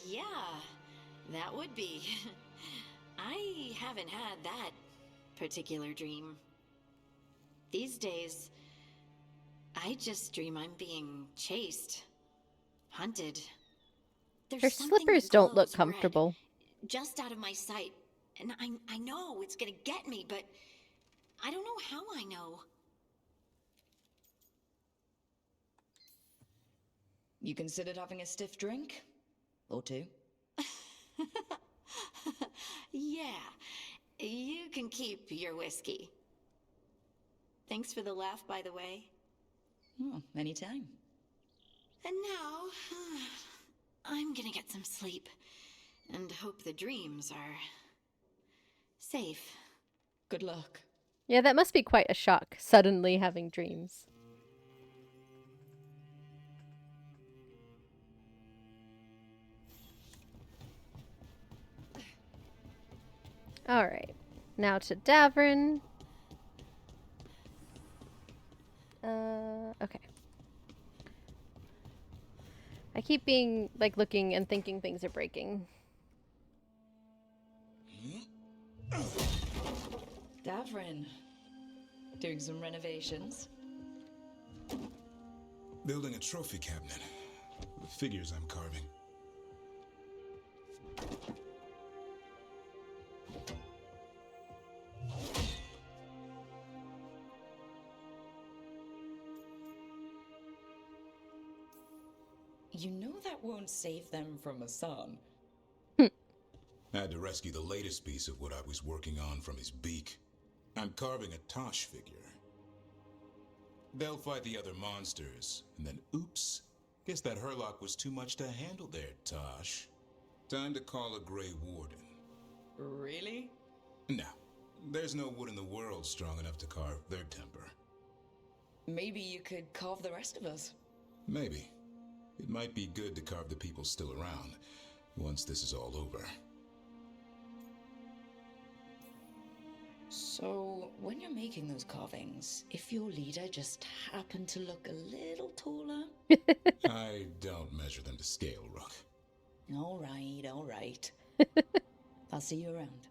Yeah, that would be. I haven't had that particular dream. These days, I just dream I'm being chased, hunted. There's Her something slippers that don't look glows red, comfortable. just out of my sight, and I know it's gonna get me, but I don't know how I know. You considered having a stiff drink? Or two? Yeah, you can keep your whiskey. Thanks for the laugh, by the way. Oh, anytime. And now, I'm gonna get some sleep. And hope the dreams are safe. Good luck. Yeah, that must be quite a shock, suddenly having dreams. Alright, now to Davrin. Okay. I keep being, like, looking and thinking things are breaking. Davrin. Doing some renovations. Building a trophy cabinet. The figures I'm carving. You know that won't save them from a son. I had to rescue the latest piece of what I was working on from his beak. I'm carving a Tosh figure. They'll fight the other monsters, and then oops, guess that Herlock was too much to handle there, Tosh. Time to call a Grey Warden. Really? No, there's no wood in the world strong enough to carve their temper. Maybe you could carve the rest of us. Maybe. It might be good to carve the people still around, once this is all over. So, when you're making those carvings, if your leader just happened to look a little taller... I don't measure them to scale, Rook. All right. I'll see you around.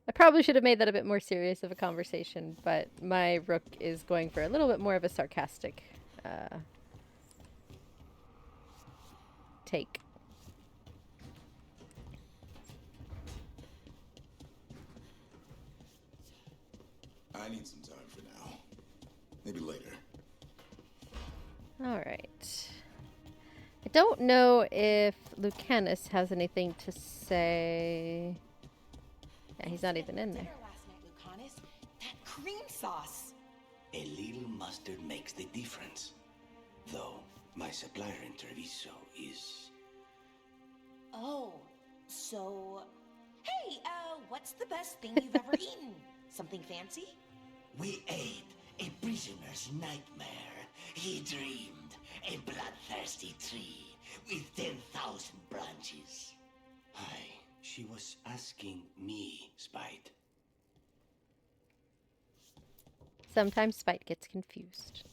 I probably should have made that a bit more serious of a conversation, but my Rook is going for a little bit more of a sarcastic take. I need some time for now. Maybe later. Alright. I don't know if Lucanus has anything to say. Yeah, he's not even in there. That cream sauce. A little mustard makes the difference. Though, my supplier in Treviso is... Oh, so... Hey, what's the best thing you've ever eaten? Something fancy? We ate a prisoner's nightmare. He dreamed a bloodthirsty tree with 10,000 branches. Hi, she was asking me, Spite. Sometimes Spite gets confused.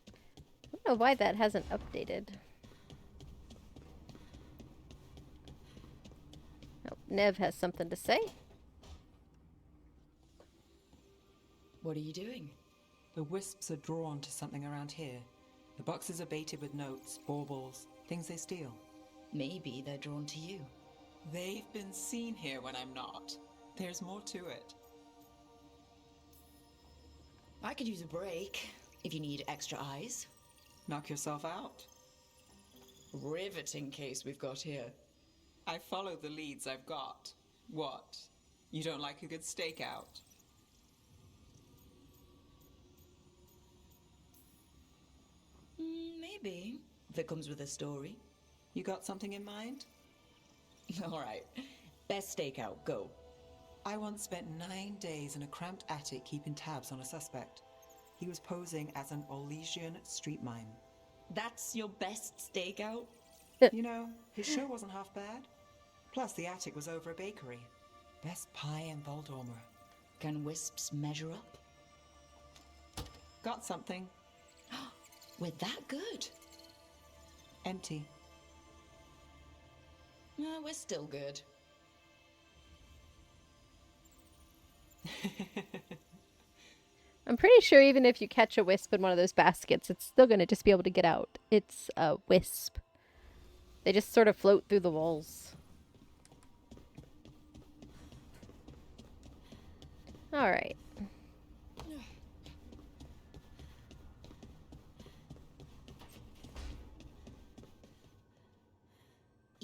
I don't know why that hasn't updated. Oh, Nev has something to say. What are you doing? The wisps are drawn to something around here. The boxes are baited with notes, baubles, things they steal. Maybe they're drawn to you. They've been seen here when I'm not. There's more to it. I could use a break, if you need extra eyes. Knock yourself out. Riveting case we've got here. I follow the leads I've got. What? You don't like a good stakeout? Maybe, if it comes with a story. You got something in mind? Alright, best stakeout, go. I once spent 9 days in a cramped attic keeping tabs on a suspect. He was posing as an Orlesian street mime. That's your best stakeout? You know, his show wasn't half bad. Plus, the attic was over a bakery. Best pie in Voldormer. Can wisps measure up? Got something. We're that good? Empty. We're still good. I'm pretty sure even if you catch a wisp in one of those baskets, it's still going to just be able to get out. It's a wisp. They just sort of float through the walls. Alright.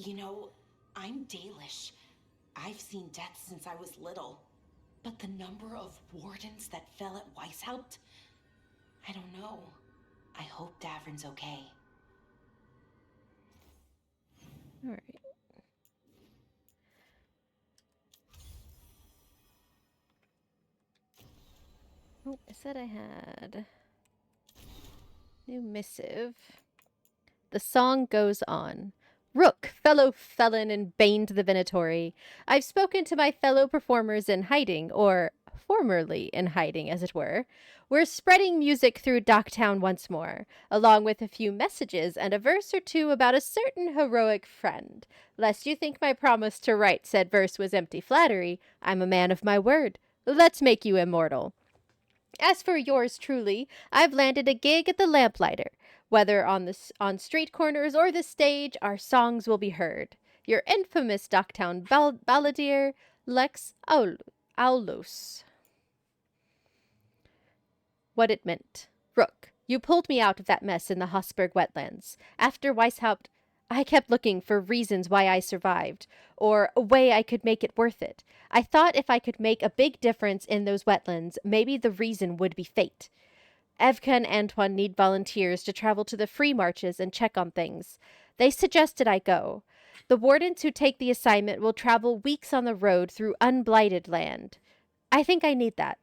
You know, I'm Dalish. I've seen death since I was little. But the number of wardens that fell at Weishaupt? I don't know. I hope Davrin's okay. Alright. Oh, I said I had new missive. The song goes on. Rook, fellow felon and bane to the Venatori, I've spoken to my fellow performers in hiding, or formerly in hiding, as it were. We're spreading music through Docktown once more, along with a few messages and a verse or two about a certain heroic friend. Lest you think my promise to write said verse was empty flattery, I'm a man of my word. Let's make you immortal. As for yours truly, I've landed a gig at the Lamplighter. Whether on street corners or the stage, our songs will be heard. Your infamous Docktown balladeer, Lex Aulus. What it meant. Rook, you pulled me out of that mess in the Hosberg wetlands. After Weishaupt, I kept looking for reasons why I survived, or a way I could make it worth it. I thought if I could make a big difference in those wetlands, maybe the reason would be fate. Evka and Antoine need volunteers to travel to the free marches and check on things. They suggested I go. The wardens who take the assignment will travel weeks on the road through unblighted land. I think I need that.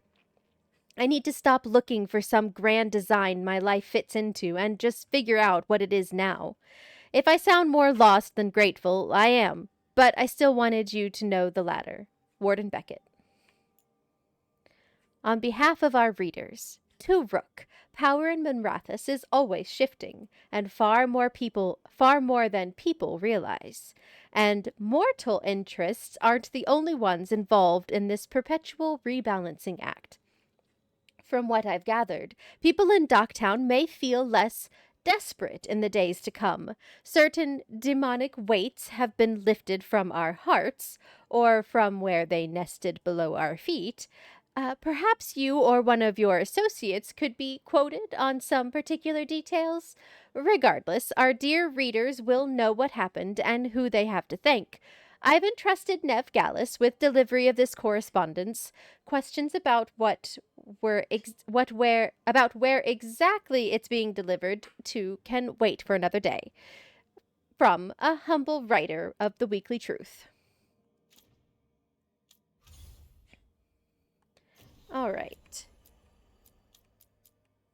I need to stop looking for some grand design my life fits into and just figure out what it is now. If I sound more lost than grateful, I am, but I still wanted you to know the latter. Warden Beckett. On behalf of our readers, to Rook, power in Monrathis is always shifting, and far more than people realize. And mortal interests aren't the only ones involved in this perpetual rebalancing act. From what I've gathered, people in Docktown may feel less desperate in the days to come. Certain demonic weights have been lifted from our hearts, or from where they nested below our feet. Perhaps you or one of your associates could be quoted on some particular details. Regardless, our dear readers will know what happened and who they have to thank. I've entrusted Nev Gallus with delivery of this correspondence. Questions about where exactly it's being delivered to can wait for another day. From a humble writer of the Weekly Truth. All right.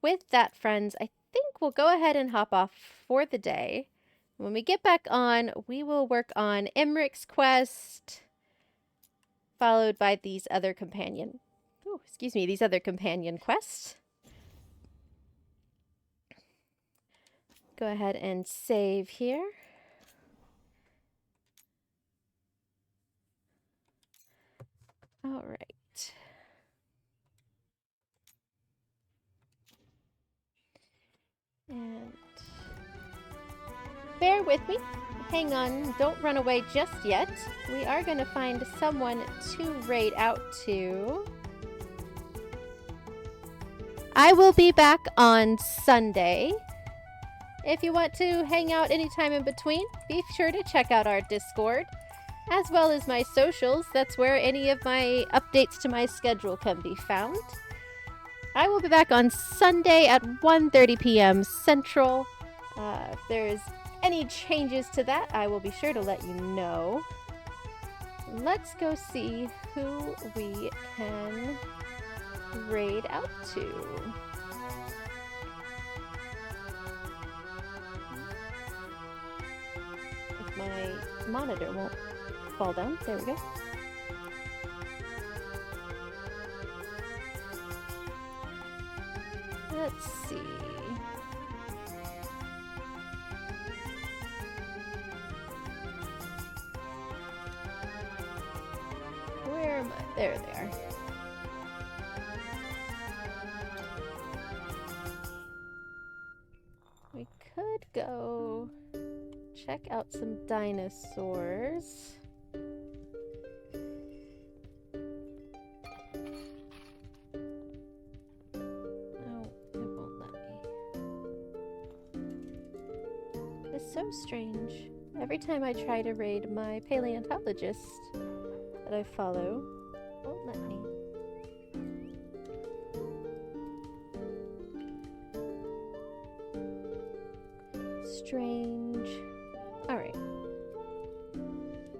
With that, friends, I think we'll go ahead and hop off for the day. When we get back on, we will work on Emmeric's quest, followed by these other companion quests. Go ahead and save here. All right. And bear with me. Hang on. Don't run away just yet. We are going to find someone to raid out to. I will be back on Sunday. If you want to hang out anytime in between, be sure to check out our Discord, as well as my socials. That's where any of my updates to my schedule can be found. I will be back on Sunday at 1:30 p.m. Central. If there's any changes to that, I will be sure to let you know. Let's go see who we can raid out to. If my monitor won't fall down. There we go. Let's see. Where am I? There they are. We could go check out some dinosaurs. So strange. Every time I try to raid my paleontologist that I follow, won't let me. Strange. Alright.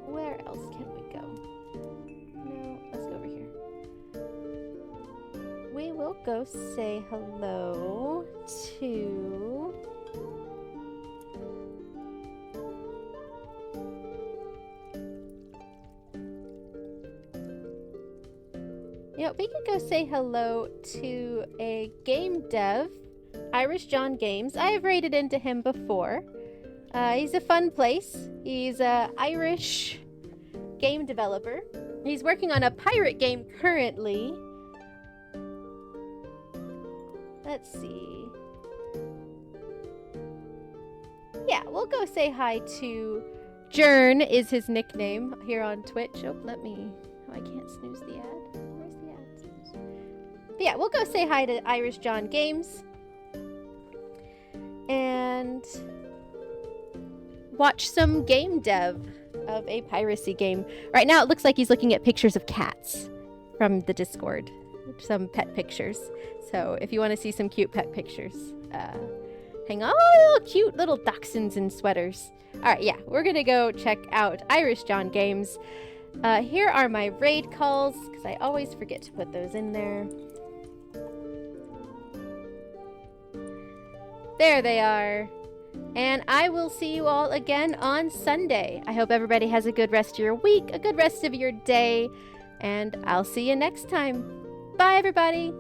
Where else can we go? No, let's go over here. We will go say hello to... You know, we could go say hello to a game dev, Irish John Games. I have raided into him before. He's a fun place. He's an Irish game developer. He's working on a pirate game currently. Let's see. Yeah, we'll go say hi to Jern is his nickname here on Twitch. Oh, let me... Oh, I can't snooze the ad. Where's the ad? Snooze. But yeah, we'll go say hi to Irish John Games. And watch some game dev of a piracy game. Right now it looks like he's looking at pictures of cats from the Discord. Some pet pictures. So if you want to see some cute pet pictures, hang on. Oh, cute little dachshunds in sweaters. Alright, yeah, we're gonna go check out Irish John Games. Here are my raid calls, because I always forget to put those in there. There they are. And I will see you all again on Sunday. I hope everybody has a good rest of your week, a good rest of your day, and I'll see you next time. Bye, everybody.